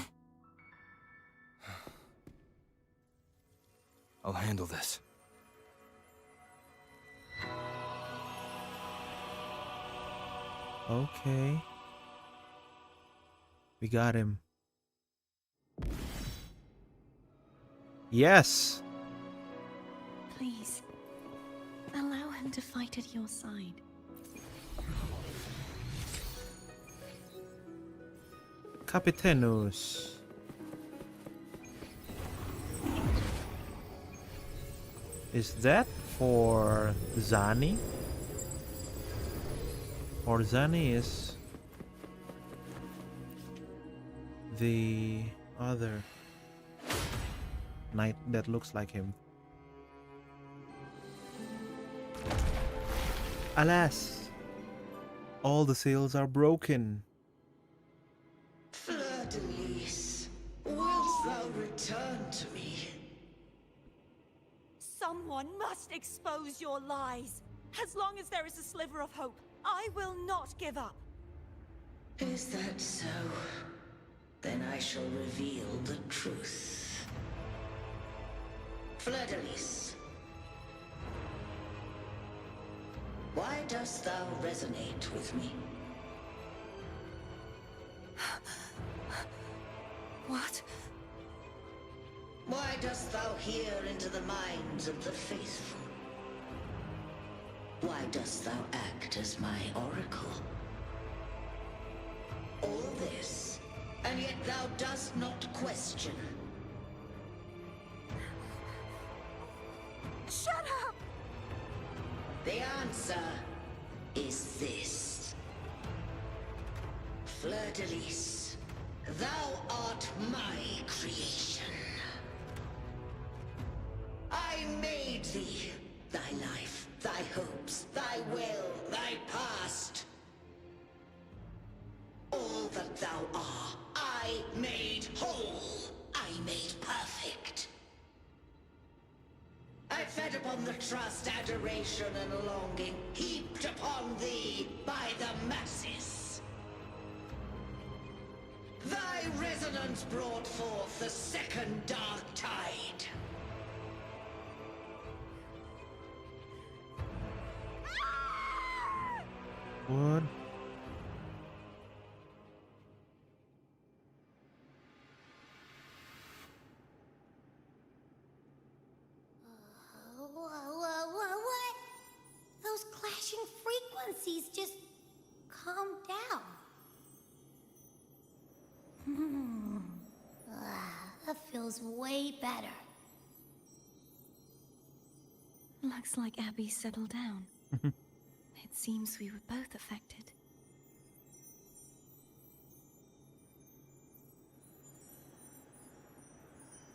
I'll handle this. Okay. We got him. Yes! Please, allow him to fight at your side. Capitanus. Is that for Zani? Or Zani is the other knight that looks like him. Alas, all the sails are broken. Fleur-de-Lis, wilt thou return to me? Someone must expose your lies. As long as there is a sliver of hope, I will not give up. Is that so? Then I shall reveal the truth. Fleur-de-Lis, why dost thou resonate with me? What? Why dost thou hear into the minds of the faithful? Why dost thou act as my oracle? All this, and yet thou dost not question. Shut up! The answer is this. Fleur-de-Lis, thou art my creation. I made thee, thy life, thy hopes, thy will, thy past. All that thou art, I made whole. I made perfect. I fed upon the trust, adoration, and longing heaped upon thee by the masses. Thy resonance brought forth the second dark tide. What? What? Those clashing frequencies just calm down. That feels way better. Looks like Abby settled down. It seems we were both affected.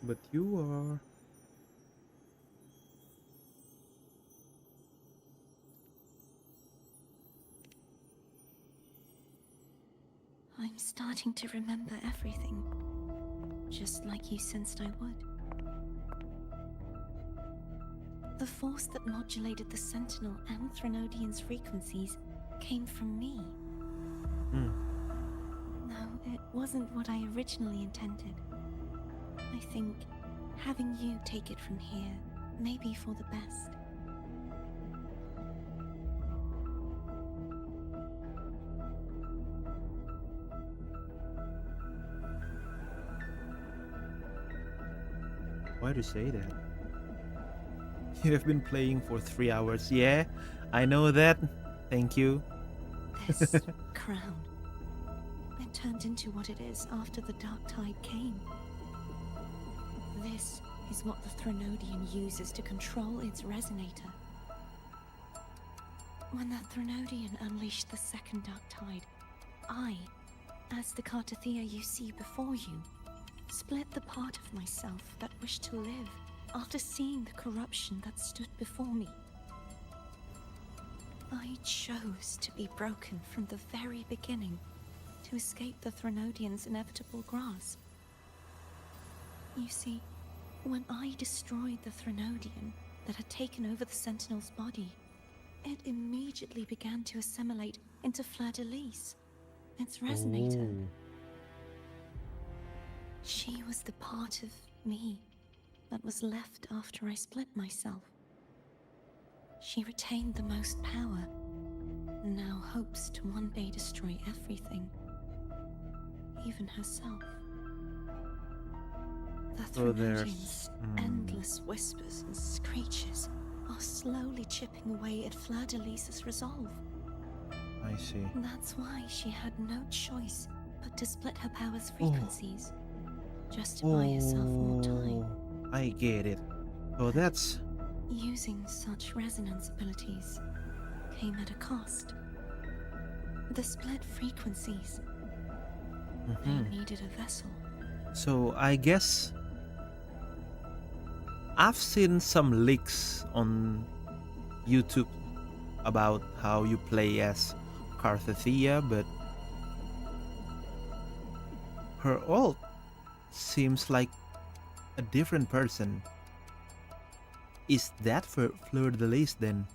But you are. I'm starting to remember everything, just like you sensed I would. The force that modulated the Sentinel and Threnodian's frequencies came from me. No, it wasn't what I originally intended. I think having you take it from here may be for the best. Why do you say that? You have been playing for 3 hours. Yeah, I know that. Thank you. This crown. It turned into what it is after the Dark Tide came. This is what the Threnodian uses to control its resonator. When the Threnodian unleashed the second Dark Tide, I, as the Cartathea you see before you, split the part of myself that wished to live after seeing the corruption that stood before me. I chose to be broken from the very beginning to escape the Threnodian's inevitable grasp. You see, when I destroyed the Threnodian that had taken over the Sentinel's body, it immediately began to assimilate into Fleur-de-Lis, its resonator. Oh. She was the part of me that was left after I split myself. She retained the most power, and now hopes to one day destroy everything, even herself. The So Threnodian's endless whispers and screeches are slowly chipping away at Fleur-de-Lis's resolve. I see. That's why she had no choice but to split her power's frequencies, just to buy herself more time. I get it. So that's... Using such resonance abilities came at a cost. The split frequencies. They needed a vessel. So I guess I've seen some leaks on YouTube about how you play as Carthathia, but her ult seems like a different person. Is that for Fleur de Lis then?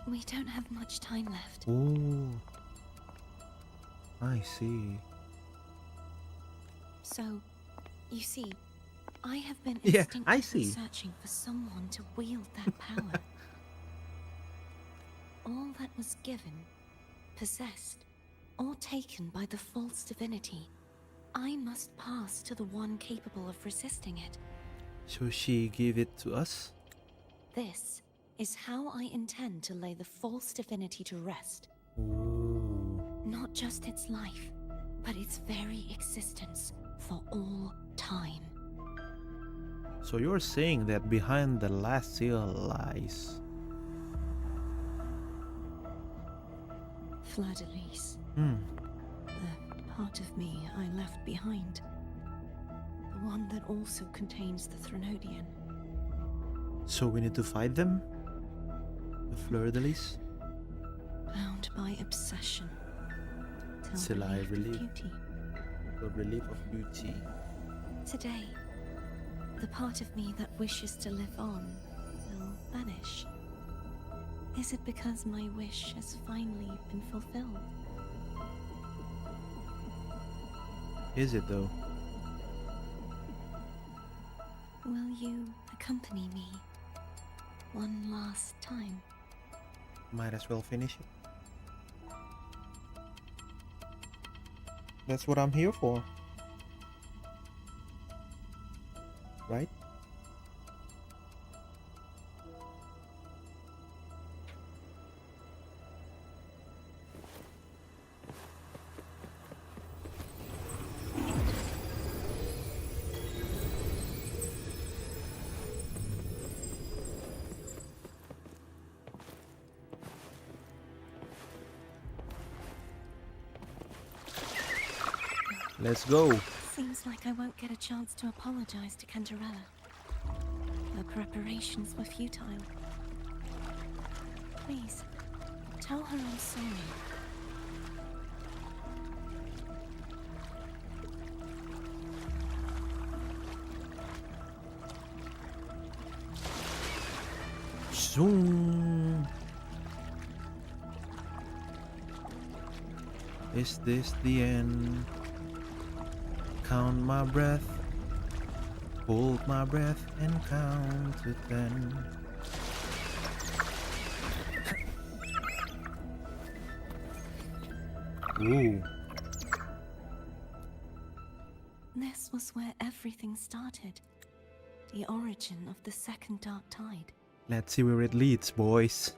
We don't have much time left. Oh, I see. So, you see, I have been Yeah, I instinctively see. searching for someone to wield that power. All that was given, possessed, or taken by the false divinity, I must pass to the one capable of resisting it. So she gave it to us? This is how I intend to lay the false divinity to rest. Ooh. Not just its life, but its very existence for all time. So you're saying that behind the last seal lies... Fleur de Lis. Hmm. The part of me I left behind. The one that also contains the Threnodian. So we need to fight them? The Fleur de Lis? Bound by obsession. Till I relieved of relieve. beauty. The relief of beauty. Today, the part of me that wishes to live on will vanish. Is it because my wish has finally been fulfilled? Is it though? Will you accompany me one last time? Might as well finish it. That's what I'm here for. Right? Let's go. Seems like I won't get a chance to apologize to Cantarella. Her preparations were futile. Please, tell her I'm sorry. Zoom. Is this the end? Count my breath, hold my breath and count to 10. Ooh. This was where everything started. The origin of the second dark tide. Let's see where it leads, boys.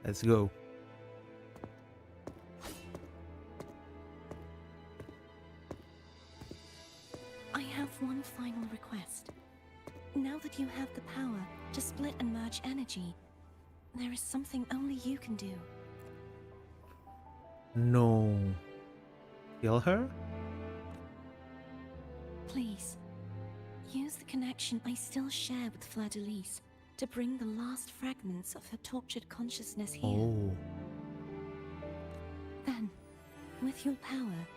Let's go. I have one final request. Now that you have the power to split and merge energy, there is something only you can do. No. Kill her? Please, use the connection I still share with Fleur de Lis to bring the last fragments of her tortured consciousness here. Oh. Then, with your power,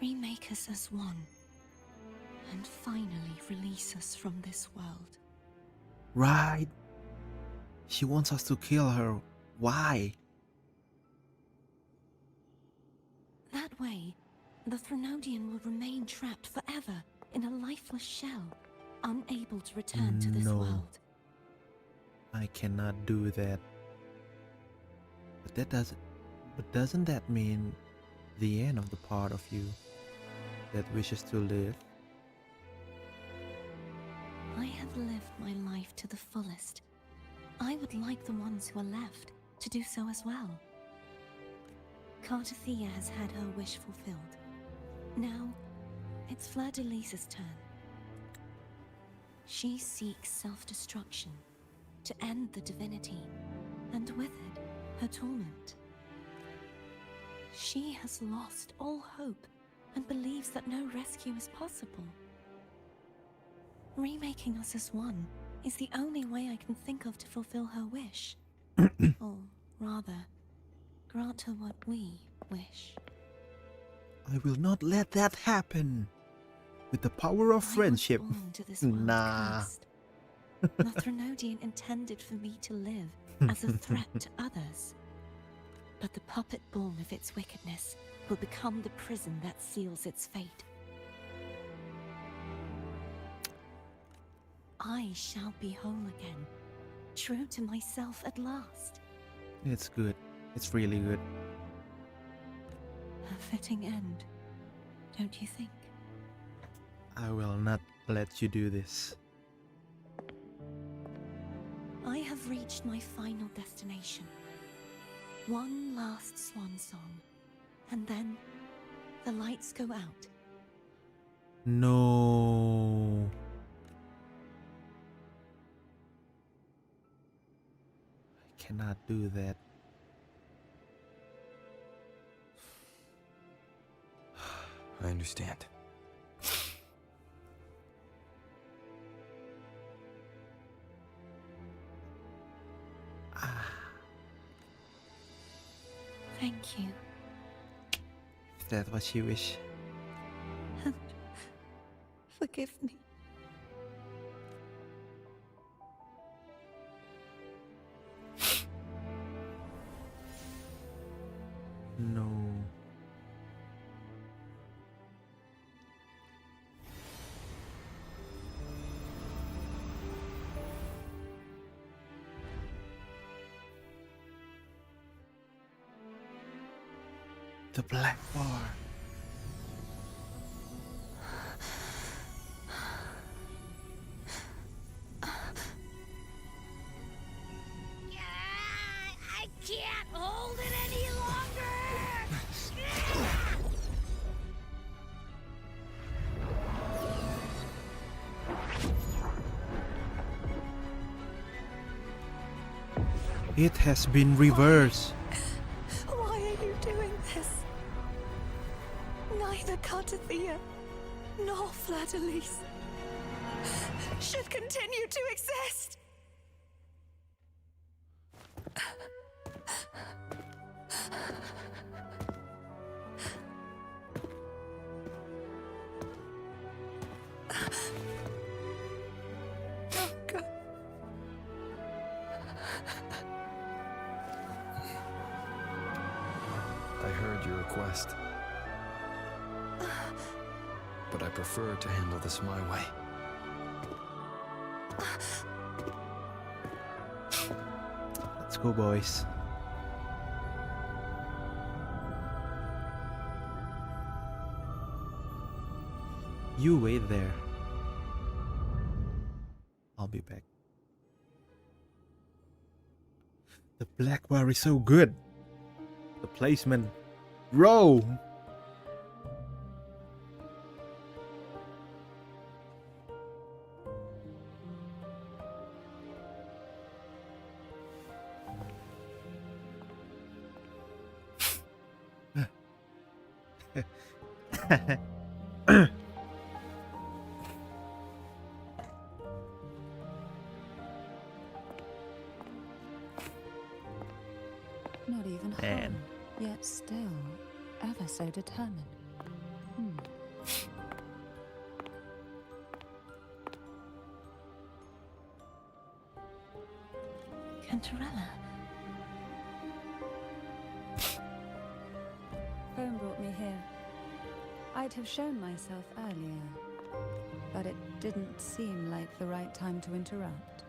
remake us as one. And finally release us from this world. Right. She wants us to kill her. Why? That way, the Threnodian will remain trapped forever in a lifeless shell, unable to return to this No. world. I cannot do that. But doesn't that mean the end of the part of you that wishes to live? I have lived my life to the fullest. I would like the ones who are left to do so as well. Carthathia has had her wish fulfilled. Now, it's Fleur de Lis's turn. She seeks self-destruction to end the divinity, and with it, her torment. She has lost all hope and believes that no rescue is possible. Remaking us as one is the only way I can think of to fulfill her wish. Or rather, grant her what we wish. I will not let that happen. With the power of friendship. I was born to this world Nah. cursed. The Threnodian intended for me to live as a threat to others. But the puppet born of its wickedness will become the prison that seals its fate. I shall be whole again, true to myself at last. It's good. It's really good. A fitting end, don't you think? I will not let you do this. I have reached my final destination. One last swan song, and then the lights go out. No. I cannot do that. I understand. Thank you. Is that what you wish? And forgive me. No. The black bar. I can't hold it any longer! It has been reversed. Why are you doing this? Neither Cartathea nor Fladalise should continue to exist. Oh, God. I heard your request. But I prefer to handle this my way. Let's go, boys. You wait there. I'll be back. The black bar is so good. The placement. Bro! Not even Man. whole, yet still ever so determined. Cantarella. Home brought me here. I'd have shown myself earlier, but it didn't seem like the right time to interrupt.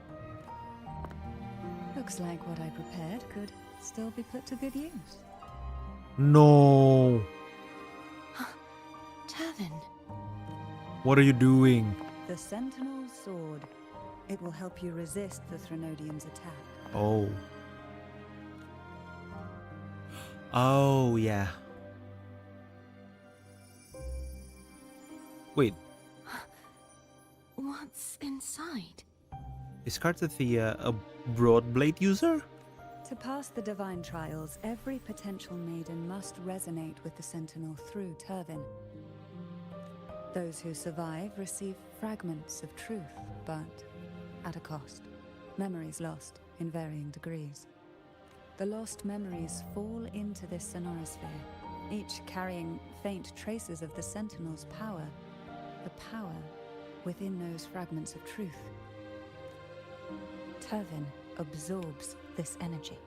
Looks like what I prepared could still be put to good use. No! Turvin. What are you doing? The Sentinel's sword. It will help you resist the Threnodian's attack. Oh. Oh, yeah. Wait, What's inside? is Cartathea a broad blade user? To pass the divine trials, every potential maiden must resonate with the Sentinel through Turvin. Those who survive receive fragments of truth, but at a cost. Memories lost in varying degrees. The lost memories fall into this sonorosphere, each carrying faint traces of the Sentinel's power, the power within those fragments of truth. Turvin absorbs this energy.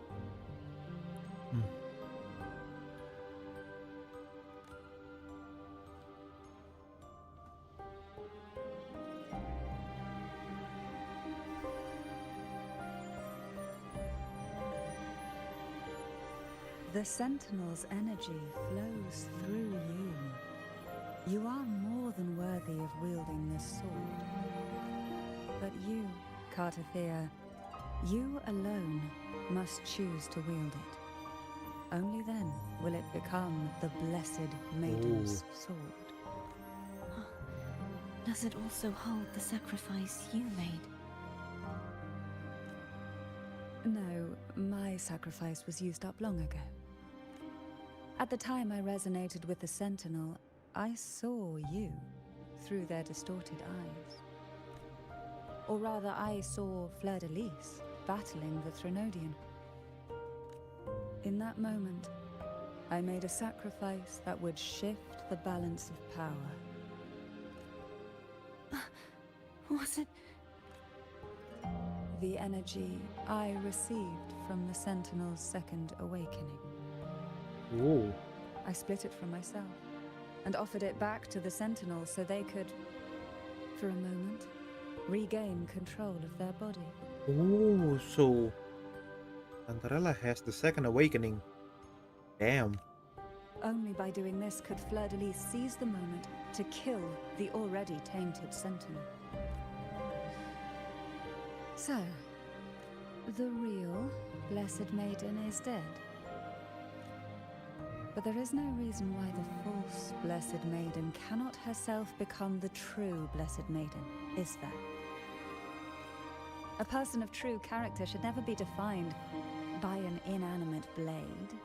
The Sentinel's energy flows through you. You are more than worthy of wielding this sword. But you, Cartathea, you alone must choose to wield it. Only then will it become the Blessed Maiden's sword. Does it also hold the sacrifice you made? No, my sacrifice was used up long ago. At the time I resonated with the Sentinel, I saw you through their distorted eyes. Or rather, I saw Fleur-de-Lis battling the Threnodian. In that moment, I made a sacrifice that would shift the balance of power. Was it? The energy I received from the Sentinel's second awakening. Whoa. I split it from myself and offered it back to the Sentinel so they could, for a moment, regain control of their body. Oh, so Cantarella has the second awakening. Damn. Only by doing this could Fleur-de-Lis seize the moment to kill the already tainted Sentinel. So, the real Blessed Maiden is dead. But there is no reason why the false Blessed Maiden cannot herself become the true Blessed Maiden, is there? A person of true character should never be defined by an inanimate blade.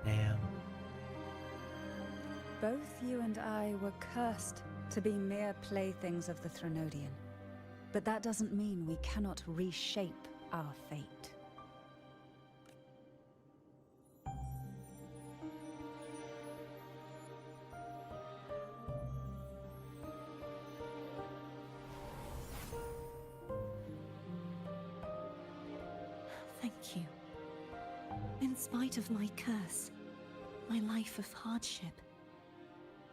Damn. Both you and I were cursed to be mere playthings of the Threnodian. But that doesn't mean we cannot reshape our fate. Thank you. In spite of my curse, my life of hardship,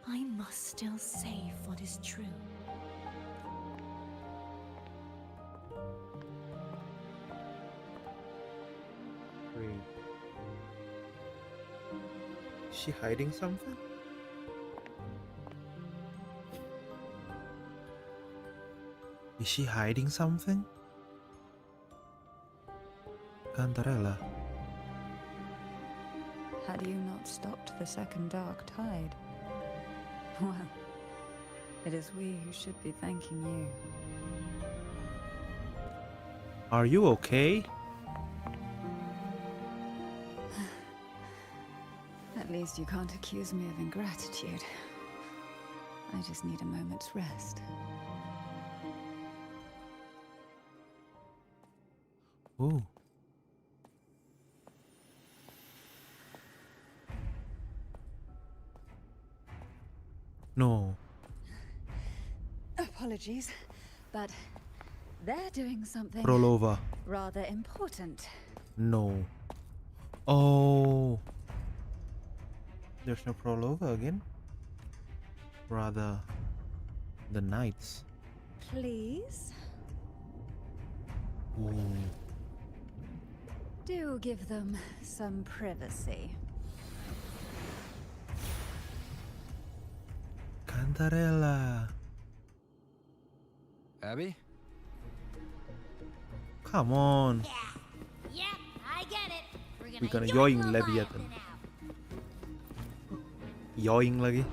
I must still save what is true. Wait. Is she hiding something? Is she hiding something? Cantarella. Had you not stopped the second dark tide? Well, it is we who should be thanking you. Are you okay? At least you can't accuse me of ingratitude. I just need a moment's rest. Ooh. No. Apologies, but they're doing something Prolova. rather important. No. Oh. There's no Prolova again? Rather, the Knights. Please, Ooh. do give them some privacy. Cantarella. Abby? Come on. Yeah, I get it. We're gonna yoink yoing Leviathan. Leviathan out. Yoing lagi.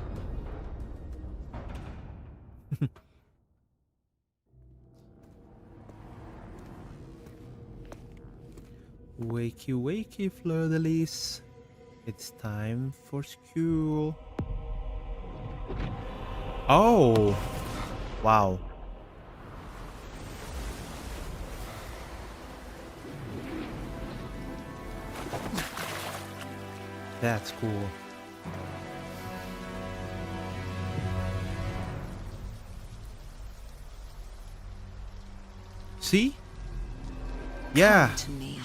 Wakey wakey Fleur-de-Lis. It's time for school. Oh, wow. That's cool. See? Yeah. Come to me,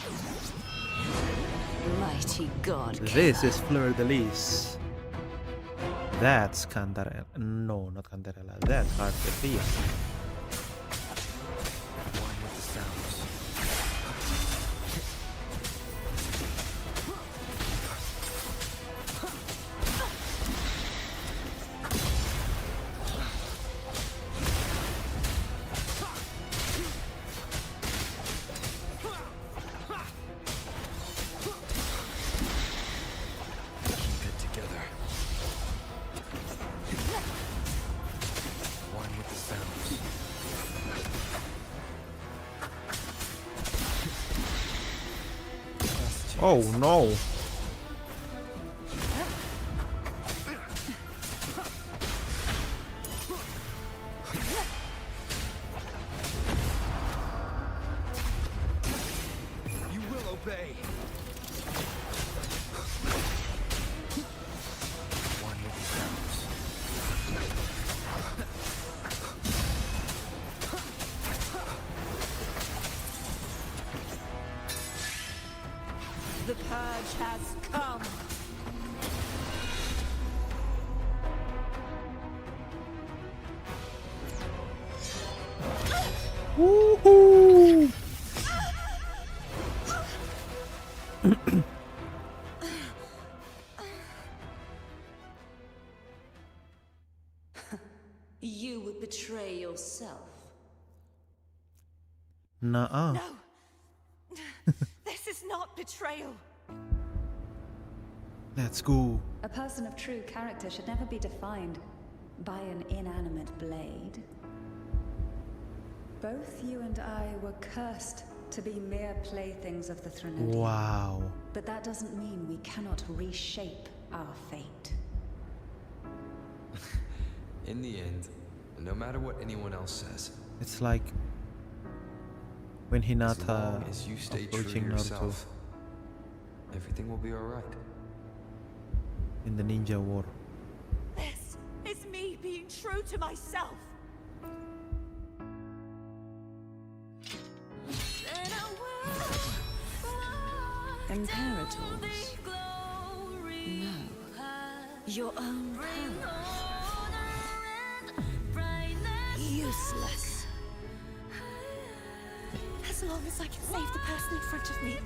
mighty god. This is Fleur de Lis. That's Cantarella. No, not Cantarella. That's Carpethia. One with the sounds. Keep it together. One with the sounds. Oh no. You will obey. One with the sounds. The purge has come. Woohoo! You would betray yourself. Nuh-uh. No. This is not betrayal. Let's go. A person of true character should never be defined by an inanimate blade. Both you and I were cursed to be mere playthings of the Dhandellion. Wow. But that doesn't mean we cannot reshape our fate. In the end, no matter what anyone else says, It's like when as Hinata long as you stay true to approaching Naruto yourself, everything will be alright. in the Ninja War. This is me being true to myself. Imperators? No. Your own power. Useless. As long as I can save the person in front of me,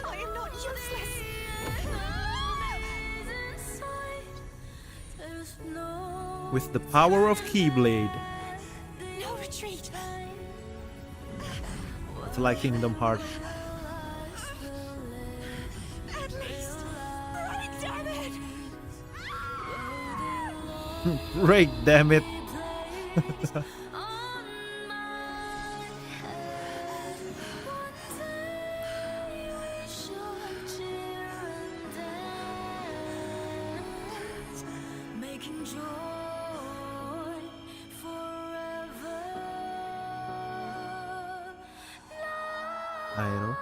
I am not useless. With the power of Keyblade. No retreat. It's like Kingdom Hearts. At least, break, damn it! Break, damn it. Aero?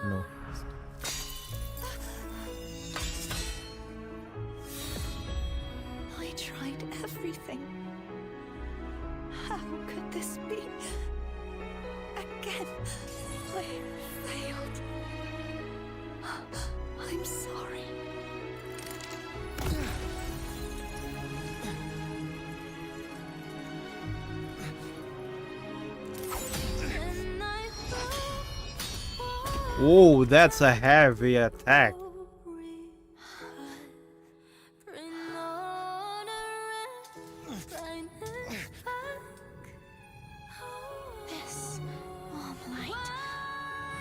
No. I tried everything. How could this be? Again, I failed. I'm sorry. Oh, that's a heavy attack. This warm light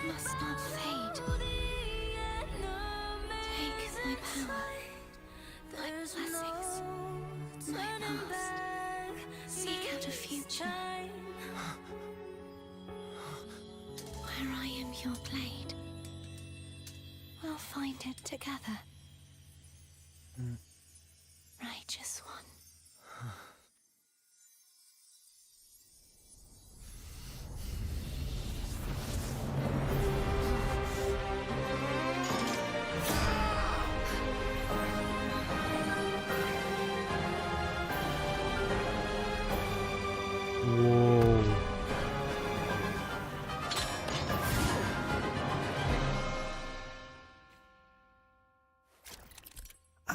must not fade. Take my power, my blessings, my past. Seek out a future where I am your blade. We'll find it together. Righteous one.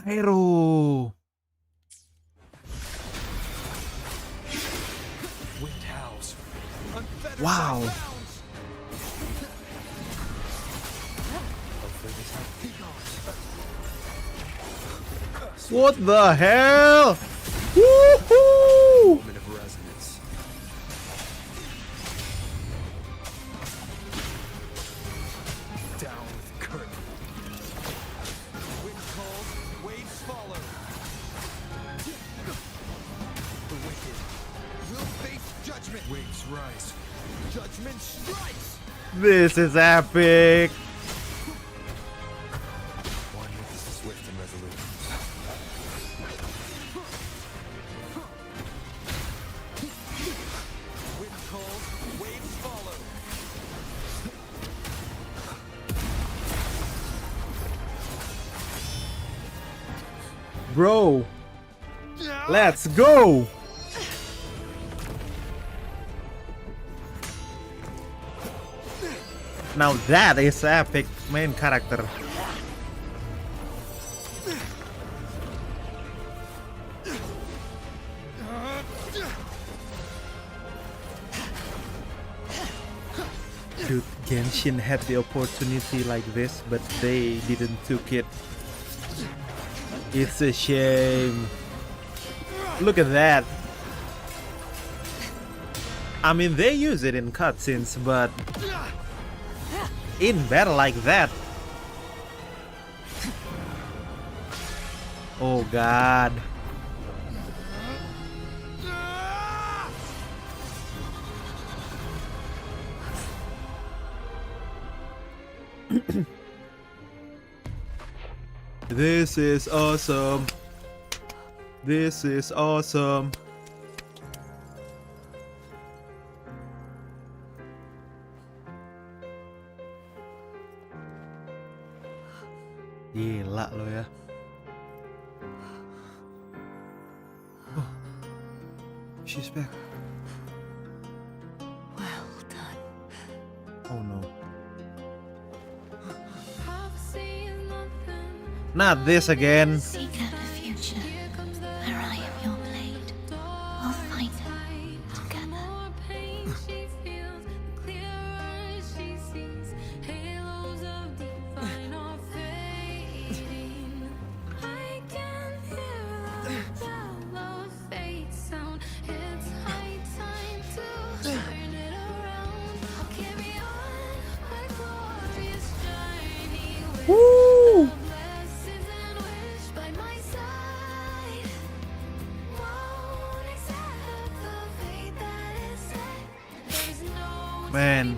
Pyro. Wind howls. Unfettered Wow. by bounds. Hopefully this helps. What the hell? Woohoo! Moment of resonance. Down with the curtain. Wind calls, waves follow. The wicked will face judgment. Waves rise. Judgment strikes. This is epic. One with swift and resolute. Wind calls, waves follow. Bro, let's go. Now that is epic main character. Dude, Genshin had the opportunity like this, but they didn't took it. It's a shame. Look at that. I mean, they use it in cutscenes, but in battle like that. Oh god. This is awesome. This is awesome. Gila lo ya. Oh, she's back. Well done. Oh no. Not this again. Seek out the future, where I am your blade. We'll fight it together. Woo! Man.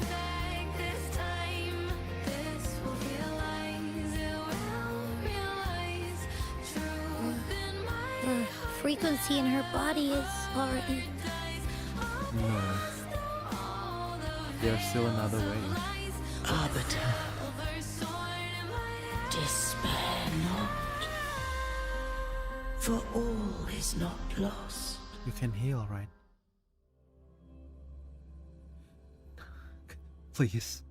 The frequency in her body is already... No. There's still another way. Arbiter, despair not, for all is not lost. You can heal, right? Please.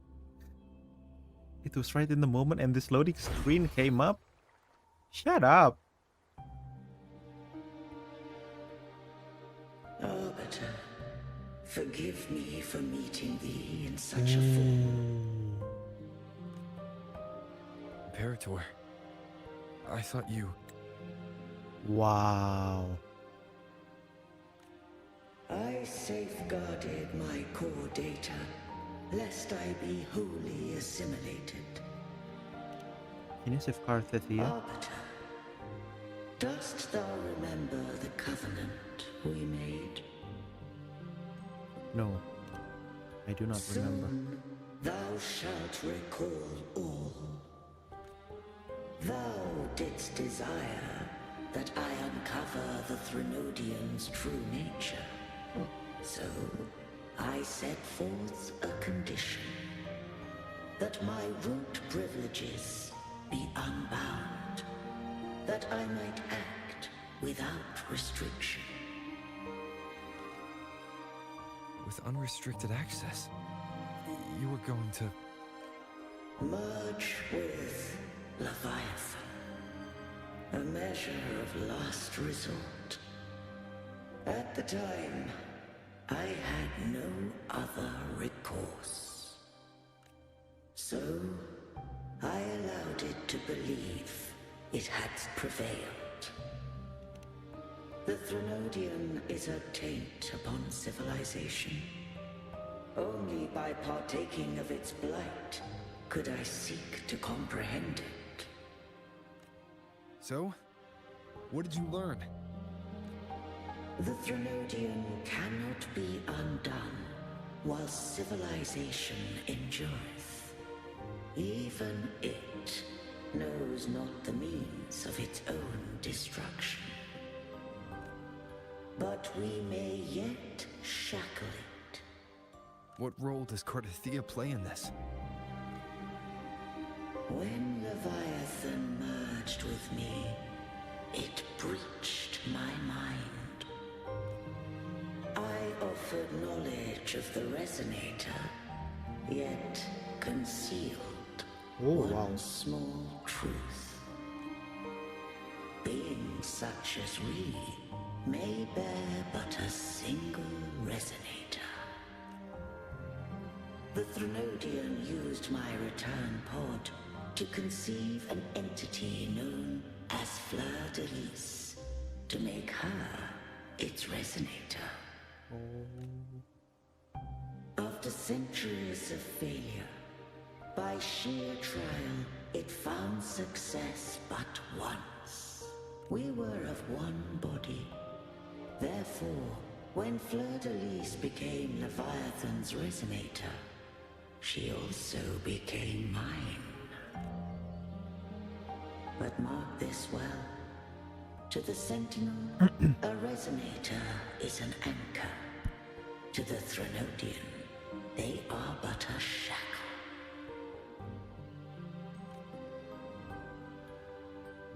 It was right in the moment and this loading screen came up. Shut up. Arbiter, forgive me for meeting thee in such a form. Imperator, I thought you... Wow. I safeguarded my core data, lest I be wholly assimilated. Can you safeguard that here? Arbiter, dost thou remember the covenant we made? No. I do not remember. Soon thou shalt recall all. Thou didst desire that I uncover the Threnodian's true nature. So I set forth a condition, that my root privileges be unbound, that I might act without restriction. With unrestricted access, you were going to... Merge with Leviathan. A measure of last resort. At the time, I had no other recourse. So, I allowed it to believe it had prevailed. The Threnodian is a taint upon civilization. Only by partaking of its blight could I seek to comprehend it. So, what did you learn? The Threnodian cannot be undone while civilization endureth. Even it knows not the means of its own destruction. But we may yet shackle it. What role does Cardathia play in this? When Leviathan merged with me, it breached my mind. I offered knowledge of the Resonator, yet concealed one small truth. Beings such as we may bear but a single Resonator. The Threnodian used my return pod to conceive an entity known as Fleur de Lis, to make her its Resonator. After centuries of failure, by sheer trial, it found success but once. We were of one body. Therefore, when Fleur de Lis became Leviathan's Resonator, she also became mine. But mark this well. To the Sentinel, a Resonator is an anchor. To the Threnodian, they are but a shackle.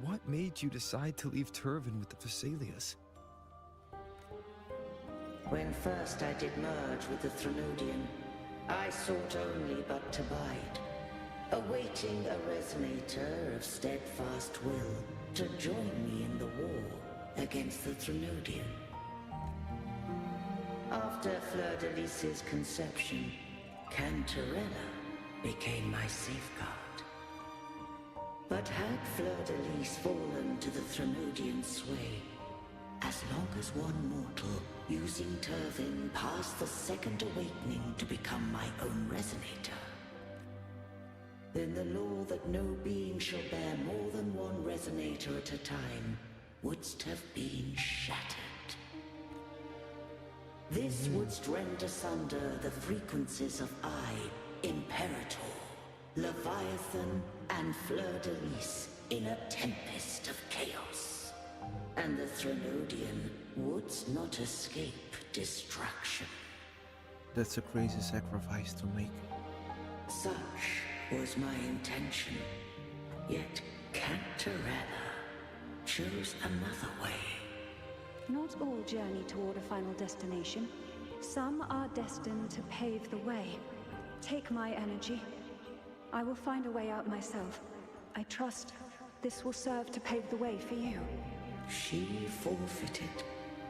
What made you decide to leave Turvin with the Thessalias? When first I did merge with the Threnodian, I sought only but to bide, awaiting a Resonator of steadfast will to join me in the war against the Threnodian. After Fleur de Lis's conception, Cantarella became my safeguard. But had Fleur de Lis fallen to the Threnodian sway, as long as one mortal using Turvin passed the second awakening to become my own Resonator, then the law that no being shall bear more than one Resonator at a time wouldst have been shattered. This wouldst rend asunder the frequencies of I, Imperator, Leviathan, and Fleur de Lis in a tempest of chaos. And the Threnodian wouldst not escape destruction. That's a crazy sacrifice to make. Such was my intention. Yet Cantarella chose another way. Not all journey toward a final destination. Some are destined to pave the way. Take my energy. I will find a way out myself. I trust this will serve to pave the way for you. She forfeited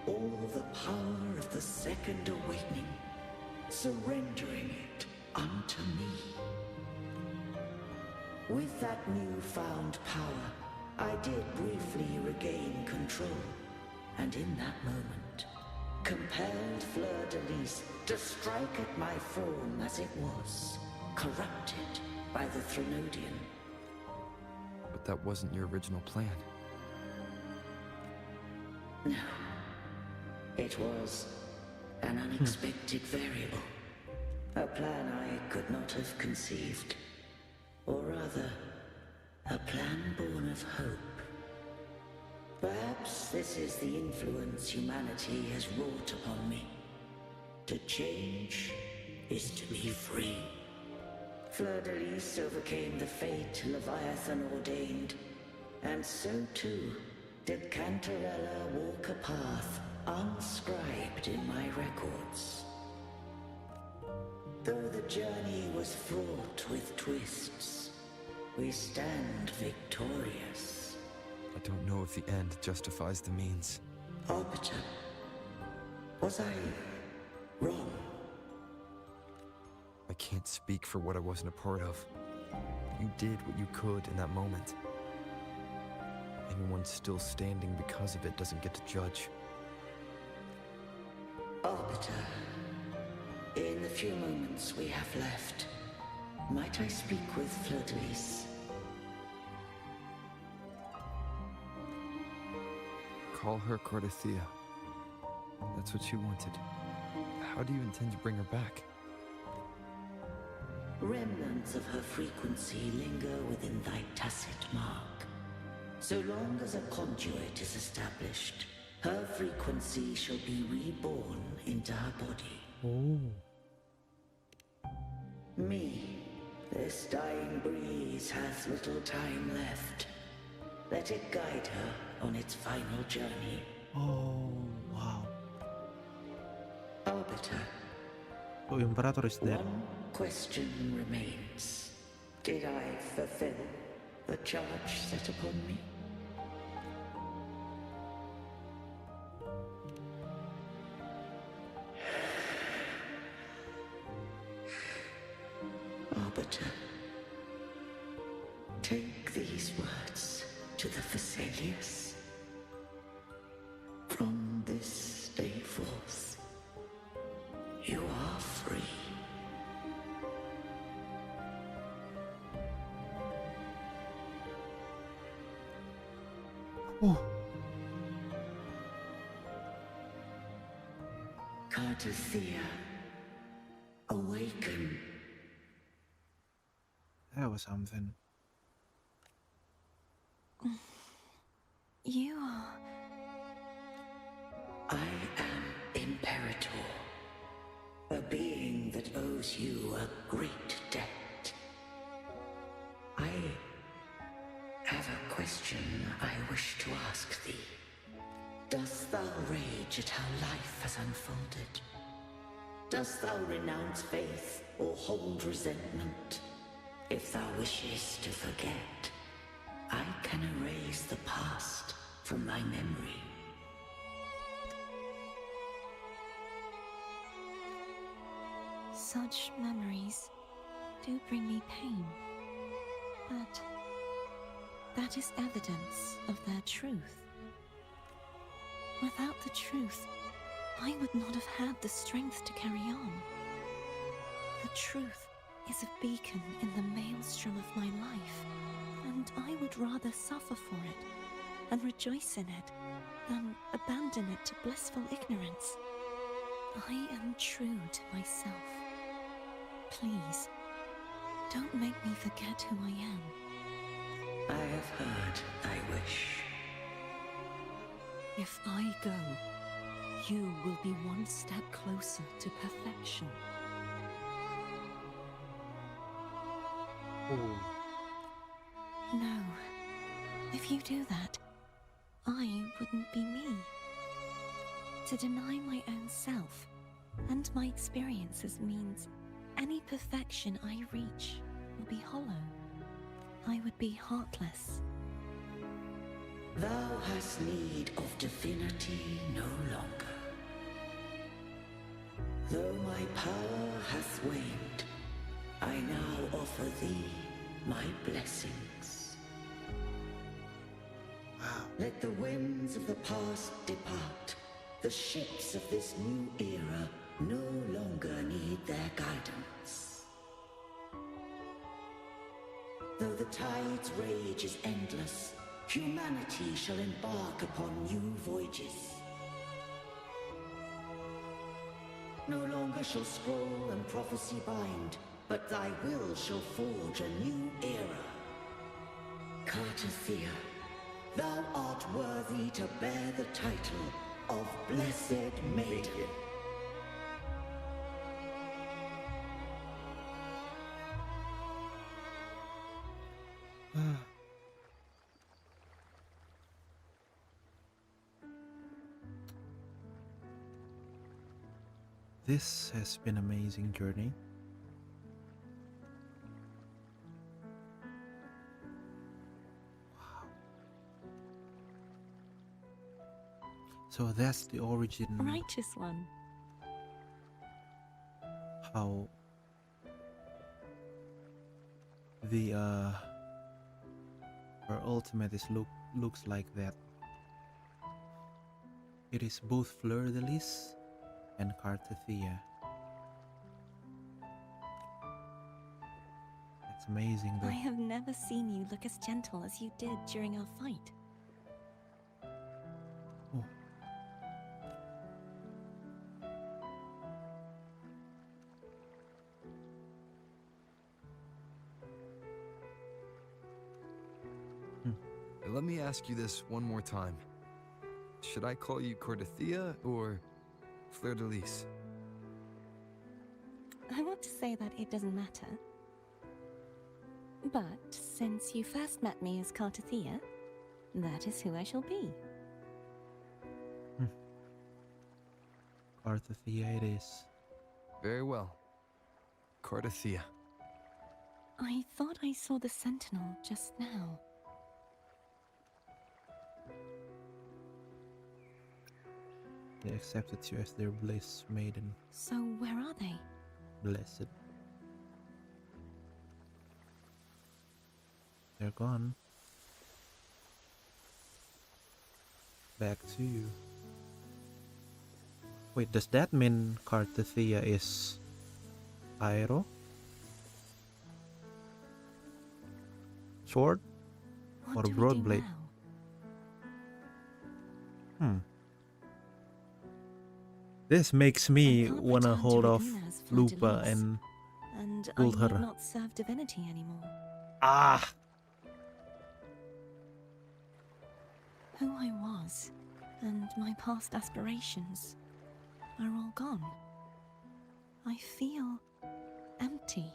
all the power of the second awakening, surrendering it unto me. With that newfound power, I did briefly regain control, and in that moment, compelled Fleur de Lis to strike at my form as it was, corrupted by the Threnodian. But that wasn't your original plan. No. It was an unexpected variable. A plan I could not have conceived. Or rather, a plan born of hope. Perhaps this is the influence humanity has wrought upon me. To change is to be free. Fleur de Lis overcame the fate Leviathan ordained, and so too did Cantarella walk a path unscribed in my records. Though the journey was fraught with twists, we stand victorious. I don't know if the end justifies the means. Arbiter, was I wrong? I can't speak for what I wasn't a part of. You did what you could in that moment. Anyone still standing because of it doesn't get to judge. Arbiter, in the few moments we have left, might I speak with Fleur-de-Lis? Call her Cardathia. That's what you wanted. How do you intend to bring her back? Remnants of her frequency linger within thy tacit mark. So long as a conduit is established, her frequency shall be reborn into her body. Oh. Me, this dying breeze hath little time left. Let it guide her on its final journey. Oh, wow. Arbiter. Oh, Imperator is dead. One question remains. Did I fulfill the charge set upon me? Arbiter, take these words to the Vesalius. From this day forth, you are free. Oh. Cardathia, awaken. That was something. You are... I am Imperator, a being that owes you a great debt. I have a question I wish to ask thee. Dost thou rage at how life has unfolded? Dost thou renounce faith or hold resentment? If thou wishest to forget, I can erase the past from thy memory. Such memories do bring me pain, but that is evidence of their truth. Without the truth, I would not have had the strength to carry on. The truth is a beacon in the maelstrom of my life, and I would rather suffer for it and rejoice in it than abandon it to blissful ignorance. I am true to myself. Please, don't make me forget who I am. I have heard thy wish. If I go, you will be one step closer to perfection. Oh. No. If you do that, I wouldn't be me. To deny my own self and my experiences means any perfection I reach will be hollow. I would be heartless. Thou hast need of divinity no longer. Though my power hath waned, I now offer thee my blessings. Wow. Let the winds of the past depart. The ships of this new era no longer need their guidance. Though the tide's rage is endless, humanity shall embark upon new voyages. No longer shall scroll and prophecy bind, but thy will shall forge a new era. Cardathia, thou art worthy to bear the title of Blessed Maiden. This has been an amazing journey. Wow. So that's the origin. Righteous one. How the her ultimate looks like that. It is both Fleur-de-Lis and Cartethia. It's amazing though. I have never seen you look as gentle as you did during our fight. Oh. Let me ask you this one more time. Should I call you Cortethia or Fleur-de-Lis? I want to say that it doesn't matter. But since you first met me as Cartethia, that is who I shall be. Cartethia it is. Very well. Cortethia. I thought I saw the sentinel just now. They accepted you as their bliss maiden. So where are they? Blessed. They're gone. Back to you. Wait, does that mean Cartethia is Aero? Sword? What Or do we do Broadblade? now? This makes me can't wanna return to hold off Regina as Lupa Fleur-de-Lis, and And I pulled need her. not serve divinity anymore. Ah! Who I was, and my past aspirations, are all gone. I feel empty.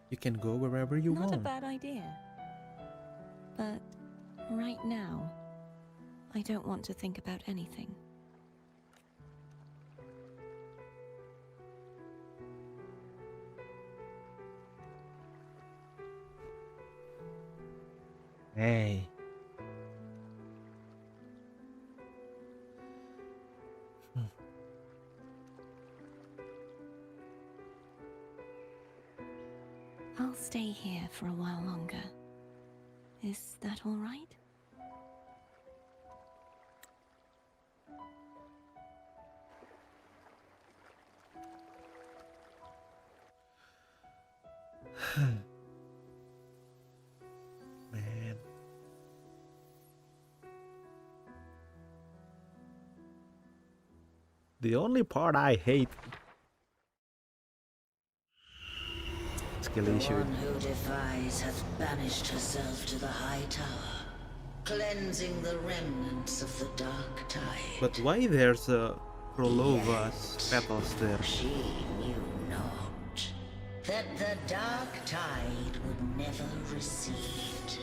You can go wherever you Not a want. bad idea. But right now, I don't want to think about anything. Hey. I'll stay here for a while longer. Is that all right? Man. The only part I hate skill The issue. one who defies hath banished herself to the high tower, cleansing the remnants of the dark tide. But why there's a Prolova's petals there? She knew not that the dark tide would never recede.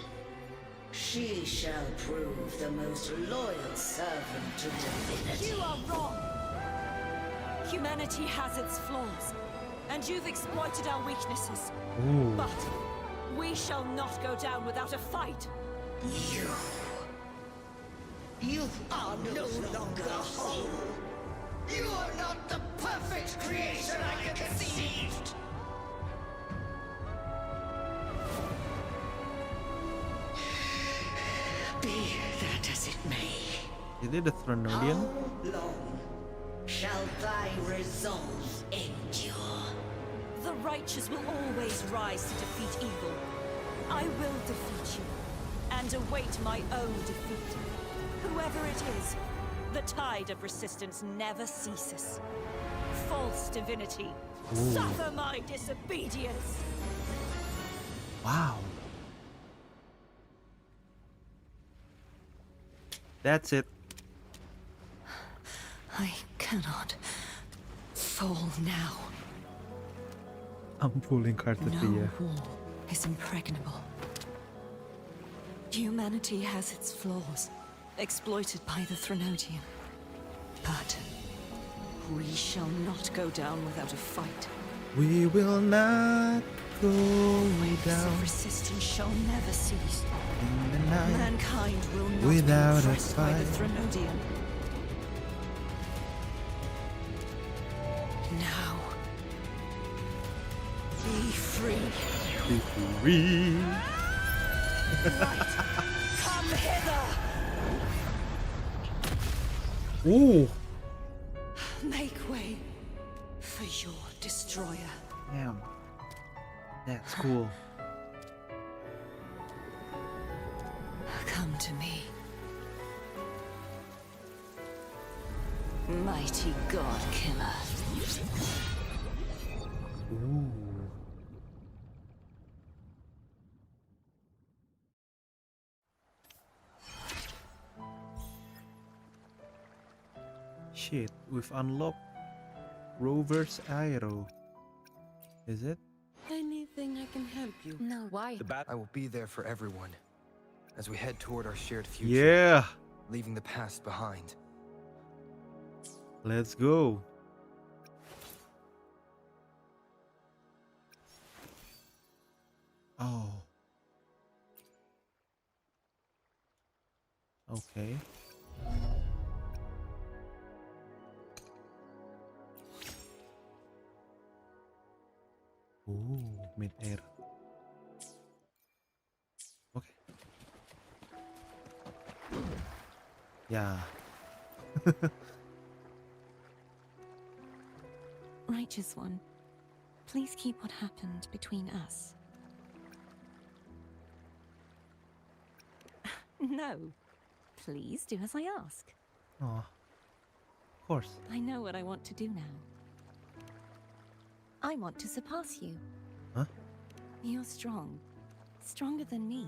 She shall prove the most loyal servant to divinity. You are wrong! Humanity has its flaws, and you've exploited our weaknesses. Ooh. But we shall not go down without a fight. You are no longer whole. You are not the perfect creation I conceived. Be that as it may. Is it a Threnodian? How long shall thy resolve endure? The righteous will always rise to defeat evil. I will defeat you, and await my own defeat. Whoever it is, the tide of resistance never ceases. False divinity, suffer my disobedience! Wow. That's it. I cannot fall now. I'm pulling Cartethia. No wall is impregnable. Humanity has its flaws, exploited by the Threnodian. But we shall not go down without a fight. We will not go Waves down of resistance shall never cease. in the night Mankind will not without be a oppressed by the fight. Threnodian. Now, be free. Be free. Light, come hither. Ooh. Make way for your destroyer. Damn. That's cool. Come to me. Mighty God Killer. Ooh. Shit, we've unlocked Rover's Arrow. Is it? Anything I can help you? No, why? I will be there for everyone as we head toward our shared future. Yeah. Leaving the past behind. Let's go. Oh. Okay. Ooh, mid-air. Okay. Yeah. Righteous One, please keep what happened between us. No. Please do as I ask. Oh. Of course. I know what I want to do now. I want to surpass you. Huh? You're strong. Stronger than me.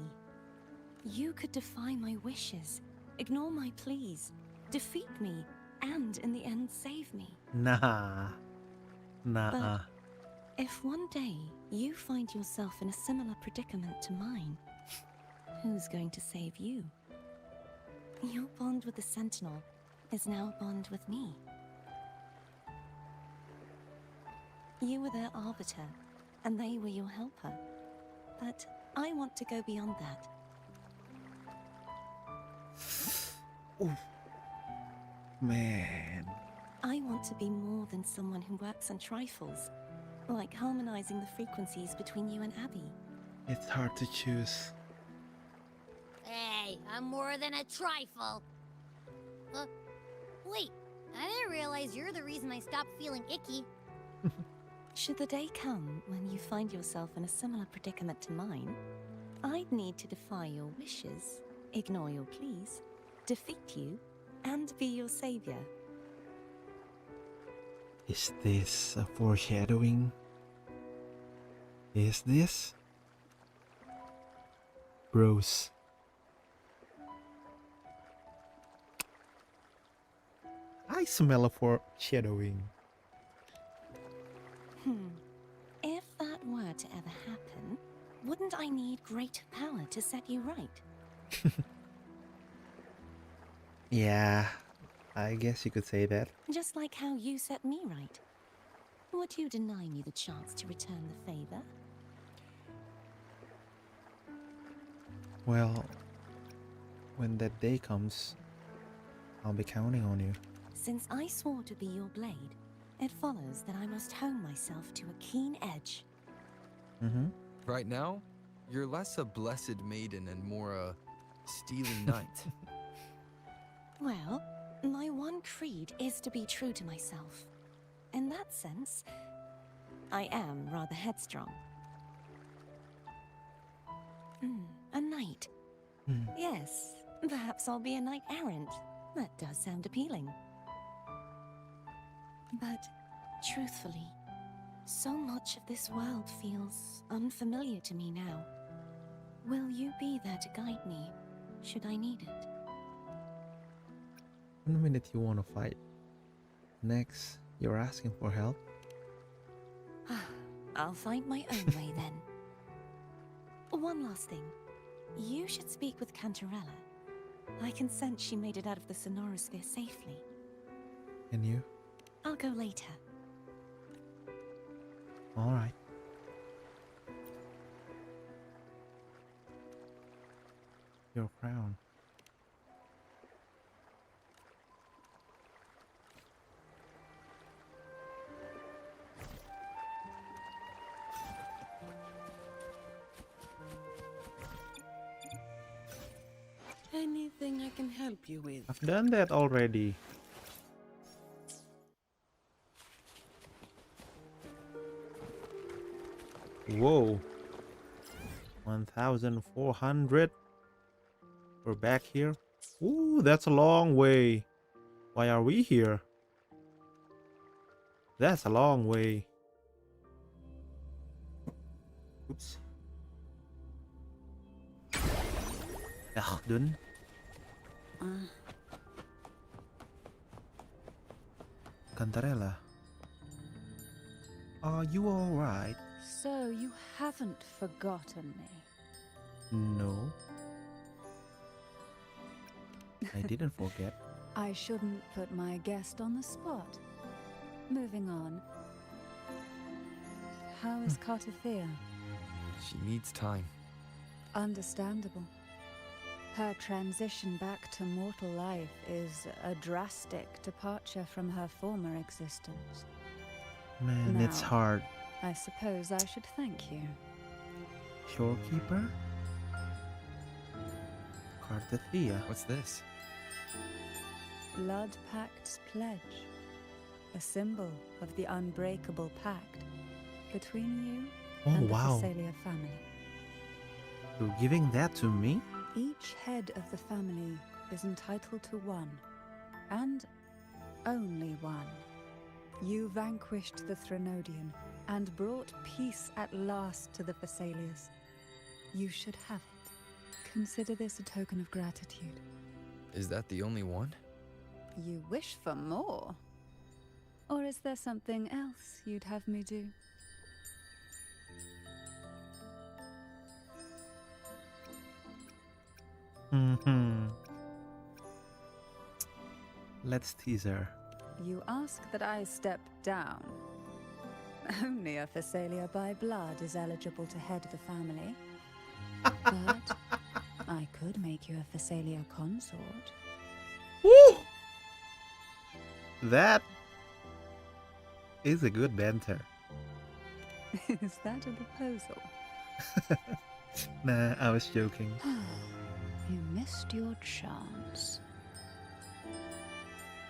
You could defy my wishes, ignore my pleas, defeat me, and in the end save me. Nah. Nah. If one day you find yourself in a similar predicament to mine, who's going to save you? Your bond with the Sentinel is now a bond with me. You were their arbiter, and they were your helper. But I want to go beyond that. Ooh. Man. I want to be more than someone who works on trifles, like harmonizing the frequencies between you and Abby. It's hard to choose. Hey, I'm more than a trifle. Wait, I didn't realize you're the reason I stopped feeling icky. Should the day come when you find yourself in a similar predicament to mine, I'd need to defy your wishes, ignore your pleas, defeat you, and be your savior. Is this a foreshadowing? Is this? Bros. I smell a foreshadowing. If that were to ever happen, wouldn't I need greater power to set you right? Yeah, I guess you could say that. Just like how you set me right. Would you deny me the chance to return the favor? Well, when that day comes, I'll be counting on you. Since I swore to be your blade, it follows that I must hone myself to a keen edge. Mm-hmm. Right now, you're less a blessed maiden and more a steely knight. Well, my one creed is to be true to myself. In that sense, I am rather headstrong. A knight. Yes, perhaps I'll be a knight errant. That does sound appealing. But, truthfully, so much of this world feels unfamiliar to me now. Will you be there to guide me, should I need it? One minute you want to fight, next you're asking for help. I'll find my own way then. One last thing. You should speak with Cantarella. I can sense she made it out of the Sonorosphere safely. And you? I'll go later. All right. Your crown. Anything I can help you with? I've done that already. Whoa. 1,400. We're back here. Ooh, that's a long way. Why are we here? That's a long way. Oops. Ach, dun. Cantarella. Are you alright? So you haven't forgotten me. No. I didn't forget. I shouldn't put my guest on the spot. Moving on. How is Cartathea? She needs time. Understandable. Her transition back to mortal life is a drastic departure from her former existence. Man, it's Now, hard. I suppose I should thank you. Shorekeeper? Cartathea. What's this? Blood Pact's pledge. A symbol of the unbreakable pact between you and the wow. Phasalia family. You're giving that to me? Each head of the family is entitled to one, and only one. You vanquished the Threnodian and brought peace at last to the Phasalias. You should have it. Consider this a token of gratitude. Is that the only one? You wish for more? Or is there something else you'd have me do? Let's tease her. You ask that I step down. Only a Phasalia by blood is eligible to head the family. But I could make you a Phasalia consort. Woo! That is a good banter. Is that a proposal? Nah, I was joking. You missed your chance.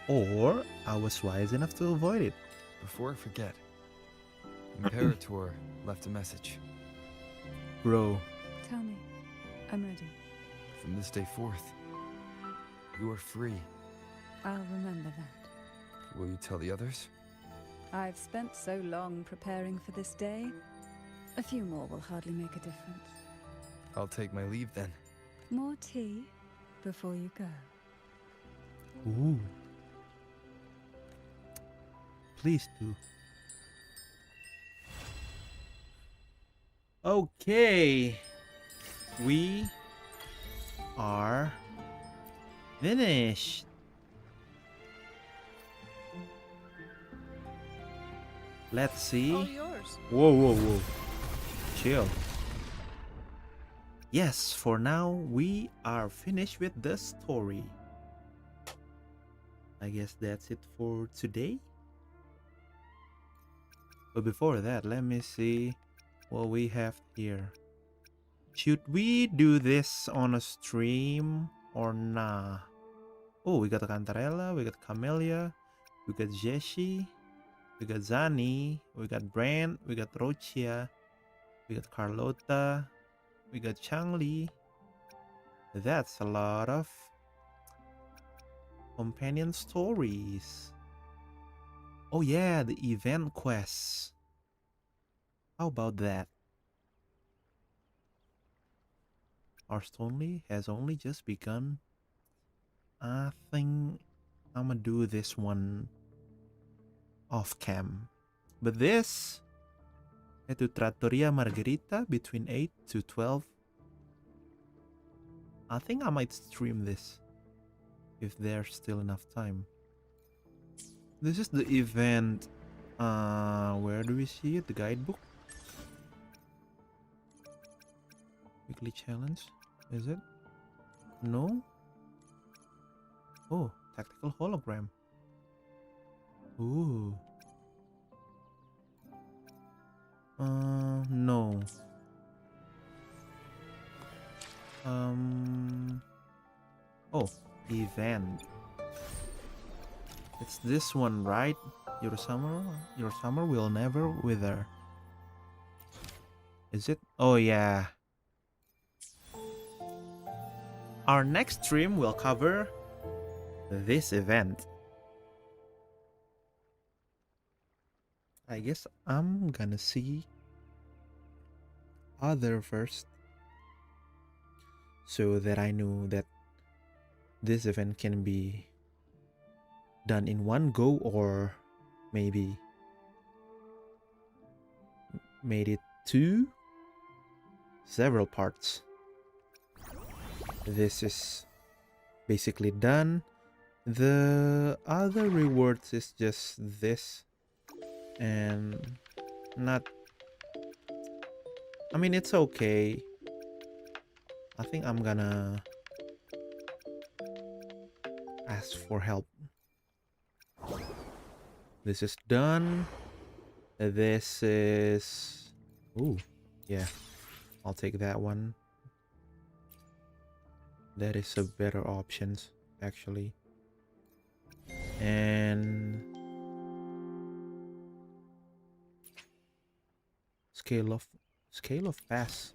Or I was wise enough to avoid it. Before I forget, Imperator left a message. Bro. Tell me. I'm ready. From this day forth, you are free. I'll remember that. Will you tell the others? I've spent so long preparing for this day. A few more will hardly make a difference. I'll take my leave then. More tea before you go. Ooh. Please do. Okay. We are finished. Let's see. All yours. Whoa, whoa, whoa. Chill. Yes, for now, we are finished with the story. I guess that's it for today. But before that, let me see what we have here. Should we do this on a stream or nah? Oh, we got Cantarella, we got Camellia, we got Jeshi, we got Zani, we got Brand, we got Rochia, we got Carlota, we got Changli. That's a lot of companion stories. Oh yeah, the event quests. How about that? Our story has only just begun. I think I'm gonna do this one off cam. But this, to Trattoria Margherita between 8 to 12. I think I might stream this if there's still enough time. This is the event Where do we see it? The guidebook? Weekly challenge? Is it? No? Oh, tactical hologram. Ooh. No. Oh, event. It's this one, right? Your summer will never wither. Is it? Oh yeah. Our next stream will cover this event. I guess I'm gonna see other first, so that I know that this event can be done in one go, or maybe made it to several parts. This is basically done. The other rewards is just this, and not, I mean, it's okay. I think I'm gonna ask for help. This is done. This is, ooh, yeah, I'll take that one. That is a better option, actually. And scale of pass.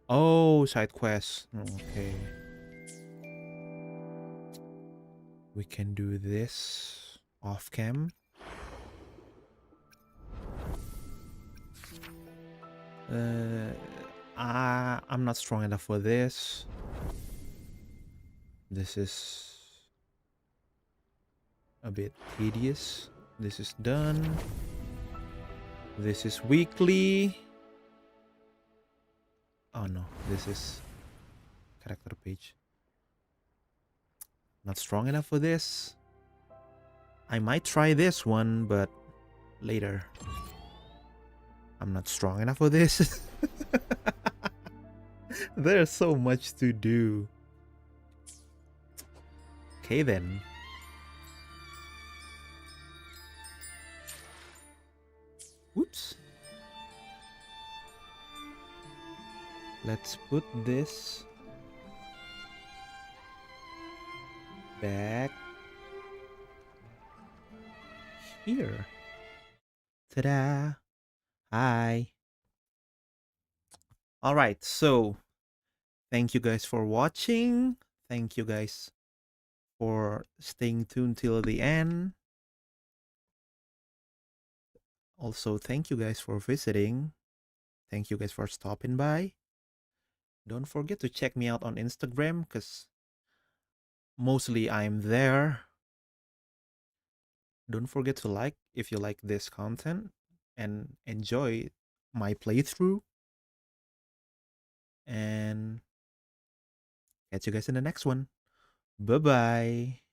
Oh, side quest. Okay. We can do this off cam. I'm not strong enough for this. This is a bit tedious. This is done. This is weekly. Oh no, this is character page. Not strong enough for this. I might try this one, but later. I'm not strong enough for this. There's so much to do. Okay then. Whoops. Let's put this back here. Ta-da! Hi. All right, so thank you guys for watching. Thank you guys for staying tuned till the end. Also, thank you guys for visiting. Thank you guys for stopping by. Don't forget to check me out on Instagram, because mostly I'm there. Don't forget to like if you like this content and enjoy my playthrough. And catch you guys in the next one. Bye-bye.